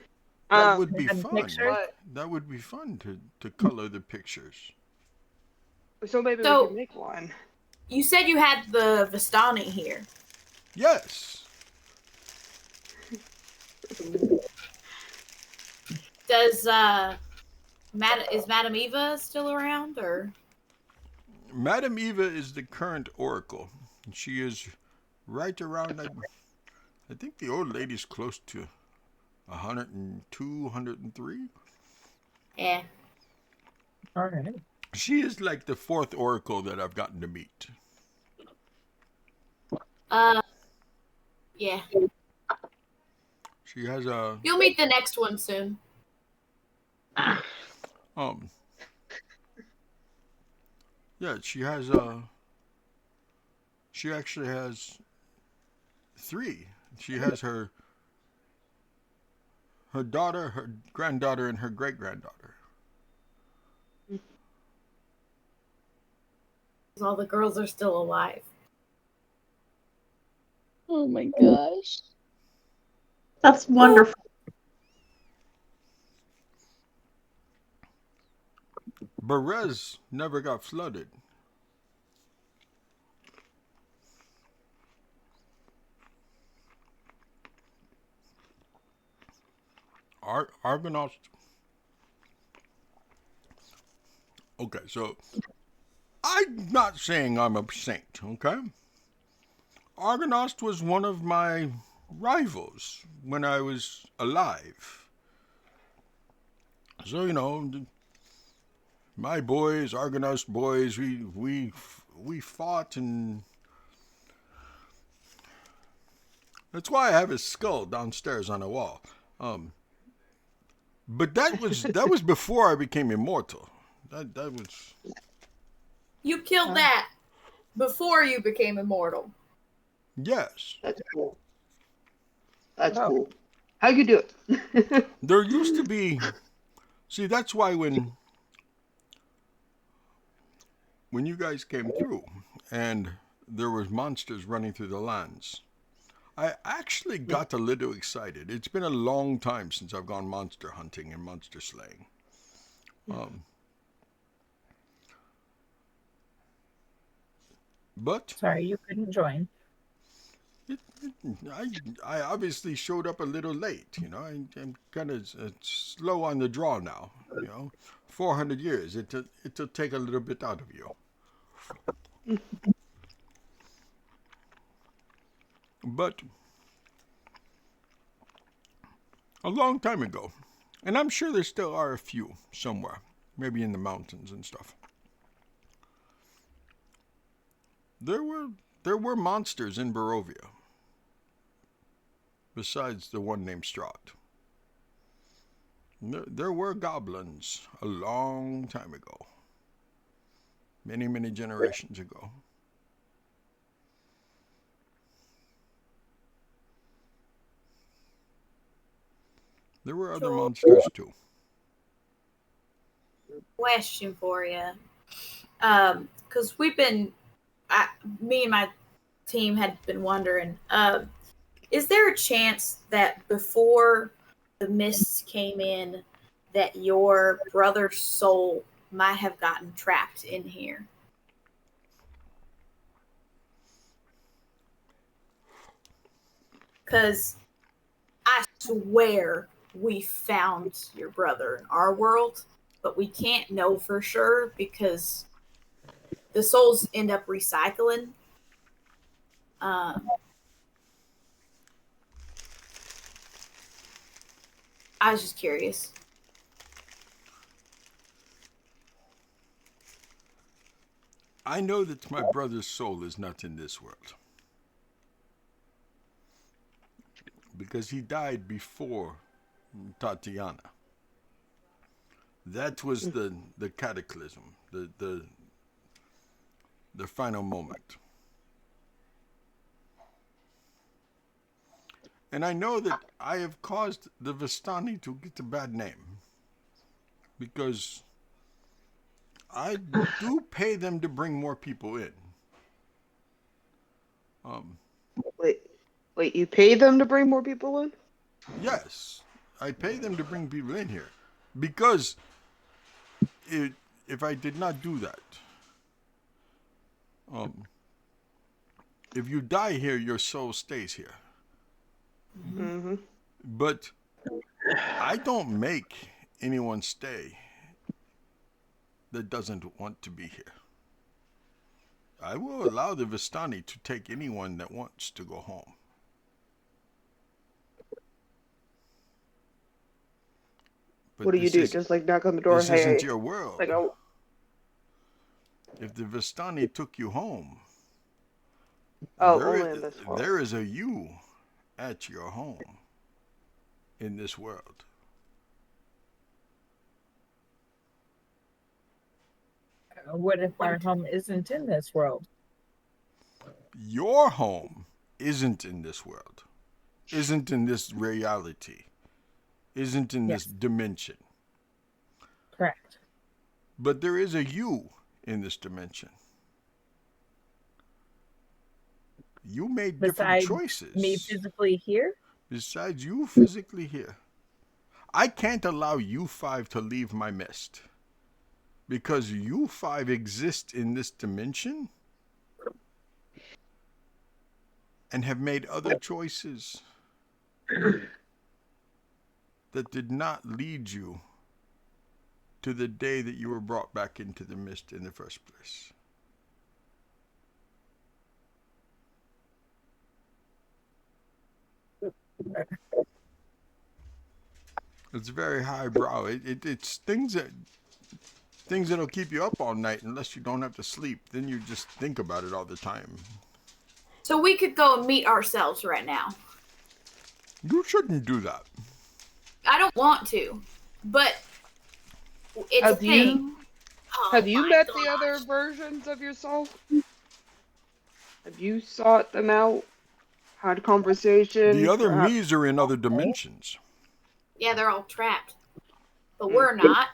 that would be And fun. pictures? But, That would be fun to color the pictures. so maybe we So- can make one. You said you had the Vistani here. Yes. Does is Madame Eva still around, or? Madame Eva is the current oracle. She is right around, I think the old lady's close to 102, 103. Yeah. All right. She is like the fourth oracle that I've gotten to meet. Yeah. She has a You'll meet the next one soon. yeah, she actually has three. She has her daughter, her granddaughter, and her great granddaughter. All the girls are still alive. Oh my gosh. That's wonderful. Berez never got flooded. Argonauts. Okay, so I'm not saying I'm a saint, okay? Argonaut was one of my rivals when I was alive. So, my boys, Argonaut boys, we fought, and that's why I have his skull downstairs on the wall. But that was before I became immortal. That was. You killed that before you became immortal. Yes. That's cool. That's cool. How'd you do it? There used to be. See, that's why when you guys came through and there was monsters running through the lands, I actually got a little excited. It's been a long time since I've gone monster hunting and monster slaying. But Sorry, you couldn't join. I obviously showed up a little late. I'm kind of slow on the draw now. 400 years. It'll take a little bit out of you. But a long time ago, and I'm sure there still are a few somewhere, maybe in the mountains and stuff. There were monsters in Barovia, besides the one named Strahd. There were goblins a long time ago, many, many generations ago. There were other monsters too. Question for you. Because me and my team had been wondering, is there a chance that before the mists came in, that your brother's soul might have gotten trapped in here? Because I swear we found your brother in our world, but we can't know for sure because the souls end up recycling. I was just curious. I know that my brother's soul is not in this world. Because he died before Tatiana. That was the cataclysm, the final moment. And I know that I have caused the Vistani to get a bad name. Because I do pay them to bring more people in. Wait, you pay them to bring more people in? Yes, I pay them to bring people in here. Because if I did not do that, if you die here, your soul stays here. Mm-hmm. But I don't make anyone stay that doesn't want to be here. I will allow the Vistani to take anyone that wants to go home. But What do you do? Just like knock on the door? This Hey, isn't your world. like, oh, If the Vistani took you home, only in this world. there is a you at your home in this world. What if our home isn't in this world? Your home isn't in this world, isn't in this reality, isn't in this dimension. Correct. But there is a you in this dimension. You made different Besides choices. me physically here? Besides you physically here. I can't allow you five to leave my mist. Because you five exist in this dimension and have made other choices that did not lead you to the day that you were brought back into the mist in the first place. It's very highbrow. It's things that'll keep you up all night unless you don't have to sleep. Then you just think about it all the time. So we could go and meet ourselves right now. You shouldn't do that. I don't want to, but it's Have a thing. Have you my met gosh. the other versions of yourself? Have you sought them out? Had conversation? The other perhaps? me's are in other dimensions. Yeah, they're all trapped. But we're not.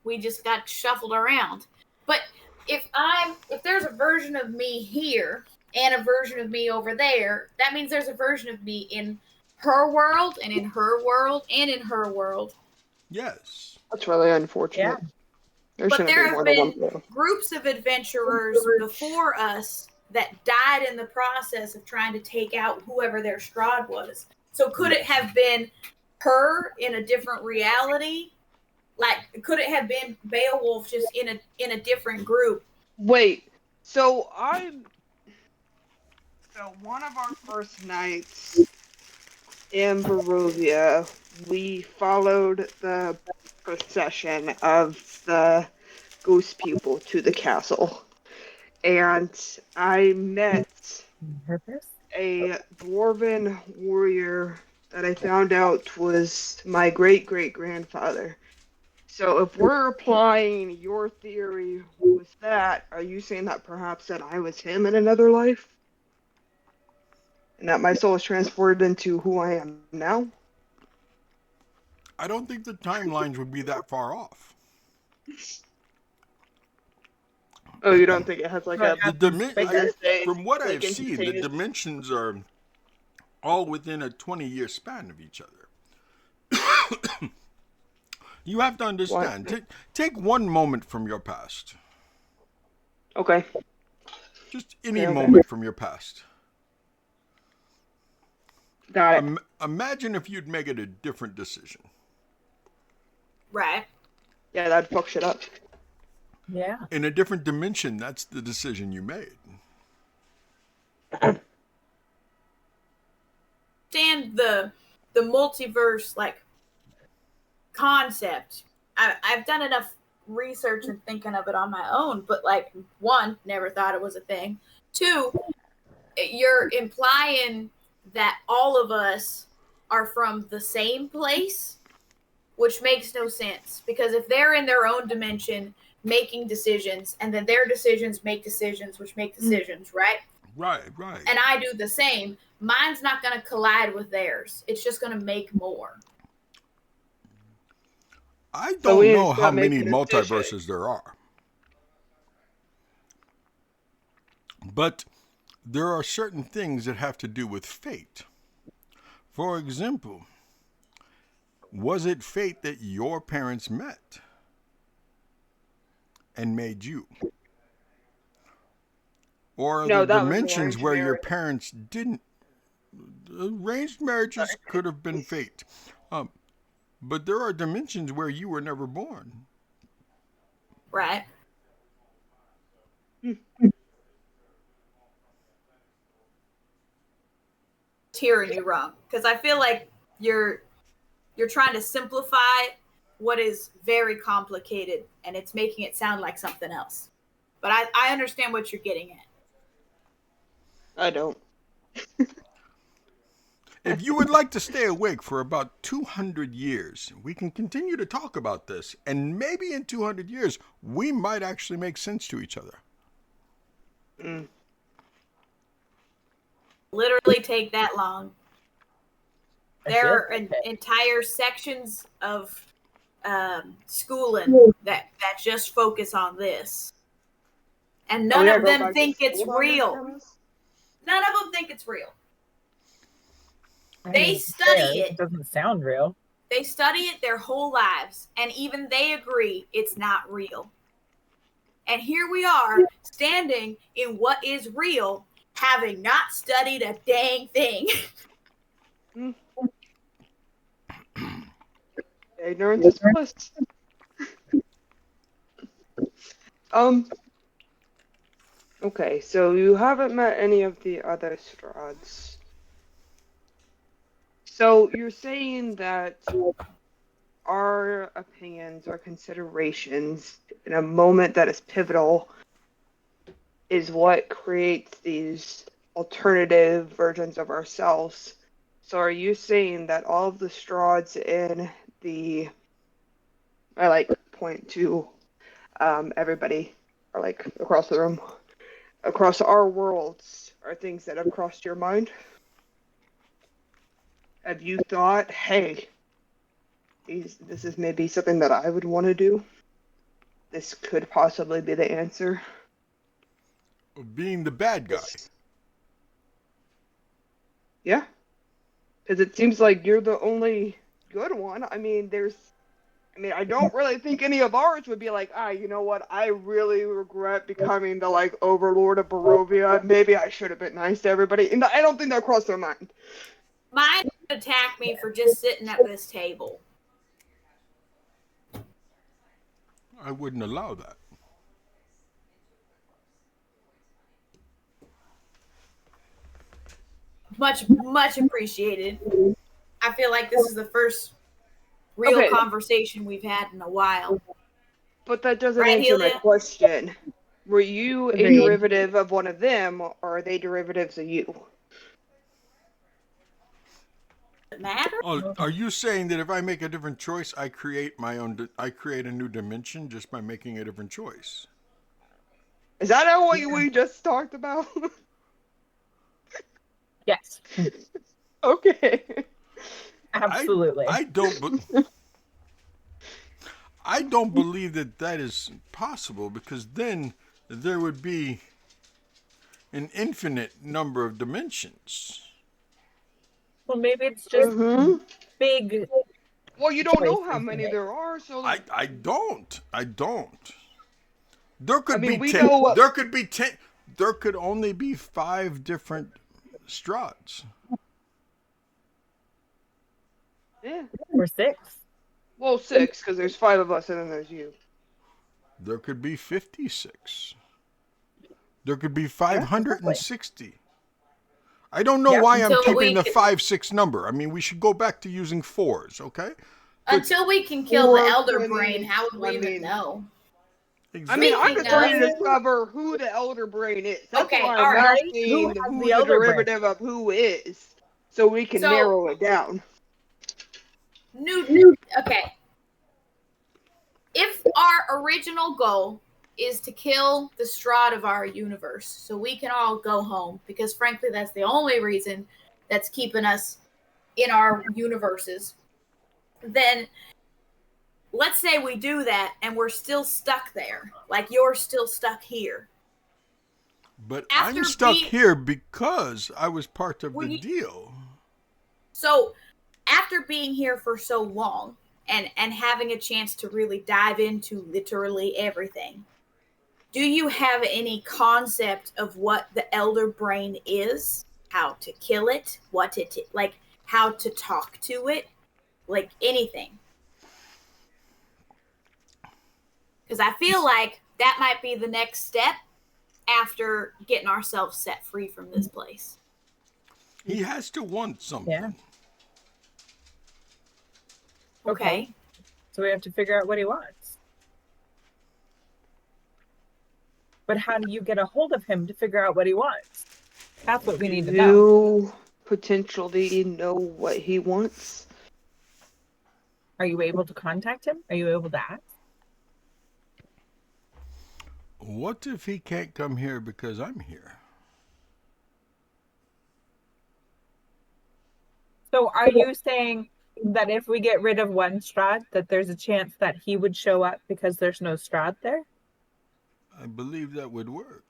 We just got shuffled around. But if there's a version of me here and a version of me over there, that means there's a version of me in her world and in her world and in her world. Yes. That's really unfortunate. Yeah. But there have been groups of adventurers before us that died in the process of trying to take out whoever their Strahd was. So could it have been her in a different reality? Like, could it have been Beowulf just in a different group? Wait, so one of our first nights in Barovia, we followed the procession of the ghost people to the castle. And I met a dwarven warrior that I found out was my great-great-grandfather. So if we're applying your theory with that, are you saying that perhaps that I was him in another life? And that my soul is transported into who I am now? I don't think the timelines would be that far off. Oh, you don't think it has like a... From what I've seen, the dimensions are all within a 20-year span of each other. You have to understand. Take one moment from your past. Okay. Just any moment from your past. Got it. Imagine if you'd make it a different decision. Right. Yeah, that'd fuck shit up. Yeah. In a different dimension, that's the decision you made. Understand the multiverse, like concept. I've done enough research and thinking of it on my own, but like, one, never thought it was a thing. Two, you're implying that all of us are from the same place, which makes no sense, because if they're in their own dimension making decisions, and then their decisions make decisions which make decisions, right? Right. And I do the same, mine's not going to collide with theirs. It's just going to make more. I So don't we know start how many making a decision. multiverses there are. But there are certain things that have to do with fate. For example, was it fate that your parents met and made you? Or are No, there that was dimensions arranged where your marriage. parents didn't? Arranged marriages could have been fate. But there are dimensions where you were never born. Right. Hearing you wrong, because I feel like you're trying to simplify what is very complicated, and it's making it sound like something else. But I understand what you're getting at. I don't. If you would like to stay awake for about 200 years, we can continue to talk about this, and maybe in 200 years, we might actually make sense to each other. Literally take that long. There are entire sections of schooling that just focus on this. And none of them think it's real. None of them think it's real. They study it. It doesn't sound real. They study it their whole lives, and even they agree it's not real. And here we are, standing in what is real, having not studied a dang thing. Ignorance is bliss. Okay, so you haven't met any of the other Strahds. So you're saying that our opinions or considerations in a moment that is pivotal is what creates these alternative versions of ourselves. So are you saying that all of the Strahds in the, I like point to everybody, or like across the room, across our worlds, are things that have crossed your mind? Have you thought, hey, this is maybe something that I would want to do? This could possibly be the answer. Being the bad guy. Yeah. Because it seems like you're the only good one. I I don't really think any of ours would be like, you know what? I really regret becoming the, like, overlord of Barovia. Maybe I should have been nice to everybody. And I don't think that crossed their mind. Mine would attack me for just sitting at this table. I wouldn't allow that. Much appreciated. I feel like this is the first real conversation we've had in a while. But that doesn't Right, answer my Helia? question. Were you a derivative of one of them, or are they derivatives of you? Does it matter? Oh, are you saying that if I make a different choice, I create I create a new dimension just by making a different choice? Is that what we just talked about? Yes. Okay. Absolutely. I don't believe that is possible, because then there would be an infinite number of dimensions. Well, maybe it's just big. Well, you don't know how many there are, so I don't. There could be we 10. know There could be 10. There could only be 5 different Strahds. yeah. Or 6. Well, 6, because there's 5 of us and then there's you. There could be 56. There could be 560. I don't know why I'm Until keeping the 5-6 number. I mean, we should go back to using 4s, okay? Until we can kill the Or Elder can Brain, he- how would we I even mean- know? I mean, I'm Speaking just trying to of- discover who the Elder Brain is. That's Okay, why all I'm right. asking Who has who the the Elder Brain? derivative of who is, so we can So- narrow it down. Okay. If our original goal is to kill the Strahd of our universe, so we can all go home, because frankly, that's the only reason that's keeping us in our universes, then let's say we do that and we're still stuck there. Like you're still stuck here. But After I'm stuck being- here because I was part of Well, the you- deal. So after being here for so long and having a chance to really dive into literally everything, do you have any concept of what the Elder Brain is? How to kill it? What it like? How to talk to it? Like anything? Because I feel like that might be the next step after getting ourselves set free from this place. He has to want something. Yeah. Okay. So we have to figure out what he wants. But how do you get a hold of him to figure out what he wants? That's what we need to know. You potentially know what he wants. Are you able to contact him? Are you able to ask? What if he can't come here because I'm here? So are you saying that if we get rid of one Strahd, that there's a chance that he would show up because there's no Strahd there? I believe that would work.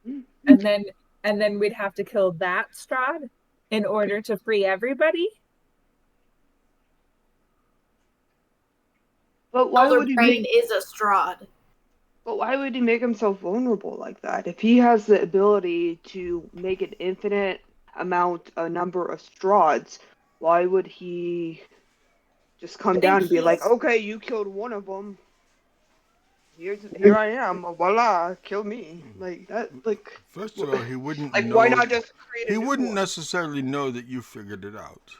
And then we'd have to kill that Strahd in order to free everybody? But why Elder would he Brain make? is a Strahd. But why would he make himself vulnerable like that? If he has the ability to make an infinite number of Strahds, why would he just come down and be like, he's- "Okay, you killed one of them. Here I am. Voila, kill me." Like that. Like First of all, he wouldn't like know. why not just create a He new wouldn't one? necessarily know that you figured it out.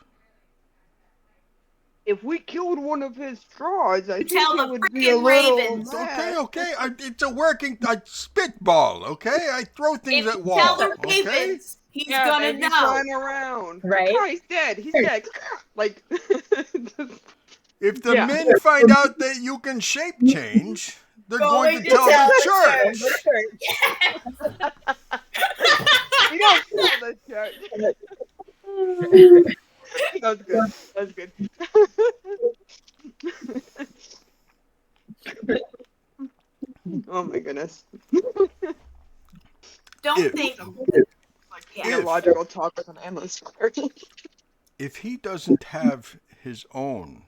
If we killed one of his Strahds, I think Tell he the would be a frickin' little ravens. mad. Okay. It's a working. I spitball. Okay, I throw things If at you walls. tell the Okay. ravens, he's Yeah, gonna they'd be know. flying around. Right. Oh, he's dead. He's dead. Like, If the Yeah. men find out that you can shape change, they're going to tell the church. we don't tell the church. That's good. That's good. Oh my goodness. Don't If- think. Like Yeah. theological talk with an endless word. If he doesn't have his own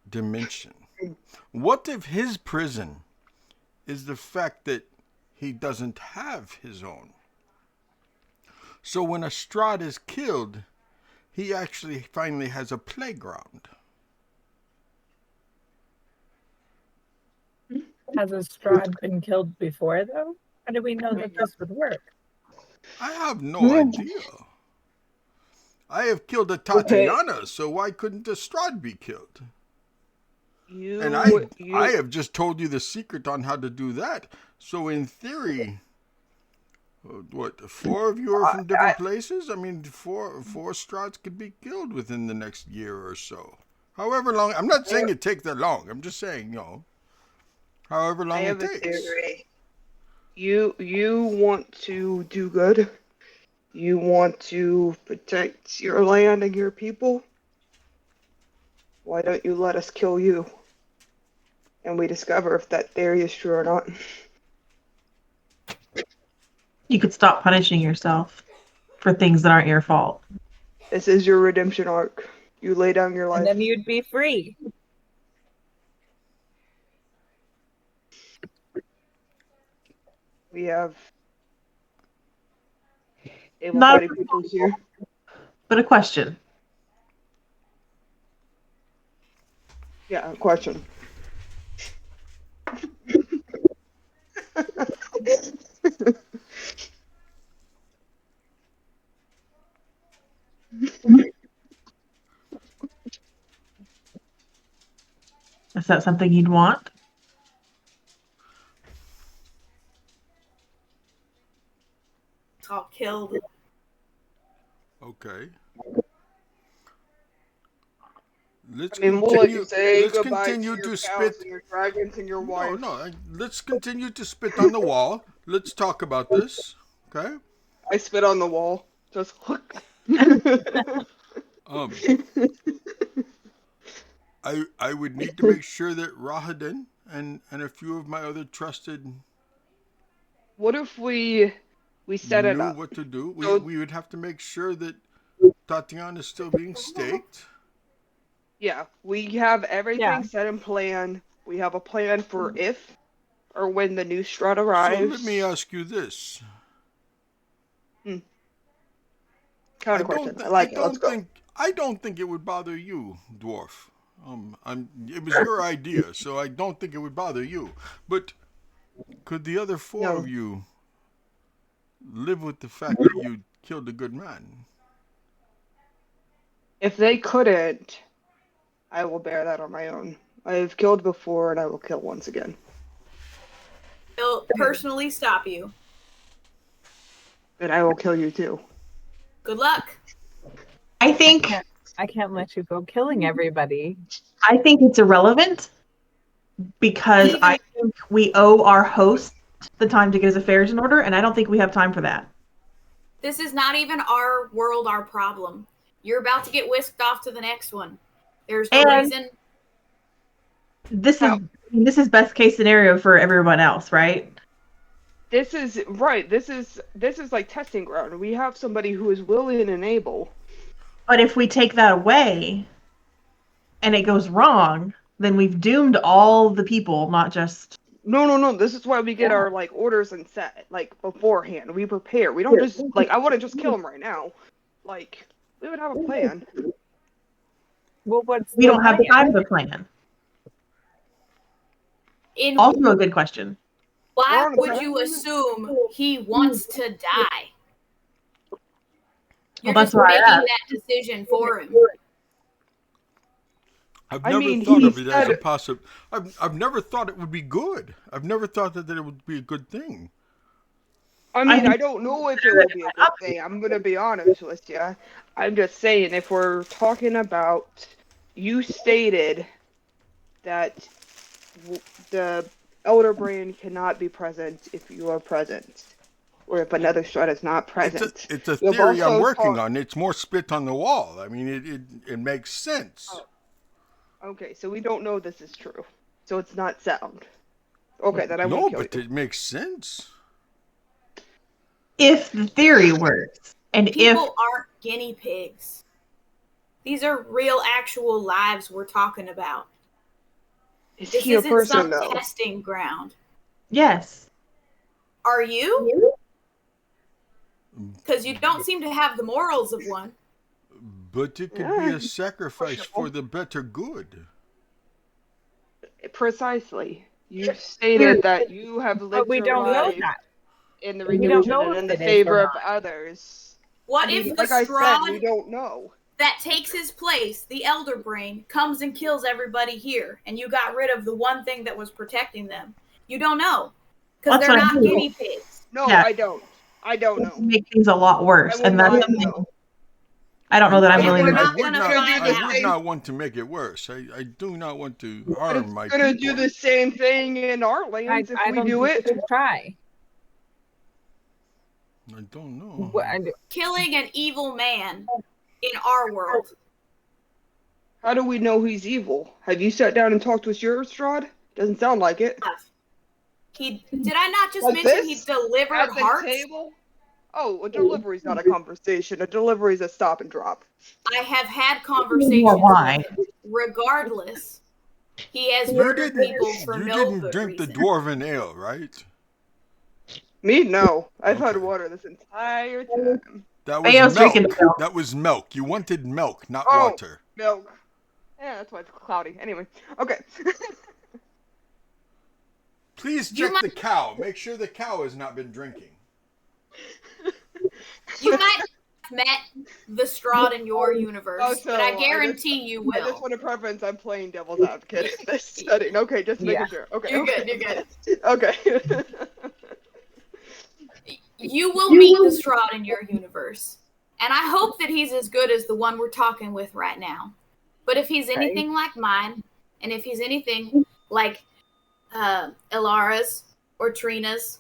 dimension, what if his prison is the fact that he doesn't have his own? So when a Strahd is killed, he actually finally has a playground. Has a Strahd been killed before, though? How do we know that this would work? I have no idea. I have killed a Tatania, so why couldn't a Strahd be killed? And I have just told you the secret on how to do that. So in theory, what, 4 of you are from different places? I mean, four Strahds could be killed within the next year or so. However long. I'm not saying it takes that long. I'm just saying, however long I it have a takes. theory. You want to do good. You want to protect your land and your people. Why don't you let us kill you? And we discover if that theory is true or not. You could stop punishing yourself for things that aren't your fault. This is your redemption arc. You lay down your life. And then you'd be free. We have Not able-bodied people here. But a question. Yeah, question. Is that something you'd want? It's all killed. Okay. Let's I mean, we'll let you continue. say Let's goodbye to continue your to cows spit. and your dragons and your No, wife. no. Let's continue to spit on the wall. Let's talk about this. Okay. I spit on the wall. Just look. Um, I would need to make sure that Rahadin and a few of my other trusted What if we set it knew up? what to do. So- We would have to make sure that Tatiana is still being staked. Yeah, we have everything Yeah. set in plan. We have a plan for if or when the new Strahd So arrives. let me ask you this. Counter question. I like it. Let's go. I don't think it would bother you, Dwarf. It was your idea, so I don't think it would bother you. But could the other four No. of you live with the fact that you killed a good man? If they couldn't, I will bear that on my own. I have killed before, and I will kill once again. He'll personally stop you. And I will kill you too. Good luck. I think I can't let you go killing everybody. it's irrelevant because Even- I think we owe our host the time to get his affairs in order, and I don't think we have time for that. This is not even our world, our problem. You're about to get whisked off to the next one. There's no And- reason. This is best case scenario for everyone else, right? This is right. This is like testing ground. We have somebody who is willing and able. But if we take that away and it goes wrong, then we've doomed all the people, not just. No. This is why we get Yeah. our like orders and set like beforehand. We prepare. We don't just like I wouldn't just kill him right now. Like we would have a plan. Well, We don't have the time for a plan. In Also a good question. why Wrong. would you assume he wants to die? You're that's just why I making asked. that decision for him. I've I never mean, thought he of it as a said- possible. I've never thought it would be good. I've never thought that it would be a good thing. I mean, think- I don't know if it will be a good thing. I'm gonna be honest with you. I'm just saying, if we're talking about, you stated that the Elder Brain cannot be present if you are present, or if another Strahd is not present. It's a You've theory I'm also working talked- on. It's more spit on the wall. I mean, it makes sense. Oh. Okay, so we don't know this is true, so it's not sound. Okay, then I No, won't kill but you. it makes sense. If the theory works, and People aren't guinea pigs. These are real, actual lives we're talking about. Is This he a isn't person some though? testing ground. yes, Are you? Because you don't seem to have the morals of one. But it could be Yeah, a sacrifice for the better good. Precisely. You stated that you have lived But we your don't know life that. in the We don't religion know and in if the it is favor or of not. others. What I mean, if the like I said, we Strahd don't know. that takes his place, the Elder Brain, comes and kills everybody here, and you got rid of the one thing that was protecting them? You don't know. Because That's they're what I not mean. guinea pigs. No, Yeah. I don't. I don't know. make things a lot worse, I will and that's not something know. I don't know that I'm Yeah, willing we're to. not I would gonna not, find I out. would not want to make it worse. I do not want to But harm it's my gonna people. do the same thing in our I lands if we don't do think it. we should try. I don't know. Killing An evil man in our world. How do we know he's evil? Have you sat down and talked with your Strahd? Doesn't sound like it. Did I not just Like mention this? he delivered At the hearts? table? Oh, a delivery's not a conversation. A delivery's a stop and drop. I have had conversations More wine. with him. Regardless, he has You murdered didn't. people for You no didn't good drink the reason. dwarven ale, right? Me, no. I've had Okay. water this entire time. That was Bayo's milk. drinking milk. That was milk. You wanted milk, not Oh. water. Milk. Yeah, that's why it's cloudy. Anyway, okay. Please You check might- the cow. Make sure the cow has not been drinking. You might met the Strahd in your universe, Also, but I guarantee you will. I just want to preference I'm playing devil's advocate in this setting. Okay, just making sure. Okay. You're okay. good. You're good. Okay. You will meet the Strahd in your universe. And I hope that he's as good as the one we're talking with right now. But if he's anything like mine, and if he's anything like Elara's or Trina's,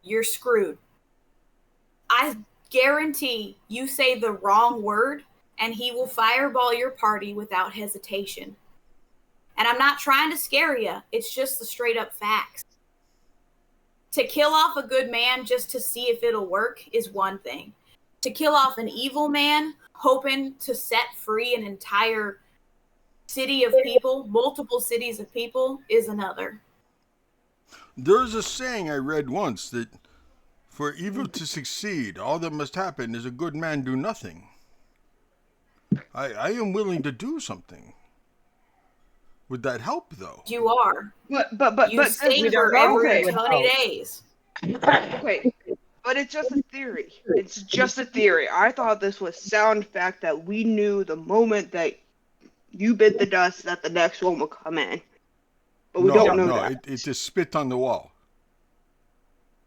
you're screwed. I guarantee you say the wrong word, and he will fireball your party without hesitation. And I'm not trying to scare you. It's just the straight up facts. To kill off a good man just to see if it'll work is one thing. To kill off an evil man, hoping to set free an entire city of people, multiple cities of people, is another. There's a saying I read once that for evil to succeed, all that must happen is a good man do nothing. I am willing to do something. Would that help, though? You are. But You savor every 20 days. Okay, but it's just a theory. It's just a theory. I thought this was sound fact that we knew the moment that you bit the dust that the next one will come in. But we don't know that. It just spit on the wall.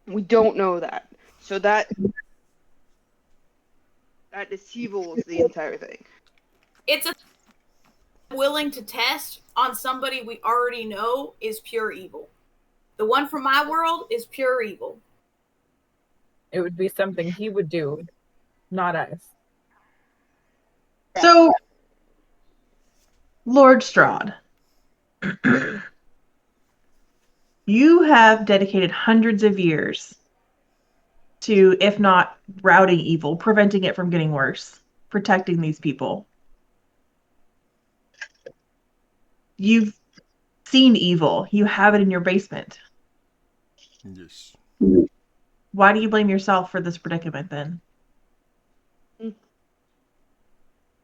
We don't know that. So that deceival is the entire thing. It's a willing to test on somebody we already know is pure evil. The one from my world is pure evil. It would be something he would do, not us. So, Lord Strahd, you have dedicated hundreds of years to, if not routing evil, preventing it from getting worse, protecting these people. You've seen evil. You have it in your basement. Yes. Why do you blame yourself for this predicament then?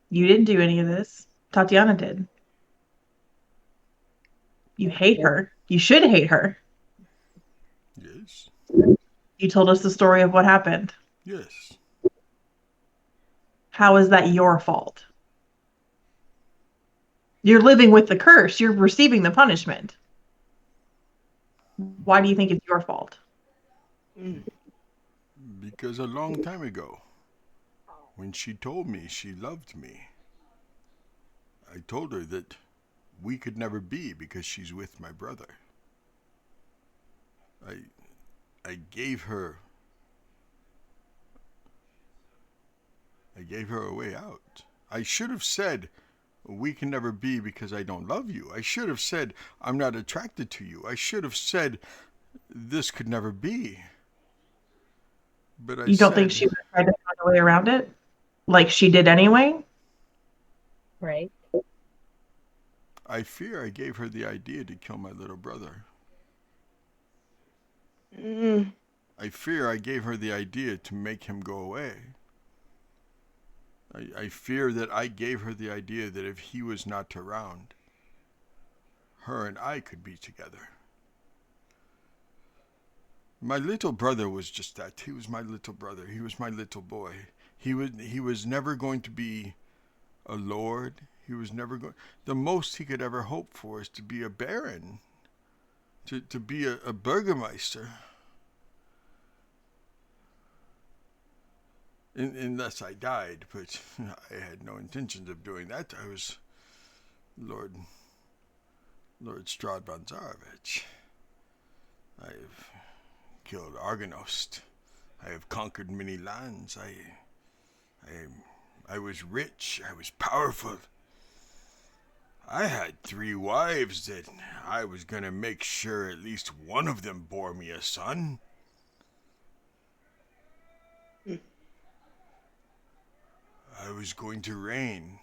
You didn't do any of this. Tatiana did. You hate her. You should hate her. Yes. You told us the story of what happened. Yes. How is that your fault? You're living with the curse. You're receiving the punishment. Why do you think it's your fault? Because a long time ago, when she told me she loved me, I told her that we could never be because she's with my brother. I gave her a way out. I should have said, we can never be because I don't love you. I should have said, I'm not attracted to you. I should have said, this could never be. But you don't think she would have tried to find a way around it? Like she did anyway? Right. I fear I gave her the idea to kill my little brother. I fear I gave her the idea to make him go away. I fear that I gave her the idea that if he was not around, her and I could be together. My little brother was just that. He was my little brother. He was my little boy. He was never going to be a lord. He was never going. The most he could ever hope for is to be a baron, to be a burgermeister. Unless I died, but I had no intentions of doing that. I was Lord Strahd Banzarovich. I have killed Argonost. I have conquered many lands. I was rich. I was powerful. I had 3 wives that I was going to make sure at least one of them bore me a son. I was going to reign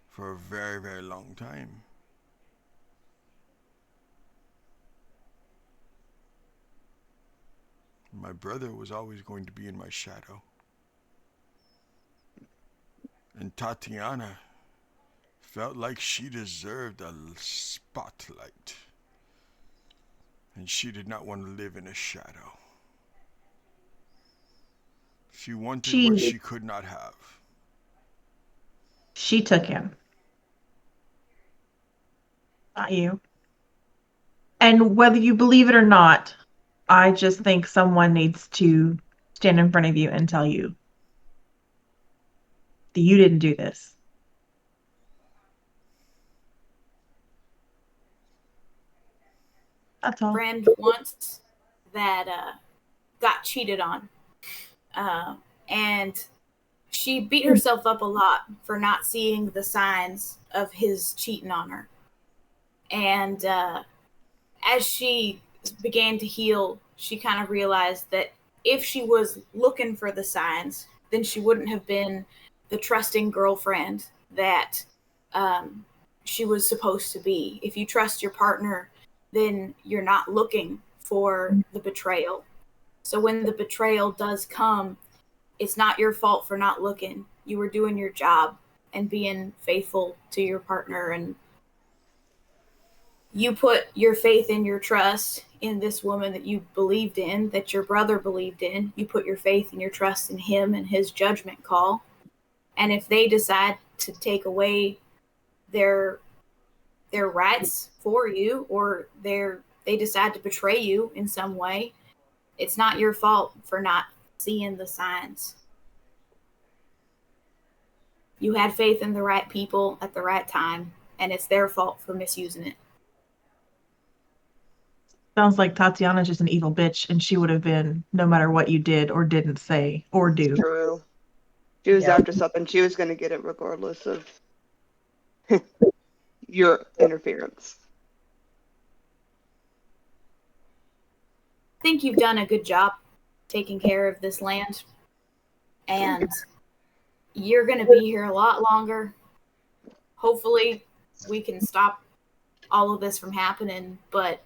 for a very, very long time. My brother was always going to be in my shadow. And Tatiana felt like she deserved a spotlight. And she did not want to live in a shadow. She wanted what She she could not have. she took him, not you. And whether you believe it or not, I just think someone needs to stand in front of you and tell you that you didn't do this. That's all. Friend once that got cheated on. And she beat herself up a lot for not seeing the signs of his cheating on her. And as she began to heal, she kind of realized that if she was looking for the signs, then she wouldn't have been the trusting girlfriend that she was supposed to be. If you trust your partner, then you're not looking for the betrayal. So when the betrayal does come, it's not your fault for not looking. You were doing your job and being faithful to your partner, and you put your faith and your trust in this woman that you believed in, that your brother believed in. You put your faith and your trust in him and his judgment call. And if they decide to take away their rights for you, or they decide to betray you in some way, it's not your fault for not seeing the signs. You had faith in the right people at the right time, and it's their fault for misusing it. Sounds like Tatiana's just an evil bitch, and she would have been no matter what you did or didn't say or do. True. She was Yeah. after something. She was going to get it regardless of your interference. I think you've done a good job taking care of this land, and you're going to be here a lot longer. Hopefully, we can stop all of this from happening, but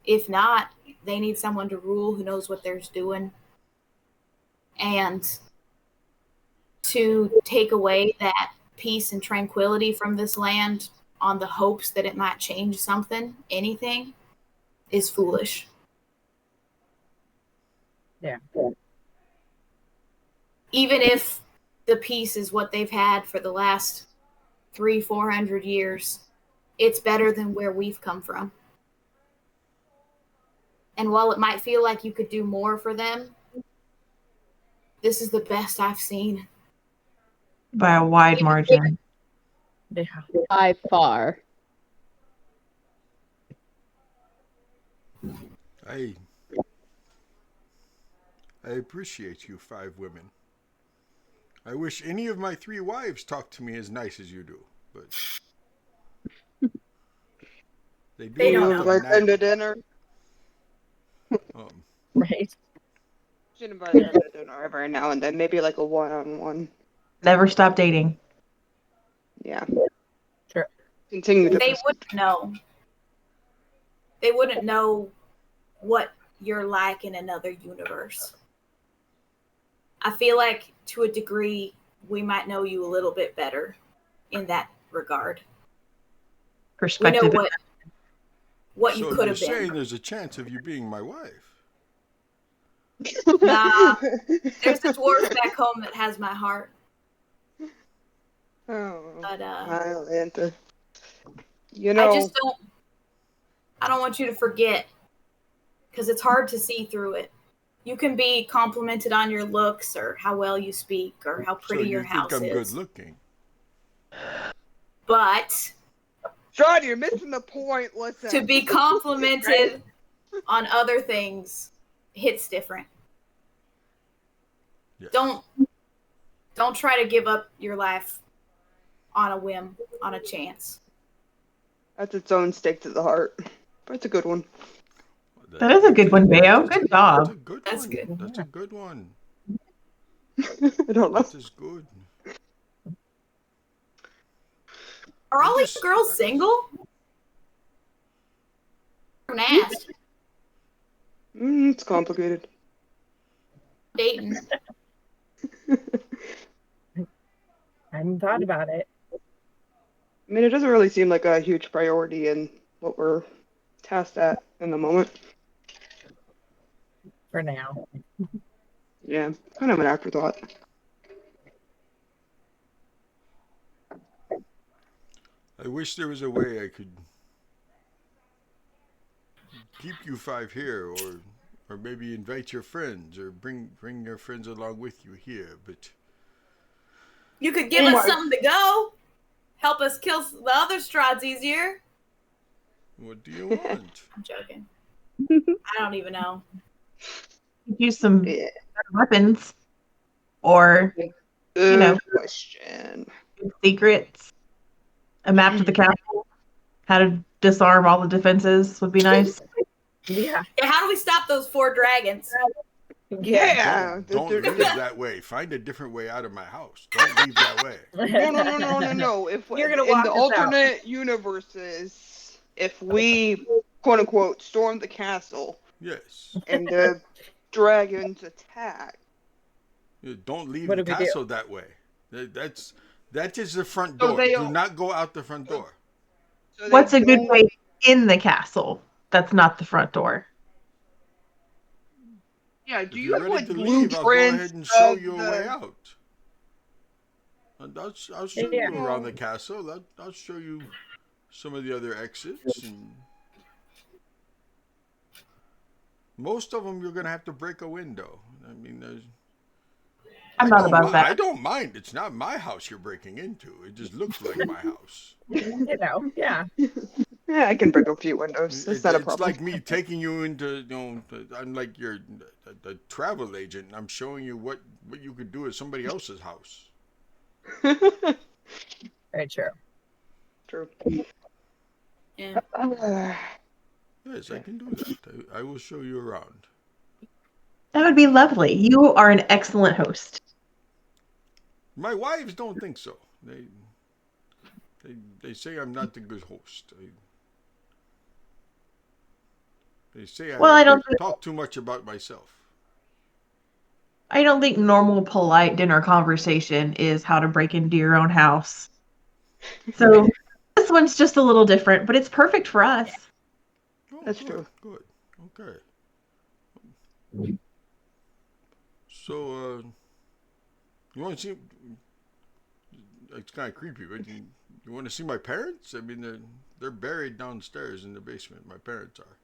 if not, they need someone to rule who knows what they're doing. And to take away that peace and tranquility from this land on the hopes that it might change something, anything, is foolish. Yeah. Even if the peace is what they've had for the last 300-400 years, it's better than where we've come from. And while it might feel like you could do more for them, this is the best I've seen. By a wide margin. Yeah. By far. I appreciate you 5 women. I wish any of my 3 wives talked to me as nice as you do, but they do. They don't You know. invite them to dinner. Right. Should invite them to dinner every now and then. Maybe like a one-on-one. Never stop dating. Yeah. Sure. Continue to. They wouldn't know. They wouldn't know what you're like in another universe. I feel like, to a degree, we might know you a little bit better in that regard. We Perspective. know what you So could you're have saying been. there's a chance of you being my wife? Nah, there's a dwarf back home that has my heart. Oh, But Atlanta. You know, I don't want you to forget, because it's hard to see through it. You can be complimented on your looks or how well you speak or how pretty So your you house think I'm good is. looking? But Strahd, you're missing the point. Listen. to be complimented on other things hits different. Yes. Don't try to give up your life on a whim, on a chance. That's its own stake to the heart. But it's a good one. That is a good one, Beo. Good job. That's a good That's one. good. That's a good one. I don't know. That is good. Are all I these just- girls single? Don't ask. It's complicated. Dating. I hadn't thought about it. I mean, it doesn't really seem like a huge priority in what we're tasked at in the moment. For now. Yeah, kind of an afterthought. I wish there was a way I could keep you five here, or maybe invite your friends, or bring your friends along with you here. But You could give us something to go. Help us kill the other Strahds easier. what do you want? I'm joking. I don't even know. Use some Yeah. weapons, or Good question. secrets. A map to the castle. How to disarm all the defenses would be nice. Yeah. Yeah, how do we stop those 4 dragons? Yeah. Don't leave that way. Find a different way out of my house. Don't leave that way. No. If You're gonna in walk the us out. alternate universes, if we quote unquote storm the castle Yes. and the dragons attack, Don't leave What the do we do? castle that way. That is the front So door. they Do all- not go out the front door. so they What's a good don't- way in the castle? That's not the front door. Yeah, If do you you're have ready like to leave, I'll go blueprints ahead and show of you a the- way out. And I'll show Yeah. you around the castle. I'll show you some of the other exits, and most of them you're gonna have to break a window. I mean, I'm not about that. I don't mind. It's not my house you're breaking into. It just looks like my house. Yeah. Yeah, I can break a few windows. That's not a It's problem. like me taking you into, I'm like the travel agent. I'm showing you what you could do at somebody else's house. Very true. True. Yeah. Yes, I can do that. I will show you around. That would be lovely. You are an excellent host. My wives don't think so. They say I'm not a good host. They say I don't talk too much about myself. I don't think normal polite dinner conversation is how to break into your own house. So this one's just a little different, but it's perfect for us. Oh, That's good, true. Good. Okay. So, you want to see? It's kind of creepy, but you want to see my parents? I mean, they're buried downstairs in the basement. My parents are.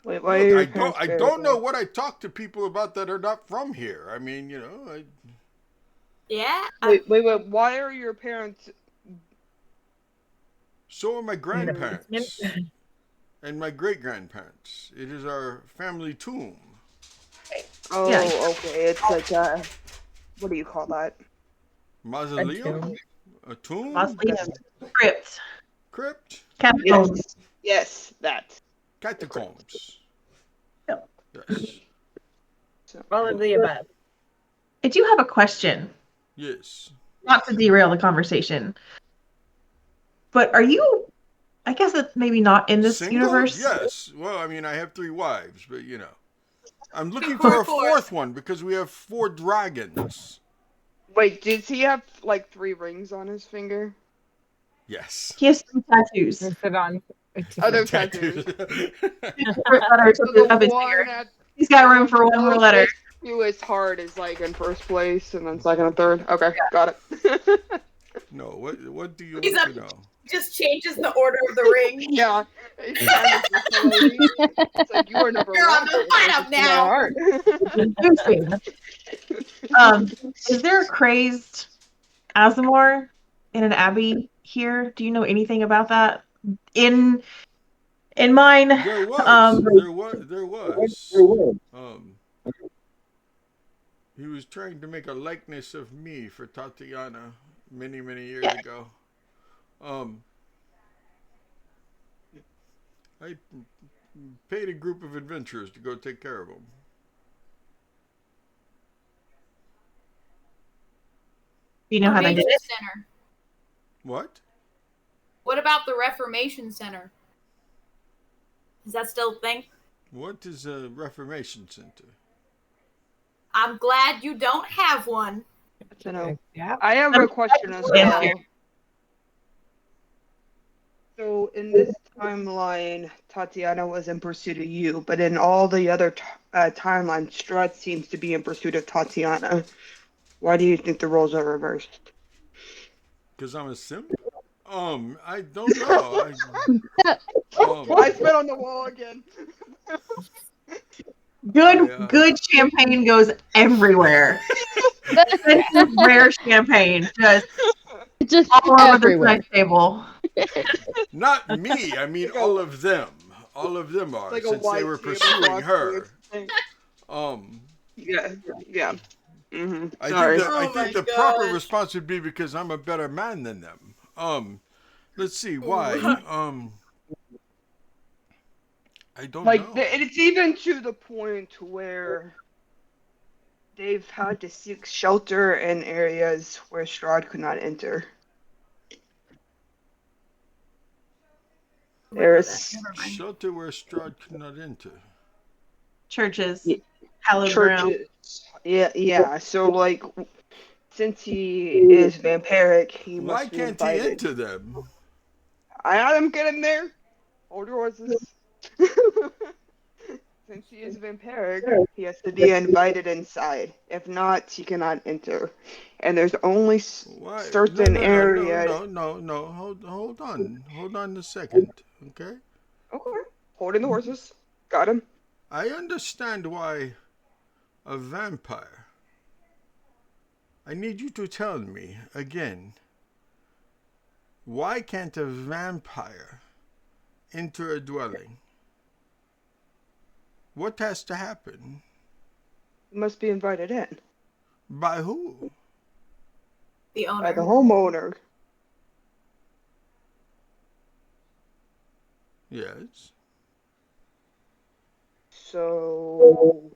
Wait, why Look, are your I parents don't buried know there? what I talk to people about that are not from here. I mean, Yeah. Wait. Why are your parents? so are my grandparents and my great grandparents. It is our family tomb. Oh, Yeah. okay. It's like what do you call that? Mausoleum? A tomb? Mausoleum, crypt, Crypt? catacombs. Yes, that. Catacombs. Yep. Yes. All of the above. I do have a question, Yes. not to derail the conversation. But are you? I guess it's maybe not in this Single? universe. Yes. Well, I mean, I have 3 wives, but I'm looking for a 4th one because we have 4 dragons. Wait, does he have like 3 rings on his finger? Yes. He has some tattoos. We sit on. Other tattoos. Different letters So the of his one finger. at He's got room for one more letter. to his heart is like in first place, and then second and third. Okay, got it. No, what do you He's want up- to know? Just changes the order of the ring. Yeah. It's kind of just the lady. It's like you are number You're one. on the lineup now. Interesting. Is there a crazed Aasimar in an abbey here? Do you know anything about that? In mine, There was. There was. He was trying to make a likeness of me for Tatiana many, many years ago. I paid a group of adventurers to go take care of him. do you know how they did Reformation it? Center. What? What about the Reformation Center? Is that still a thing? What is a Reformation Center? I'm glad you don't have one. So no. Yeah. I have a question as well. So in this timeline, Tatiana was in pursuit of you, but in all the other timelines, Strahd seems to be in pursuit of Tatiana. Why do you think the roles are reversed? Because I'm a simp. I don't know. I spit on the wall again. Good champagne goes everywhere. This is rare champagne, Just all over the everywhere. side table. Not me. I mean, Like a- all of them. All of them are, like a since they white were pursuing tablecloth her. thing. Um, Yeah, yeah. Mm-hmm. I Sorry. think Oh my the proper gosh. response would be because I'm a better man than them. Let's see why. I don't Like, know. it's even to the point where they've had to seek shelter in areas where Strahd could not enter. There's Never mind. Shelter where Strahd could not enter. Churches, Yeah. hallowed ground. churches. Yeah. So, like, since he is vampiric, he Why must be can't he invited. enter them? I had him get in there. Hold your horses. Since he is vampiric, he has to be invited inside. If not, he cannot enter. And there's only Why? certain No. areas. Hold on a second. Okay. Okay. Holding the horses. Got him. I understand why a vampire. I need you to tell me again. Why can't a vampire enter a dwelling? What has to happen? He must be invited in By who? The by the owner. homeowner. Yes. So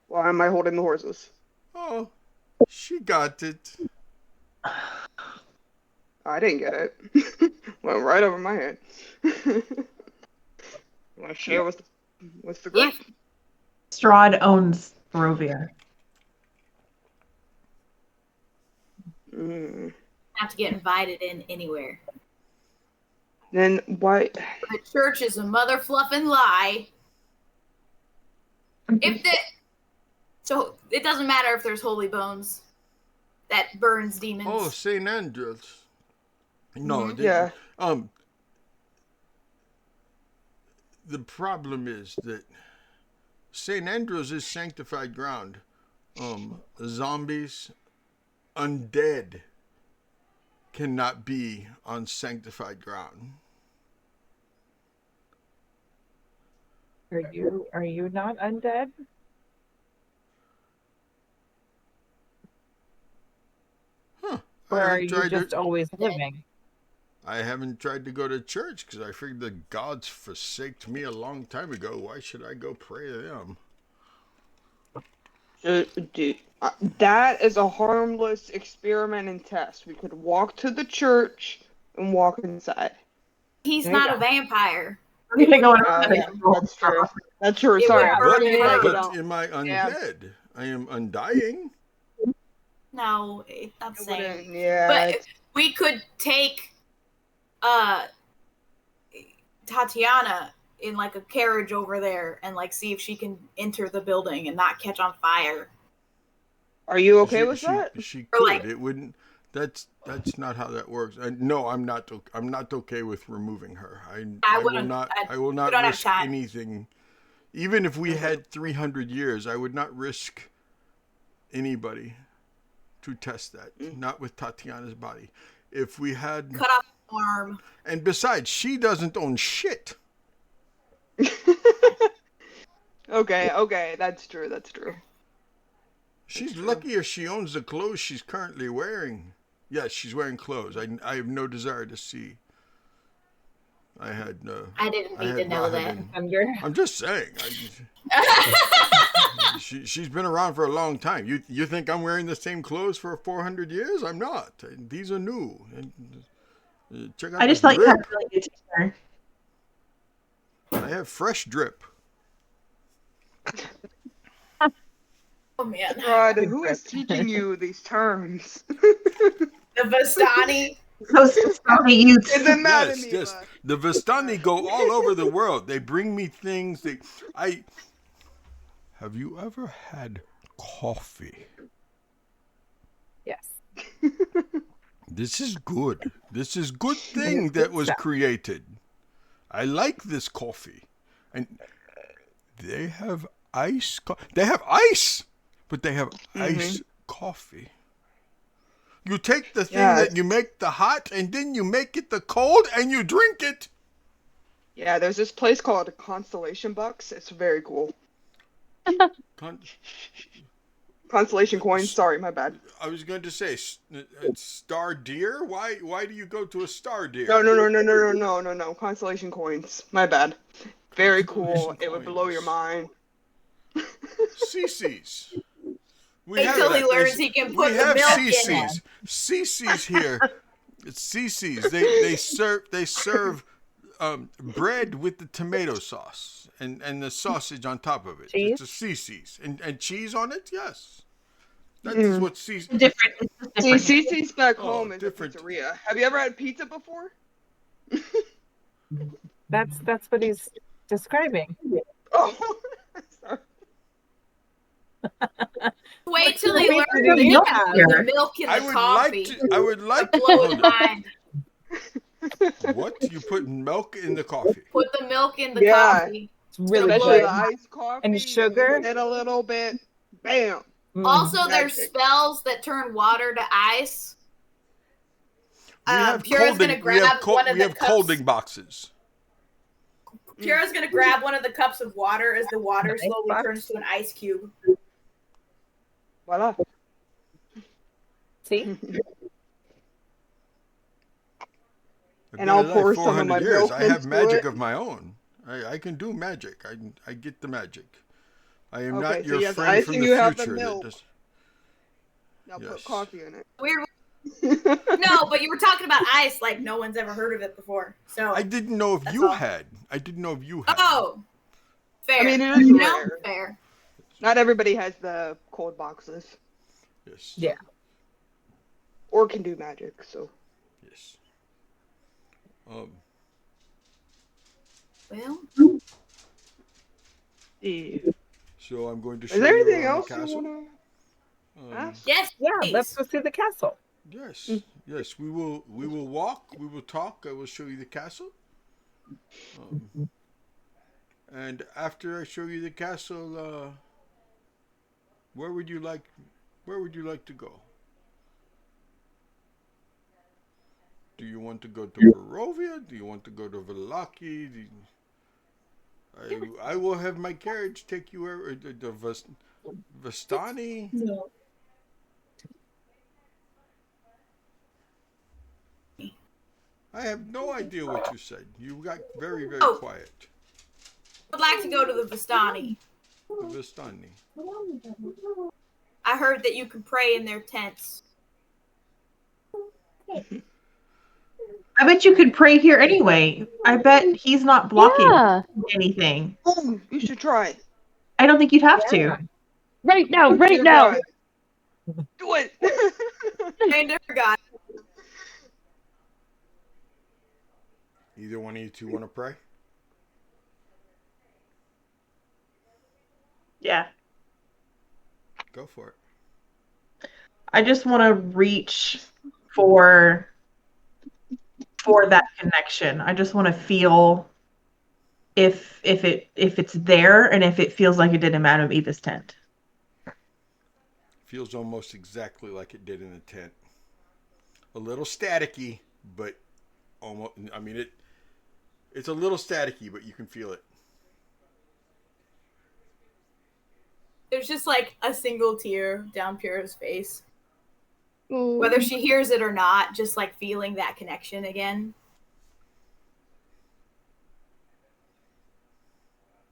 why am I holding the horses? Oh, she got it. I didn't get it. Went right over my head. Want to share with the group? Yeah. Strahd owns Barovia. Mm. Have to get invited in anywhere. Then why? The church is a mother fluffing lie. So it doesn't matter if there's holy bones that burns demons. Oh, St. Andrews. No, Yeah. The problem is that St. Andrews is sanctified ground. Zombies, undead cannot be on sanctified ground. Are you not undead? Huh. Or are you just always living? I haven't tried to go to church because I figured the gods forsaked me a long time ago. Why should I go pray to them? That is a harmless experiment and test. We could walk to the church and walk inside. He's not a vampire. We're gonna go on Yeah, that's true. That's true. It Sorry, would I've burn already her. taken But out. am I Yeah. undead? I am undying. No, it's not the It same. wouldn't- Yeah. But we could take Tatiana in like a carriage over there and like see if she can enter the building and not catch on fire. Are you okay with that? She Or could. like- It wouldn't. That's not how that works. No, I'm not. I'm not okay with removing her. I will wouldn't- not. I- I will we not don't have risk time. anything. Even if we had 300 years, I would not risk anybody to test that. Not with Tatiana's body. If we had, Cut off the arm. and besides, she doesn't own shit. Okay, that's true. She's lucky if she owns the clothes she's currently wearing. Yes, she's wearing clothes. I have no desire to see. I didn't need to know that. I'm just saying. She's been around for a long time. You think I'm wearing the same clothes for 400 years? I'm not. These are new. Check out I this just thought you had drip. really good texture. I have fresh drip. Oh man. God, who is teaching you these terms? The Vistani. Those Vistani youths. Get them mad at Yes, me, yes. but The Vistani go all over the world. They bring me things. Have you ever had coffee? Yes. This is good. This is good It's thing good that was stuff. created. I like this coffee. And they have ice. They have ice, but they have ice coffee. You take the thing Yeah. that you make the hot, and then you make it the cold, and you drink it. Yeah, there's this place called Constellation Bucks. It's very cool. Con- Constellation coins. Sorry, my bad. I was going to say, star deer. Why do you go to a star deer? No. Constellation coins. My bad. Very cool. Constellation It would blow your coins. mind. CC's. We Wait have till he that. learns he can put we the have milk in CC's. CC's here. It's CC's. They serve bread with the tomato sauce and the sausage on top of it. Cheese? It's a CC's and cheese on it. Yes, that is what CC's. Different. It's See, different. CC's back Oh, home is different. a pizzeria. Have you ever had pizza before? That's what he's describing. Oh, sorry. Wait till he learns Maybe that he milk can put here. the milk in I the would coffee. I would like to blow his hold on. mind. What? You put milk in the coffee? Put the milk in the Yeah. coffee. It's really Especially good. the iced coffee. And sugar. Mix it a little bit. Bam. Also, there's Magic. spells that turn water to ice. We have Purah's gonna grab one of we the have cups. colding boxes. Purah's gonna grab one of the cups of water as the water Nice slowly box. turns to an ice cube. Voila. See? I've And been I'll alive pour some of 400 my years. milk I have into magic it. of my own. I can do magic. I get the magic. I am Okay, not so your you have the friend ice from and the you have the future. milk. Now Yes. put coffee in it. Weird. No, but you were talking about ice like no one's ever heard of it before. So I didn't know if That's you all. had. I didn't know if you had. Oh, fair. I mean, it is you know, rare. fair. Not everybody has the cold boxes Yes. Yeah. or can do magic. So Yes. Well, yeah. So I'm going to show Is there you anything around else the you castle. wanna ask? yes. Yeah, please. let's go see the castle. Yes. Yes. We will walk. We will talk. I will show you the castle. And after I show you the castle, where would you like to go? Do you want to go to Barovia? Do you want to go to Vallaki? I will have my carriage take you where the Vistani. No. I have no idea what you said. You got very, very Oh. quiet. I'd like to go to the Vistani. The Vistani. I heard that you can pray in their tents. I bet you could pray here anyway. I bet he's not blocking Yeah. anything. Oh, you should try it. I don't think you'd have Yeah. to. Right now, You right should now. try it. Do it. I never got. Either one of you two want to pray? Yeah. Go for it. I just want to reach for that connection. I just want to feel if it's there and if it feels like it did in Madame Eva's tent. Feels almost exactly like it did in the tent. A little staticky, but almost. I mean, it's a little staticky, but you can feel it. There's just like a single tear down Purah's face. Whether she hears it or not, just like feeling that connection again.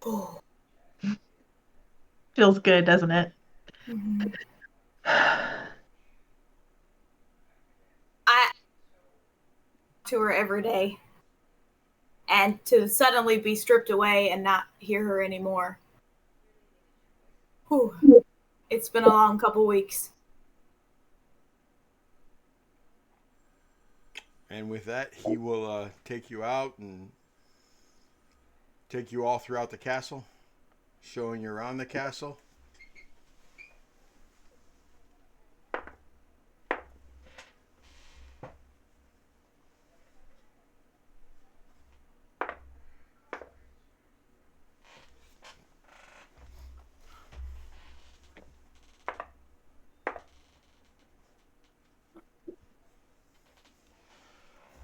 Oh. Feels good, doesn't it? Mm-hmm. To her every day, and to suddenly be stripped away and not hear her anymore. Whew. It's been a long couple weeks. And with that, he will take you out and take you all throughout the castle, showing you around the castle.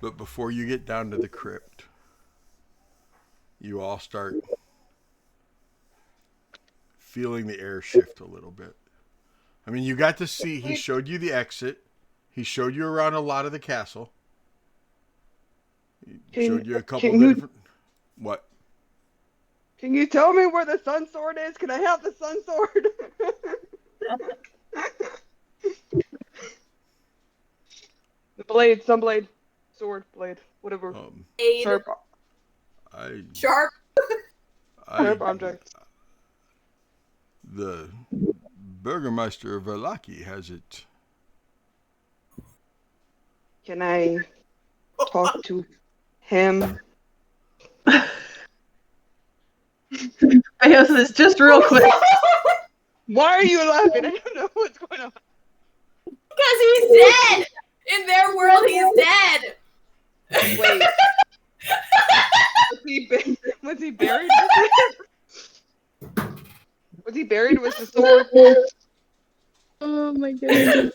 But before you get down to the crypt, you all start feeling the air shift a little bit. I mean, you got to see, he showed you the exit. He showed you around a lot of the castle. He showed you a couple of different... What? Can you tell me where the sun sword is? Can I have the sun sword? The blade, sun blade, sword, blade, whatever. Aid. Sharp Sharp. object. The Burgermeister of Valaki has it. Can I talk to him? This just real quick. Why are you laughing? I don't know what's going on. Because he's dead! In their world, he's dead! Wait. Was he buried? Was he buried with the sword? Oh my goodness.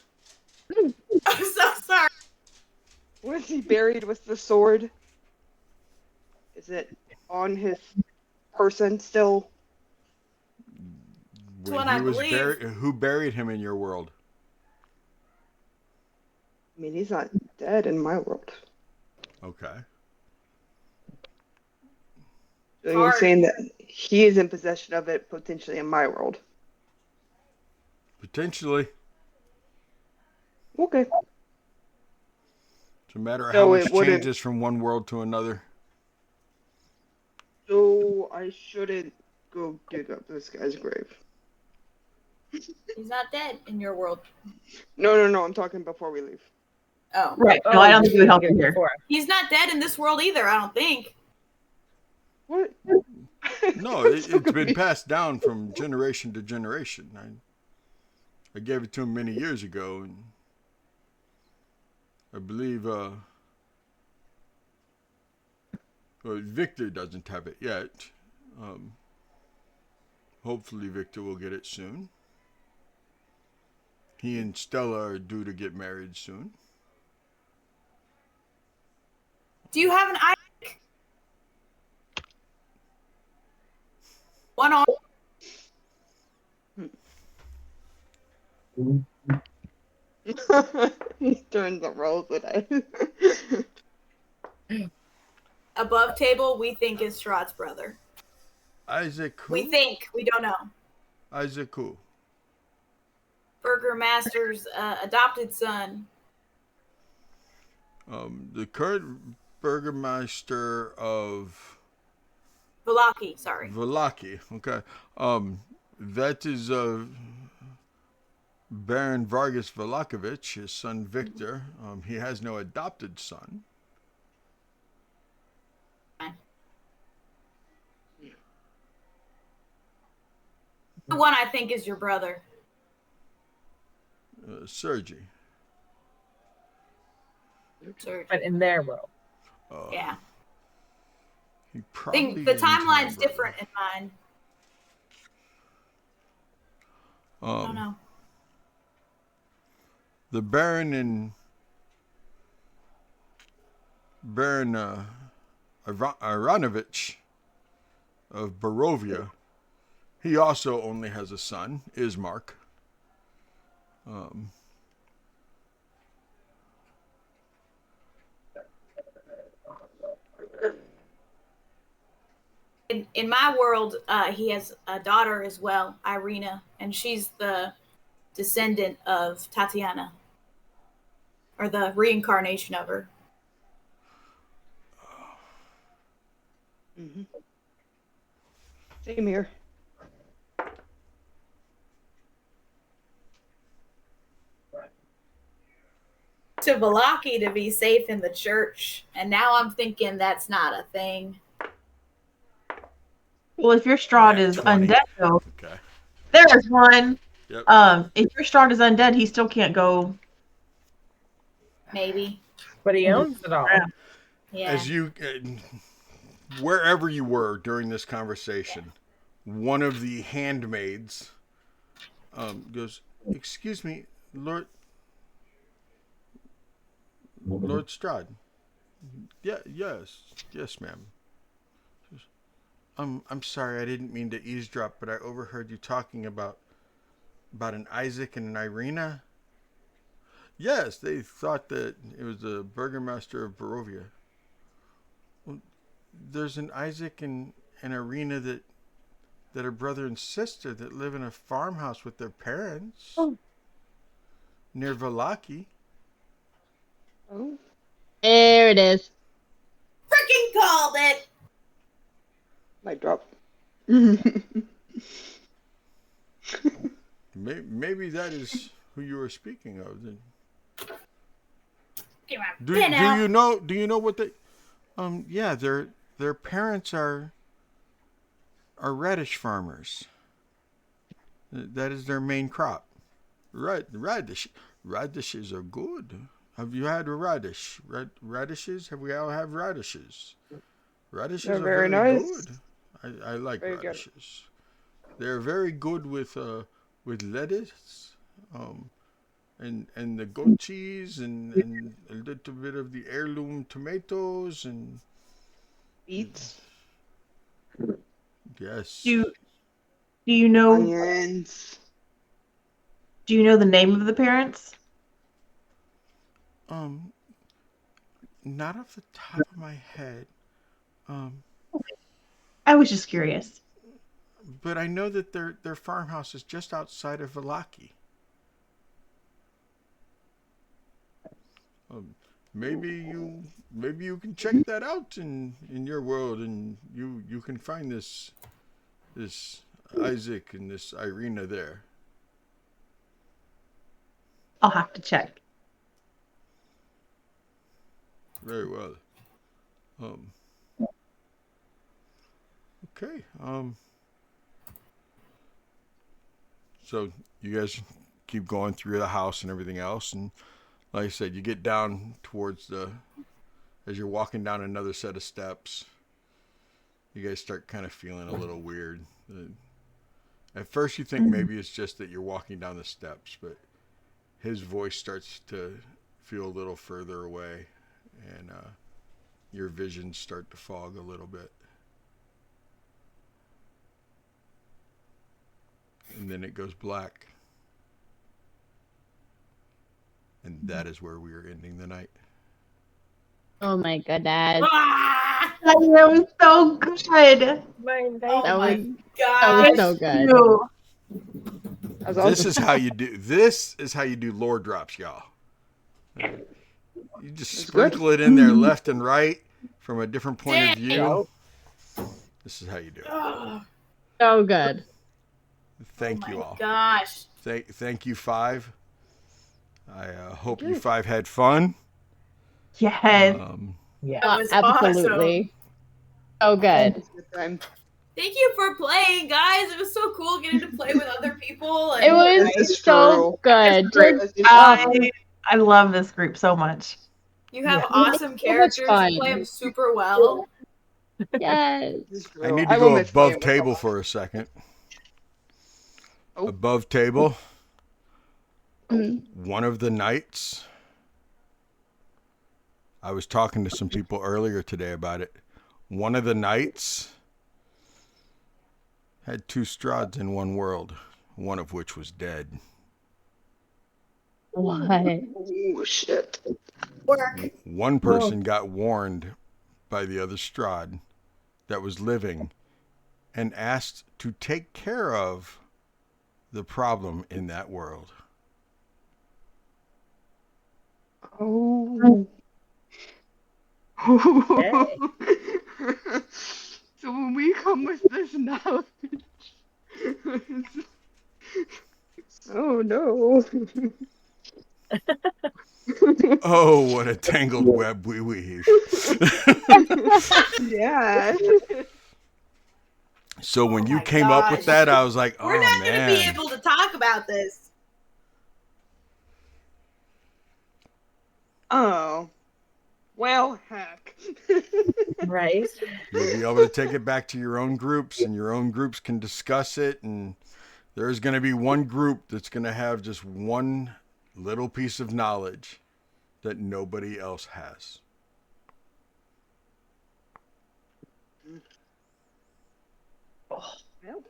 I'm so sorry. Was he buried with the sword? Is it on his person still? When what he I was believe. buried, who buried him in your world? I mean, he's not dead in my world. Okay. So you're saying that he is in possession of it potentially in my world. Potentially. Okay. It's a matter of So how it much wouldn't- changes from one world to another. So I shouldn't go dig up this guy's grave. He's not dead in your world. No. I'm talking before we leave. Oh. Right. No, I don't think you would help him here. He's not dead in this world either, I don't think. What? No, it's been passed down from generation to generation. I gave it to him many years ago, and I believe Victor doesn't have it yet. Hopefully Victor will get it soon. He and Stella are due to get married soon. Do you have an eye? One arm. He turns the rolls with it. Above table, we think is Strahd's brother. Isaac who? We think. We don't know. Isaac who? Burgermaster's adopted son. The current Burgermeister of Valaki, sorry. Valaki. Okay. That is Baron Vargas Valakovich, his son Victor. He has no adopted son. The one I think is your brother. Sergi. Sergi. But in their world. Yeah. He probably The isn't my timeline's brother. different in mine. I don't know. The Baron Iranovich of Barovia, he also only has a son, Ismark. In my world, he has a daughter as well, Irina, and she's the descendant of Tatiana, or the reincarnation of her. Mm-hmm. Same here. to Valaki to be safe in the church, and now I'm thinking that's not a thing. Well, if your Strahd Nat is 20. undead, though, Okay. there's one. Yep. If your Strahd is undead, he still can't go. Maybe. But he owns it all. Yeah. As you, wherever you were during this conversation, one of the handmaids goes, "Excuse me, Lord Strahd." Yeah, yes, ma'am. I'm sorry, I didn't mean to eavesdrop, but I overheard you talking about an Isaac and an Irina. Yes, they thought that it was the burgomaster of Barovia. Well, there's an Isaac and an Irina that are brother and sister that live in a farmhouse with their parents near Valaki. Oh. There it is. Freaking called it! Mic drop. Maybe that is who you were speaking of. Then. Get my Do pen out. you know? Do you know what they? Yeah, their parents are radish farmers. That is their main crop. Radishes are good. Have you had a radish? Radishes? Have we all have radishes? Radishes They're are very very nice. good. I like Very good. radishes. They're very good with lettuce, and the goat cheese and a little bit of the heirloom tomatoes and Beets. yes. Do you know? Onions. Do you know the name of the parents? Not off the top of my head. I was just curious. But I know that their farmhouse is just outside of Valaki. Maybe you can check that out in your world, and you can find this Isaac and this Irina there. I'll have to check. Very well. Okay. So you guys keep going through the house and everything else, and like I said, you get down towards as you're walking down another set of steps, you guys start kind of feeling a little weird. At first you think maybe it's just that you're walking down the steps, but his voice starts to feel a little further away, and your visions start to fog a little bit. And then it goes black. And that is where we are ending the night. Oh my goodness. Ah! That was so good. Oh That my was god. so good. You. That's This awesome. is how you do. This is how you do lore drops, y'all. You just That's sprinkle it in there left and right from a different point of view. This is how you do it. Oh, So good. Thank my you all. gosh. Thank you, Five. I hope you five had fun. Yes. That was Absolutely. So good. Time. Thank you for playing, guys. It was so cool getting to play with other people. And It was Nice so good. Just, I love this group so much. you have Yeah. awesome much characters. fun. You play them super well. yes. I need to will go miss above playing with table them. for a second. Oh. Above table. Mm. One of the knights. I was talking to some people earlier today about it. One of the knights had two Strahds in one world, one of which was dead. What? Oh shit. Work. One person got warned by the other Strahd that was living and asked to take care of the problem in that world. Oh. So when we come with this knowledge. Oh no. Oh, what a tangled web we weave. Yeah. So when Oh you my came up with gosh. that, I was like, We're oh not going to be man. able to talk about this. Oh. Well, heck. Right? You'll be able to take it back to your own groups, and your own groups can discuss it. And there's going to be one group that's going to have just one little piece of knowledge that nobody else has. Well,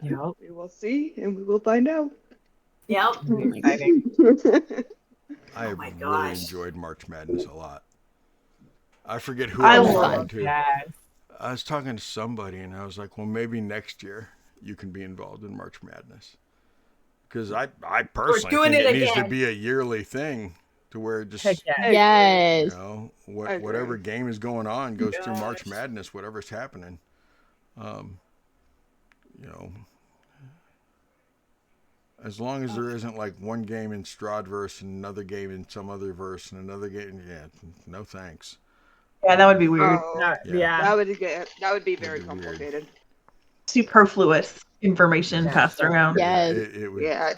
Yep. we will see and we will find out. Yep. Exciting. I my really gosh. enjoyed March Madness a lot. I forget who I I was love talking to. Yes. I was talking to somebody, and I was like, well, maybe next year you can be involved in March Madness. Because I personally doing think it it needs to again. be a yearly thing to where it just, Heck yeah. Yes. whatever game is going on goes through March Gosh. Madness, whatever's happening. You know, as long as there isn't like one game in Strahd verse and another game in some other verse and another game, yeah, no thanks. Yeah, that would be weird. Oh, Yeah. that would be very That'd be weird. complicated. Superfluous information Yeah. passed around. Yes. It would. Yeah.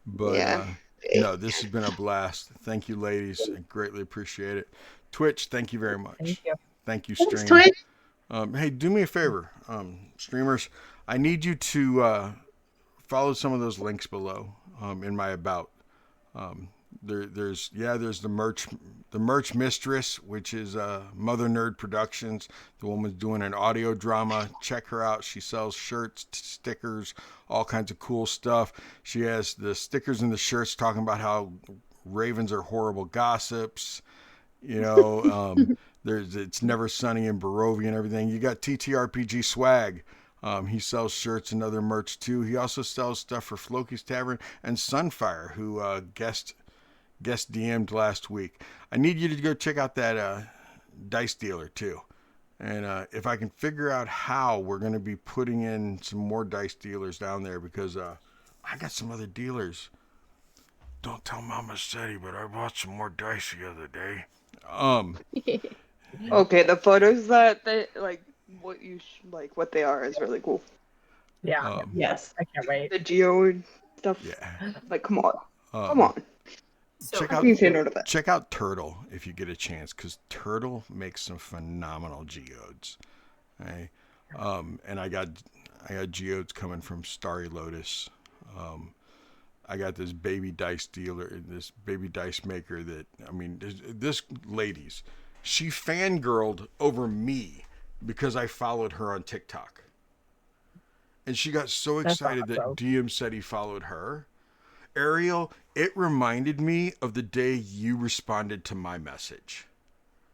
But Yeah. no, this has been a blast. Thank you, ladies. I greatly appreciate it. Twitch, thank you very much. Thank you. Thank you, Thanks, stream. Twitch. Hey, do me a favor, streamers. I need you to follow some of those links below in my about. There's the merch mistress, which is Mother Nerd Productions. The woman's doing an audio drama. Check her out. She sells shirts, stickers, all kinds of cool stuff. She has the stickers and the shirts talking about how ravens are horrible gossips. You know, it's never sunny in Barovia and everything. You got TTRPG swag. He sells shirts and other merch too. He also sells stuff for Floki's Tavern and Sunfire, who guest DM'd last week. I need you to go check out that dice dealer too. And if I can figure out how we're going to be putting in some more dice dealers down there, because I got some other dealers. Don't tell Mama Seti, but I bought some more dice the other day. Okay, the photos that they like, what they are is really cool. Yeah. Yes. I can't wait. The geo stuff. Yeah. Like, come on, come on. So Check How out can you say no to that? check out Turtle if you get a chance, because Turtle makes some phenomenal geodes. Okay? And I got geodes coming from Starry Lotus. I got this baby dice dealer, this baby dice maker that, I mean, this ladies, she fangirled over me because I followed her on TikTok. And she got so That's excited awesome. that DM said he followed her. Ariel, it reminded me of the day you responded to my message.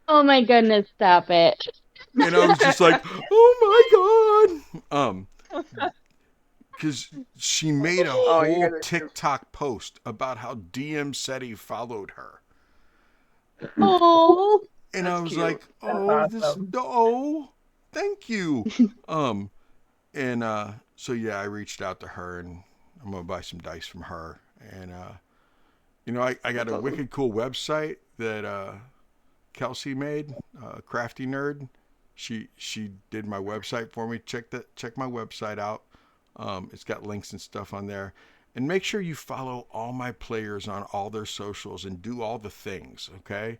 Oh my goodness, stop it. And I was just like, oh my God. Because she made a Oh, you whole guys are TikTok post about how DM said he followed her. Oh. And That's I was cute. like, That's awesome. thank you. So yeah, I reached out to her, and I'm gonna buy some dice from her. And I got That's a awesome. wicked cool website that Kelsey made, Crafty Nerd. She did my website for me. Check my website out. It's got links and stuff on there. And make sure you follow all my players on all their socials and do all the things, okay?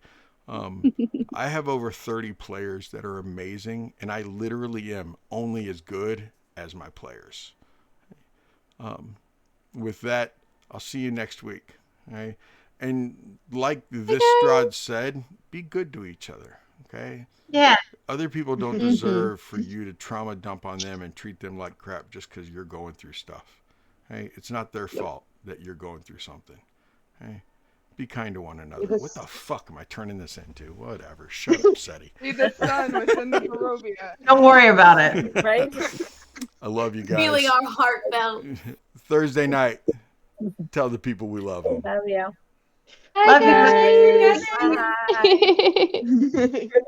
I have over 30 players that are amazing, and I literally am only as good as my players. With that, I'll see you next week. Okay? And like this Strahd said, be good to each other. Okay? Yeah. Other people don't deserve for you to trauma dump on them and treat them like crap just because you're going through stuff. Okay? It's not their fault that you're going through something. Okay? Be kind to one another. Yes. What the fuck am I turning this into? Whatever. Shut up, Seti. See the sun within the Barovia. Don't worry about it. Right? I love you guys. feeling our heartfelt. Thursday night. Tell the people we love them. Oh, yeah. Love you Bye, guys. Bye. Good